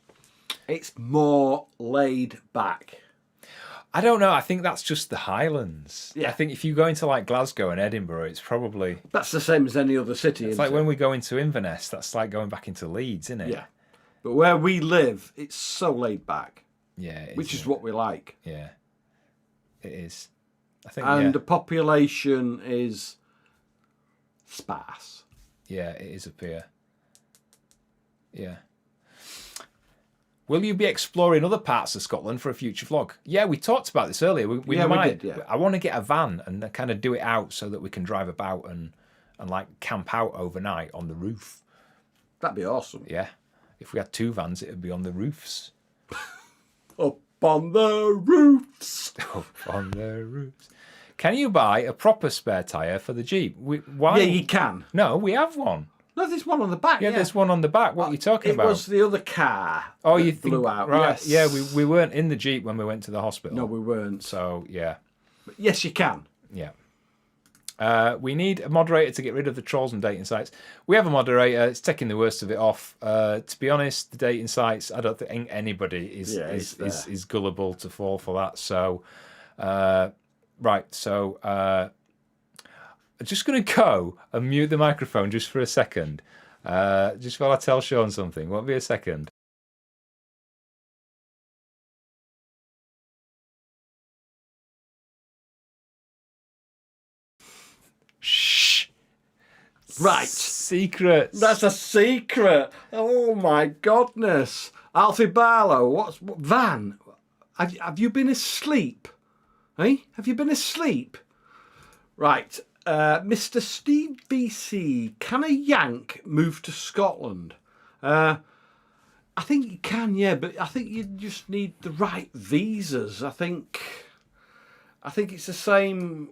It's more laid back. I don't know. I think that's just the Highlands. Yeah. I think if you go into like Glasgow and Edinburgh, it's probably... That's the same as any other city. It's like when we go into Inverness, that's like going back into Leeds, isn't it? Yeah. But where we live, it's so laid back. Yeah. It Which is is what we like. Yeah. It is. I think, And the population is sparse. Yeah, it is up here. Yeah. Will you be exploring other parts of Scotland for a future vlog? Yeah, we talked about this earlier. We might. We did, yeah. I want to get a van and kind of do it out so that we can drive about and like camp out overnight on the roof. That'd be awesome. Yeah. If we had two vans, it would be on the roofs. Up on the roofs. Up on the roofs. Can you buy a proper spare tyre for the Jeep? Why? Yeah, you can. No, we have one. No, there's one on the back. Yeah, there's one on the back. What are you talking about? It was the other car. Oh, that you think blew out? Right? Yes. Yeah, we weren't in the Jeep when we went to the hospital. No, we weren't. So yeah, But yes, you can. yeah. We need a moderator to get rid of the trolls and dating sites. We have a moderator. It's taking the worst of it off. To be honest, the dating sites, I don't think anybody is gullible to fall for that. So, right. So, I'm just going to go and mute the microphone just for a second. Just while I tell Sean something. Won't be a second. Shh. Right. Secrets. That's a secret. Oh my goodness. Alfie Barlow, what Van? Have you been asleep? Eh? Have you been asleep? Right. Mr. Steve BC, can a Yank move to Scotland? I think you can, yeah, but I think you just need the right visas. I think it's the same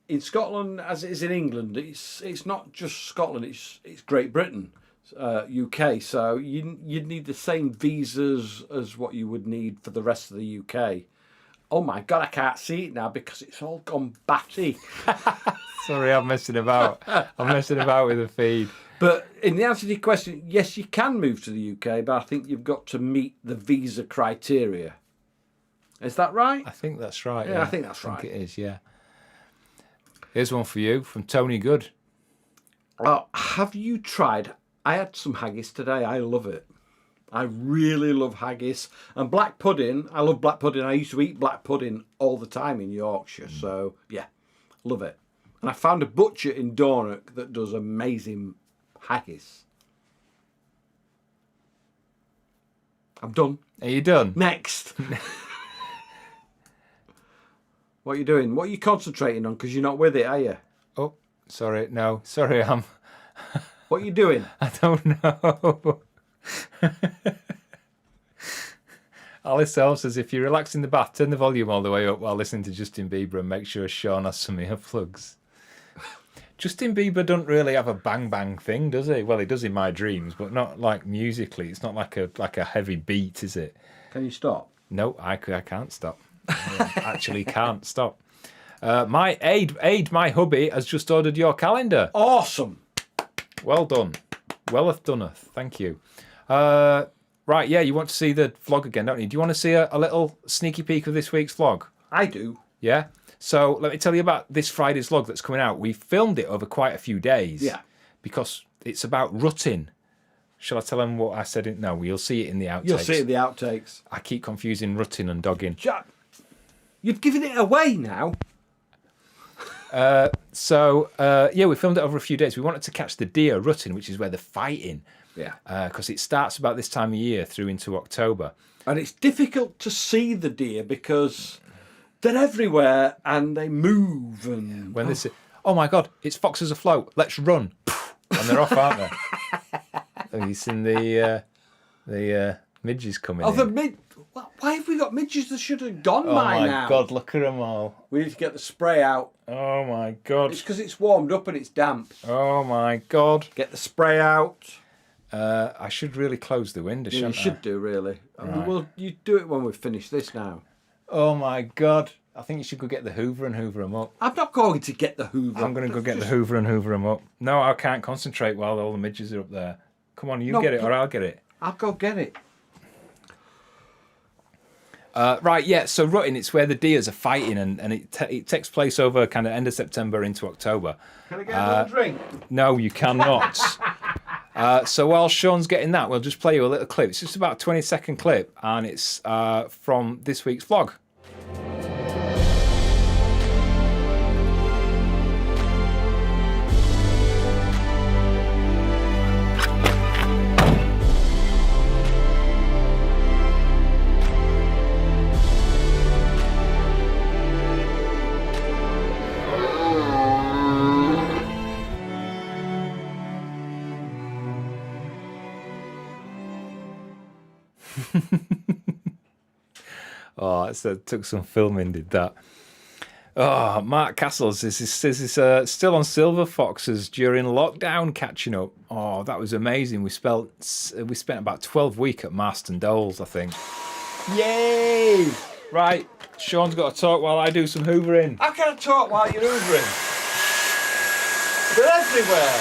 in Scotland as it is in England. It's not just Scotland. It's Great Britain, UK. So you'd need the same visas as what you would need for the rest of the UK. Oh my God, I can't see it now because it's all gone batty. Sorry, I'm messing about. I'm messing about with the feed. But in the answer to your question, yes, you can move to the UK, but I think you've got to meet the visa criteria. Is that right? I think that's right. Yeah, I think that's right. I think it is, yeah. Here's one for you from Tony Good. Oh, have you tried? I had some haggis today. I love it. I really love haggis. And black pudding, I love black pudding. I used to eat black pudding all the time in Yorkshire. So, yeah, love it. And I found a butcher in Dornoch that does amazing haggis. I'm done. Are you done? Next. What are you doing? What are you concentrating on? Because you're not with it, are you? Oh, sorry. No, sorry, What are you doing? I don't know. Alice Self says, if you relax in the bath, turn the volume all the way up while listening to Justin Bieber and make sure Sean has some earplugs. Justin Bieber doesn't really have a bang bang thing, does he? Well, he does in my dreams, but not like musically. It's not like a heavy beat, is it? Can you stop? No, I can't stop. I actually can't stop. My aid, my hubby has just ordered your calendar. Awesome. Well done. Welleth doneth. Thank you. Right, yeah, you want to see the vlog again, don't you? Do you want to see a little sneaky peek of this week's vlog? I do. Yeah? So let me tell you about this Friday's vlog that's coming out. We filmed it over quite a few days. Yeah. Because it's about rutting. Shall I tell them what I said? No, you'll see it in the outtakes. You'll see it in the outtakes. I keep confusing rutting and dogging. You've given it away now. So we filmed it over a few days. We wanted to catch the deer rutting, which is where they're fighting. Yeah. Because it starts about this time of year through into October. And it's difficult to see the deer because they're everywhere and they move. And When they say, oh my God, it's Foxes Afloat, let's run. And they're off, aren't they? Have you seen the midges coming in? Why have we got midges that should have gone by now? Oh my God, look at them all. We need to get the spray out. Oh my God. It's because it's warmed up and it's damp. Oh my God. Get the spray out. I should really close the window, Yeah, you shouldn't I? should do, really. Right. Well, you do it when we finish this now. Oh my God. I think you should go get the Hoover and Hoover them up. I'm not going to get the Hoover. I'm going to go get the Hoover and Hoover them up. No, I can't concentrate while all the midges are up there. Come on, get it or I'll get it. I'll go get it. Right, yeah, so rutting, it's where the deers are fighting and it takes place over kind of end of September into October. Can I get another drink? No, you cannot. So while Sean's getting that, we'll just play you a little clip. It's just about a 20-second clip, and it's from this week's vlog. Oh, it took some filming, did that. Oh, Mark Castles is still on Silver Foxes during lockdown catching up. Oh, that was amazing. We spent about 12 weeks at Marston Doles, I think. Yay! Right, Sean's got to talk while I do some hoovering. How can I talk while you're hoovering? They're everywhere.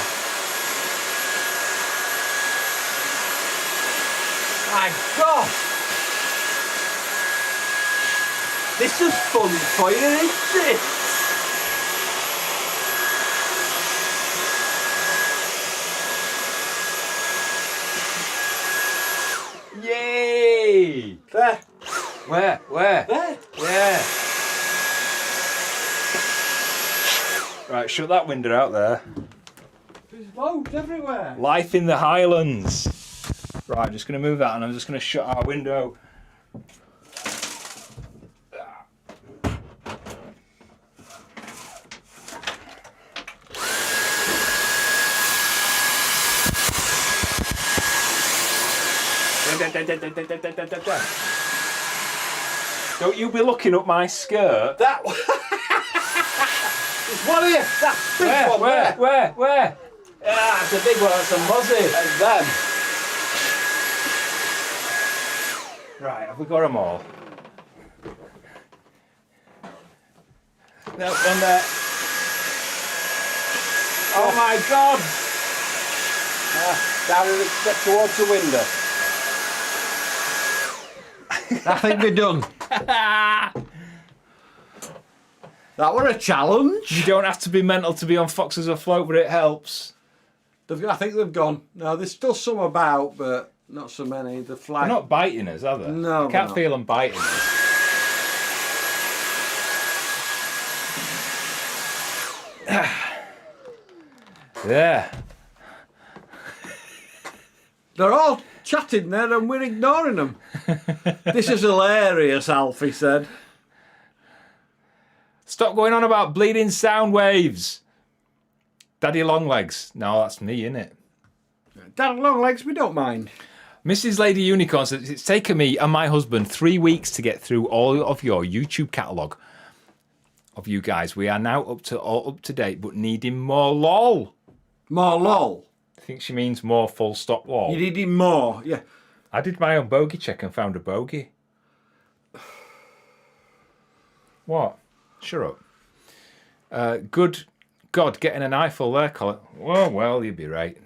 My God. This is fun for you, isn't it? Yay! There. Where? There. Yeah. Right, shut that window out there. There's loads everywhere. Life in the Highlands. Right, I'm just going to move that and I'm just going to shut our window. Don't you be looking up my skirt. That one. There's one here. That big one there. Where? Yeah, it's a big one. It's a muzzy. And them. Right, have we got them all? No, one there. Oh my God. Down in the, towards the window. I think we're done. That were a challenge. You don't have to be mental to be on Foxes Afloat, but it helps. I think they've gone. No, there's still some about, but not so many. The flag. They're not biting us, are they? No, I can't feel them biting us. Yeah. They're all chatting there and we're ignoring them. This is hilarious, Alfie said. Stop going on about bleeding sound waves. Daddy Longlegs. No, that's me, innit? Dad Longlegs, we don't mind. Mrs. Lady Unicorn says, it's taken me and my husband 3 weeks to get through all of your YouTube catalogue. of you guys. We are now up to date, but needing more lol. More lol. I think she means more full stop lol. You needed more, yeah. I did my own bogey check and found a bogey. What? Shut up. Good God, getting an eyeful there, Colin. Well, you'd be right.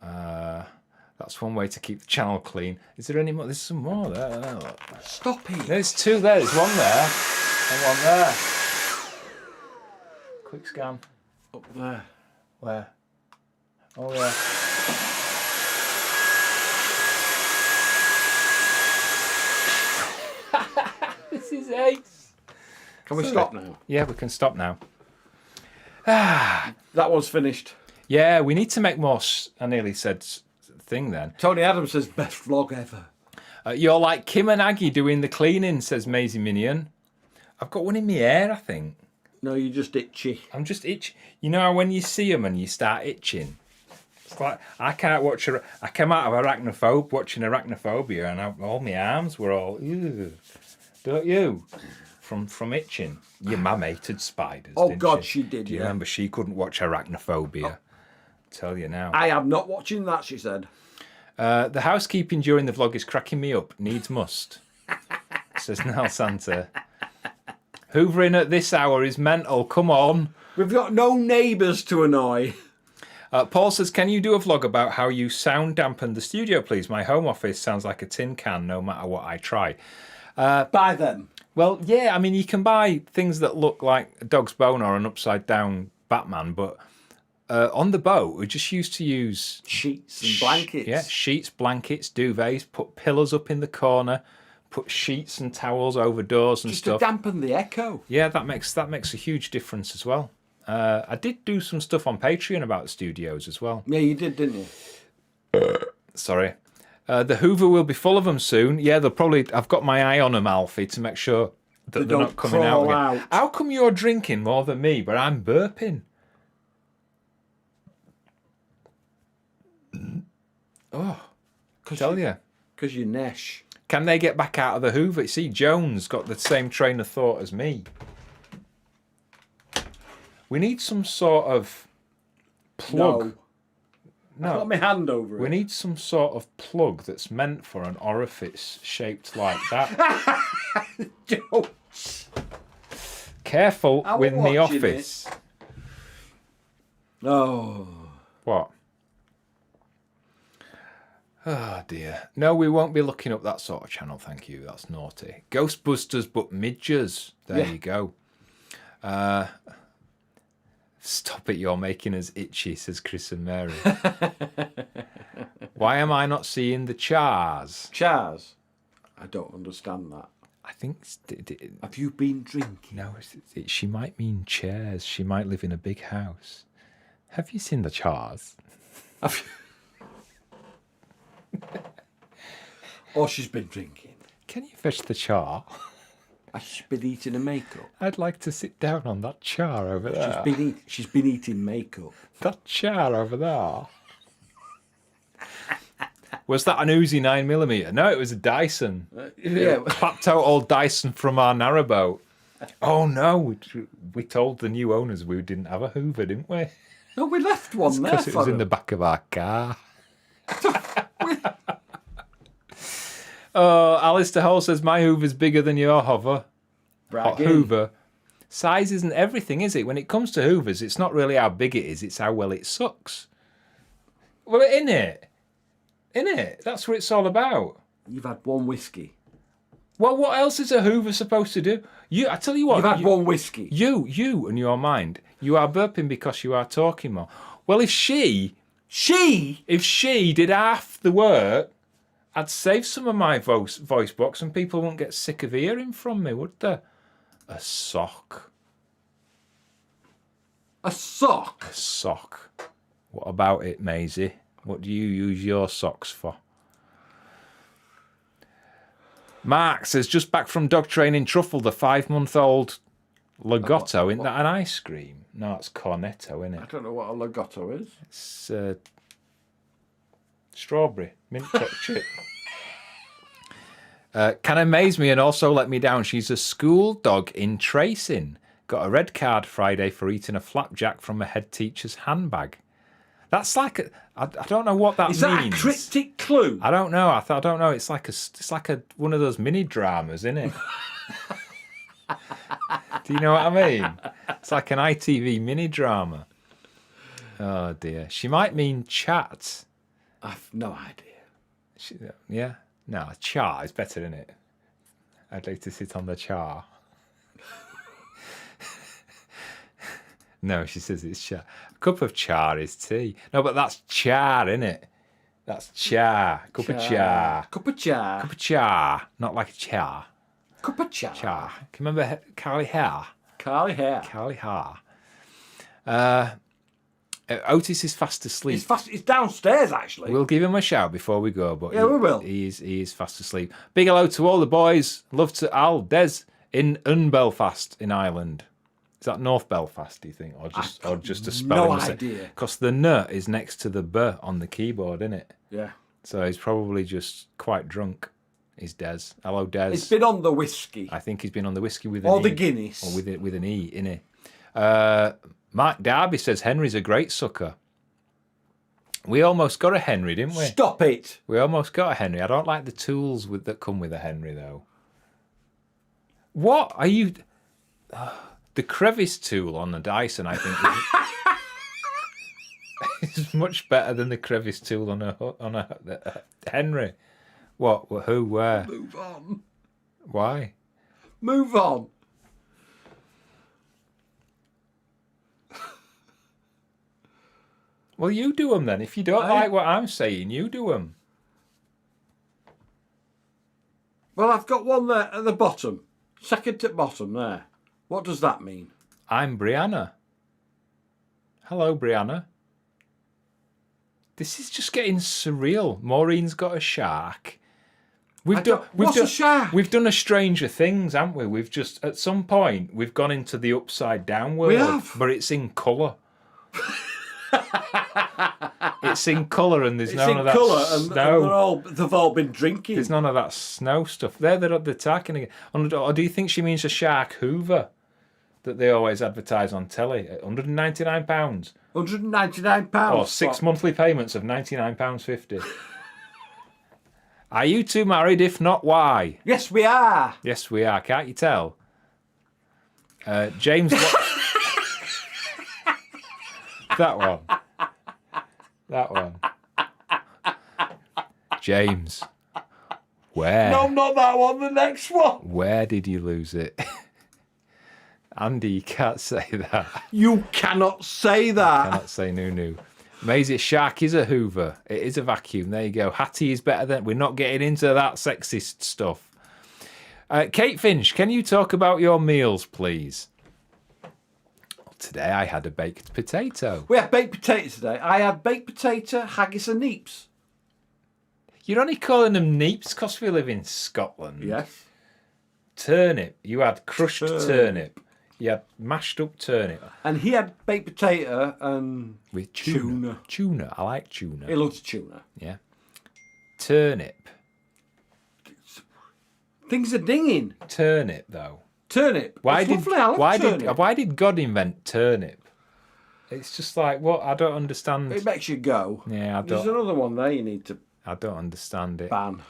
That's one way to keep the channel clean. Is there any more? There's some more there. Stop it. There's two there. There's one there and one there. Quick scan. Up there. Where? Oh, yeah. This is ace. Can we stop now? Yeah, we can stop now. That one's finished. Yeah, we need to make more. I nearly said thing then. Tony Adams says best vlog ever. You're like Kim and Aggie doing the cleaning, says Maisie Minion. I've got one in my hair, I think. No, you're just itchy. I'm just itchy. You know how when you see them and you start itching? It's like, I can't watch... I came out of watching Arachnophobia and all my arms were all... Ew. Don't you? From itching. Your mum hated spiders, didn't God, she did, Do you yeah. remember she couldn't watch Arachnophobia? Tell you now. I am not watching that, she said. The housekeeping during the vlog is cracking me up. Needs must. Says Nell Santa. Hoovering at this hour is mental. Come on. We've got no neighbours to annoy. Paul says, can you do a vlog about how you sound dampen the studio, please? My home office sounds like a tin can no matter what I try. Buy them. Well, yeah, I mean, you can buy things that look like a dog's bone or an upside-down Batman, but on the boat, we just used to use... sheets and blankets. Yeah, sheets, blankets, duvets, put pillows up in the corner, put sheets and towels over doors and just stuff. to dampen the echo. Yeah, that makes a huge difference as well. I did do some stuff on Patreon about the studios as well. Yeah, you did, didn't you? Sorry. The Hoover will be full of them soon. Yeah, they'll probably... I've got my eye on them, Alfie, to make sure that they're not coming out again. How come you're drinking more than me, but I'm burping? Oh, tell you. Because you're Nesh. Can they get back out of the Hoover? See, Jones got the same train of thought as me. We need some sort of plug. No. I've got my hand over it. We need some sort of plug that's meant for an orifice shaped like that. Don't. Careful with the office. Oh. What? Oh dear. No, we won't be looking up that sort of channel, thank you. That's naughty. Ghostbusters, but Midges. There you go. Stop it, you're making us itchy, says Chris and Mary. Why am I not seeing the chars? Chars? I don't understand that. I think... Have you been drinking? No, she might mean chairs. She might live in a big house. Have you seen the chars? Or she's been drinking. Can you fetch the char? She's been eating a makeup. I'd like to sit down on that char over there. She's been eating makeup. That char over there. Was that an Uzi 9mm? No, it was a Dyson. Yeah. Clapped out old Dyson from our narrowboat. Oh no, we told the new owners we didn't have a Hoover, didn't we? No, we left one there. Because it was in the back of our car. Alistair Hall says, my Hoover's bigger than your hover. Bragging. Hoover. Size isn't everything, is it? When it comes to Hoovers, it's not really how big it is, it's how well it sucks. Well, innit? That's what it's all about. You've had one whiskey. Well, what else is a Hoover supposed to do? I tell you what. You've had one whiskey. You and your mind, you are burping because you are talking more. Well, if she did half the work, I'd save some of my voice box and people wouldn't get sick of hearing from me, would they? A sock. A sock? A sock. What about it, Maisie? What do you use your socks for? Mark says, just back from dog training Truffle, the 5-month-old Lagotto. Isn't that an ice cream? No, it's Cornetto, isn't it? I don't know what a Lagotto is. It's strawberry, mint chocolate chip. Can amaze me and also let me down. She's a school dog in tracing. Got a red card Friday for eating a flapjack from a head teacher's handbag. That's like I don't know what that means. Is that a cryptic clue? I don't know. I don't know. It's like a one of those mini dramas, isn't it? Do you know what I mean? It's like an ITV mini drama. Oh dear. She might mean chat. I've no idea. Yeah. No, char is better, isn't it? I'd like to sit on the char. No, she says it's char. A cup of char is tea. No, but that's char, isn't it? That's char. Cup of char. Cup of char. Cup of char. Not like a char. Cup of char. Char. Can you remember Carly Hare? Carly Hare. Carly Hare. Otis is fast asleep. He's downstairs, actually. We'll give him a shout before we go, but yeah, we will. He is fast asleep. Big hello to all the boys. Love to Al Des in Belfast in Ireland. Is that North Belfast, do you think, or just a spelling? No idea. Because the N is next to the B on the keyboard, isn't it? Yeah. So he's probably just quite drunk. He's Des. Hello, Des. He's been on the whiskey. I think he's been on the whiskey with an or E. the Guinness. Or with an E, innit? Mark Darby says Henry's a great sucker. We almost got a Henry, didn't we? Stop it. We almost got a Henry. I don't like the tools that come with a Henry, though. What are you... the crevice tool on the Dyson, I think, is much better than the crevice tool on a Henry. What? Who? Where? Move on. Why? Move on. Well, you do them then. If you don't like what I'm saying, you do them. Well, I've got one there at the bottom. Second to bottom there. What does that mean? I'm Brianna. Hello, Brianna. This is just getting surreal. Maureen's got a shark. What's a shark? We've done a Stranger Things, haven't we? We've just, at some point, we've gone into the upside down world. We have. But it's in colour. It's in colour and there's none of that snow. And they've all been drinking. There's none of that snow stuff. They're attacking again. Or do you think she means a shark hoover that they always advertise on telly at £199? £199. Or 6 monthly payments of £99.50. Are you two married? If not, why? Yes, we are. Yes, we are. Can't you tell? James... That one. That one. James. Where? No, not that one. The next one. Where did you lose it? Andy, you can't say that. You cannot say that. Cannot say no. Maisie, shark is a hoover. It is a vacuum. There you go. Hattie is better than... We're not getting into that sexist stuff. Kate Finch, can you talk about your meals, please? Today I had a baked potato. We had baked potatoes today. I had baked potato, haggis and neeps. You're only calling them neeps because we live in Scotland. Yes. Turnip. You had crushed turnip. You had mashed up turnip. And he had baked potato and... With tuna. Tuna. I like tuna. He loves tuna. Yeah. Turnip. Things are dinging. Turnip, though. Turnip. Why did God invent turnip? It's just like, what? I don't understand. It makes you go. Yeah, There's another one there you need to I don't understand it. ban.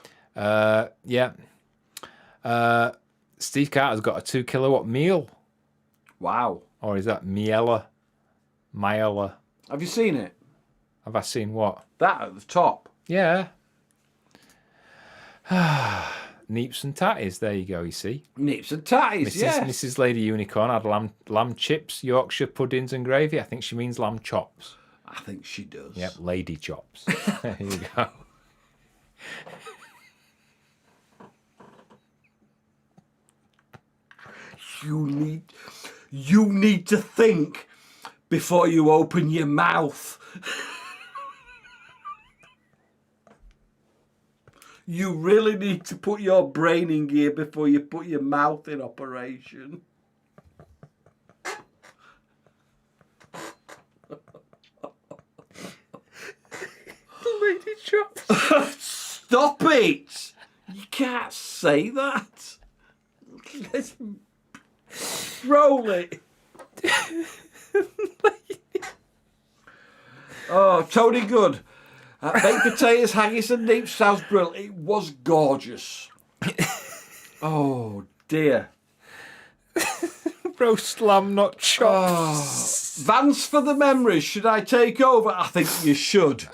Yeah. Steve Carter's got a 2 kilowatt meal. Wow. Or is that Miela? Have you seen it? Have I seen what? That at the top. Yeah. Neeps and tatties, there you go, you see. Neeps and tatties, yes. Mrs. Lady Unicorn had lamb chips, Yorkshire puddings and gravy. I think she means lamb chops. I think she does. Yep, lady chops. There you go. You need to think before you open your mouth. You really need to put your brain in gear before you put your mouth in operation. Lady chops. Stop it! You can't say that. Let's roll it. Oh, Tony Good. Baked potatoes, haggis and neeps sounds brilliant. It was gorgeous. Oh, dear. Roast lamb, not chops. Vans for the memories. Should I take over? I think you should.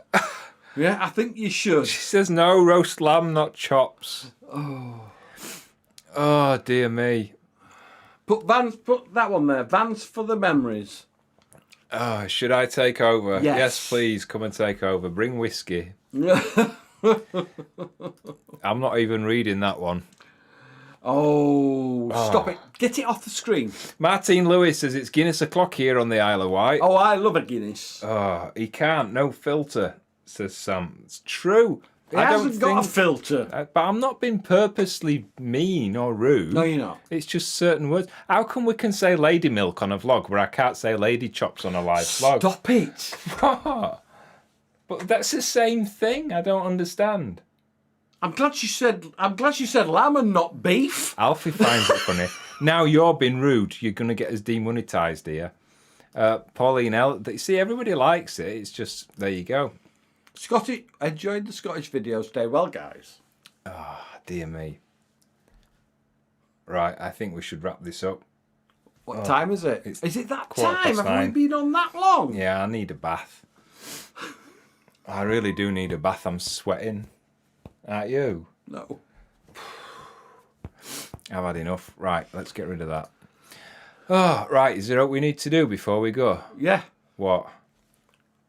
Yeah, I think you should. She says no, roast lamb, not chops. Oh, dear me. Put that one there. Vans for the memories. Oh, should I take over? Yes. Yes, please, come and take over. Bring whiskey. I'm not even reading that one. Oh, stop it. Get it off the screen. Martin Lewis says it's Guinness o'clock here on the Isle of Wight. Oh, I love a Guinness. Oh, he can't. No filter, says Sam. It's true. It hasn't got a filter. But I'm not being purposely mean or rude. No, you're not. It's just certain words. How come we can say lady milk on a vlog where I can't say lady chops on a live vlog? Stop it. But that's the same thing. I don't understand. I'm glad you said lamb and not beef. Alfie finds it funny. Now you're being rude. You're going to get us demonetised here. Pauline L. See, everybody likes it. It's just, there you go. Scotty, enjoyed the Scottish video. Stay well, guys. Oh, dear me. Right, I think we should wrap this up. What time is it? Is it that time? Have 9:15. we been on that long? Yeah, I need a bath. I really do need a bath. I'm sweating. Aren't you? No. I've had enough. Right, let's get rid of that. Oh, right. Is there what we need to do before we go? Yeah. What?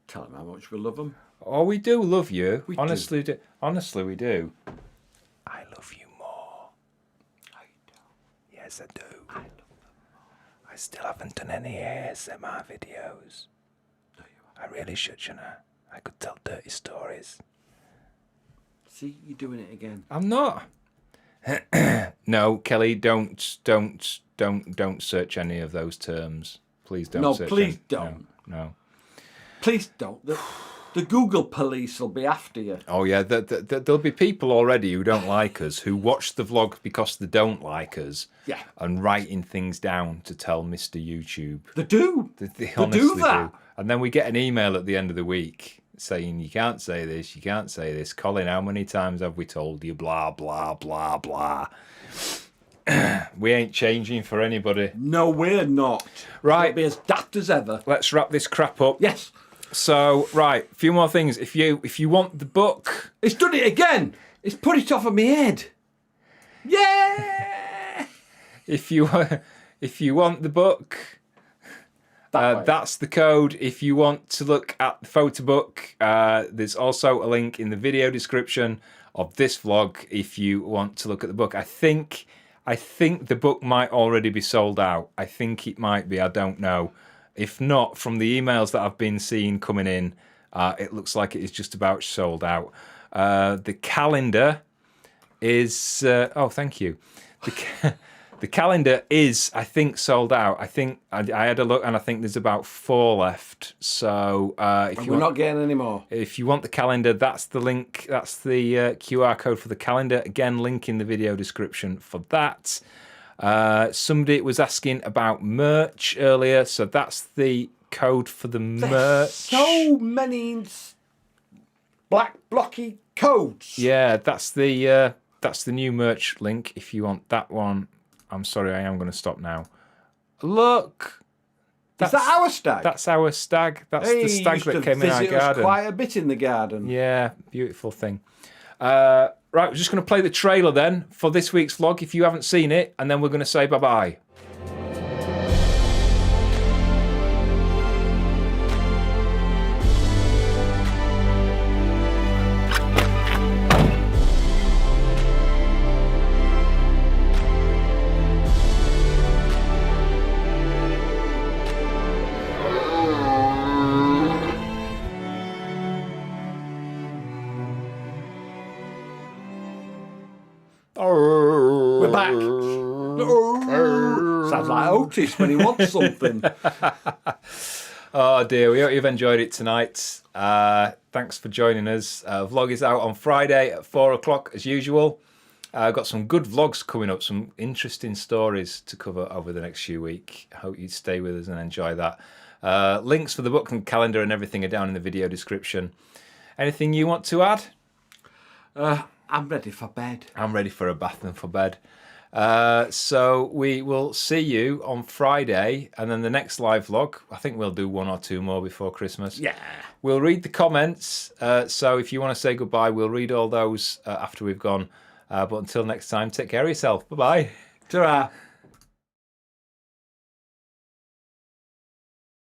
Tell them how much we love them. Oh, we do love you. We Honestly, do. Honestly, we do. I love you more. I do. Yes, I do. I love them more. I still haven't done any ASMR videos. No, you I really should, shouldn't I? I could tell dirty stories. See, you're doing it again. I'm not. No, Kelly, don't search any of those terms. Please don't. No, search please any. don't. No. Please don't. The Google police will be after you. Oh yeah, there'll be people already who don't like us who watch the vlog because they don't like us. Yeah. And writing things down to tell Mr. YouTube. They do. They honestly do that. And then we get an email at the end of the week saying, you can't say this, you can't say this. Colin, how many times have we told you? Blah, blah, blah, blah. We ain't changing for anybody. No, we're not. Right. We'll be as daft as ever. Let's wrap this crap up. Yes. So, right, a few more things. If you want the book... It's done it again. It's put it off of my head. Yeah. If you want the book... that's the code. If you want to look at the photo book, there's also a link in the video description of this vlog if you want to look at the book. I think the book might already be sold out. I think it might be. I don't know. If not, from the emails that I've been seeing coming in, it looks like it is just about sold out. The calendar is... oh, thank you. The calendar is, I think, sold out. I think I had a look, and I think there's about 4 left. So we're not getting any more. If you want the calendar, that's the link. That's the QR code for the calendar. Again, link in the video description for that. Somebody was asking about merch earlier, so that's the code for the merch. So many black blocky codes. Yeah, that's the new merch link. If you want that one. I'm sorry, I am going to stop now. Look! Is that our stag? That's our stag. That's the stag that came in our garden. Quite a bit in the garden. Yeah, beautiful thing. Right, we're just going to play the trailer then for this week's vlog if you haven't seen it, and then we're going to say bye-bye. We're back. Sounds like Otis when he wants something. Oh dear, we hope you've enjoyed it tonight. Thanks for joining us. Vlog is out on Friday at 4 o'clock as usual. I've got some good vlogs coming up, some interesting stories to cover over the next few weeks. I hope you stay with us and enjoy that. Links for the book and calendar and everything are down in the video description. Anything you want to add? I'm ready for bed. I'm ready for a bath and for bed. So we will see you on Friday, and then the next live vlog, I think we'll do 1 or 2 more before Christmas. Yeah. We'll read the comments. So if you want to say goodbye, we'll read all those after we've gone. But until next time, take care of yourself. Bye-bye. Ta-ra.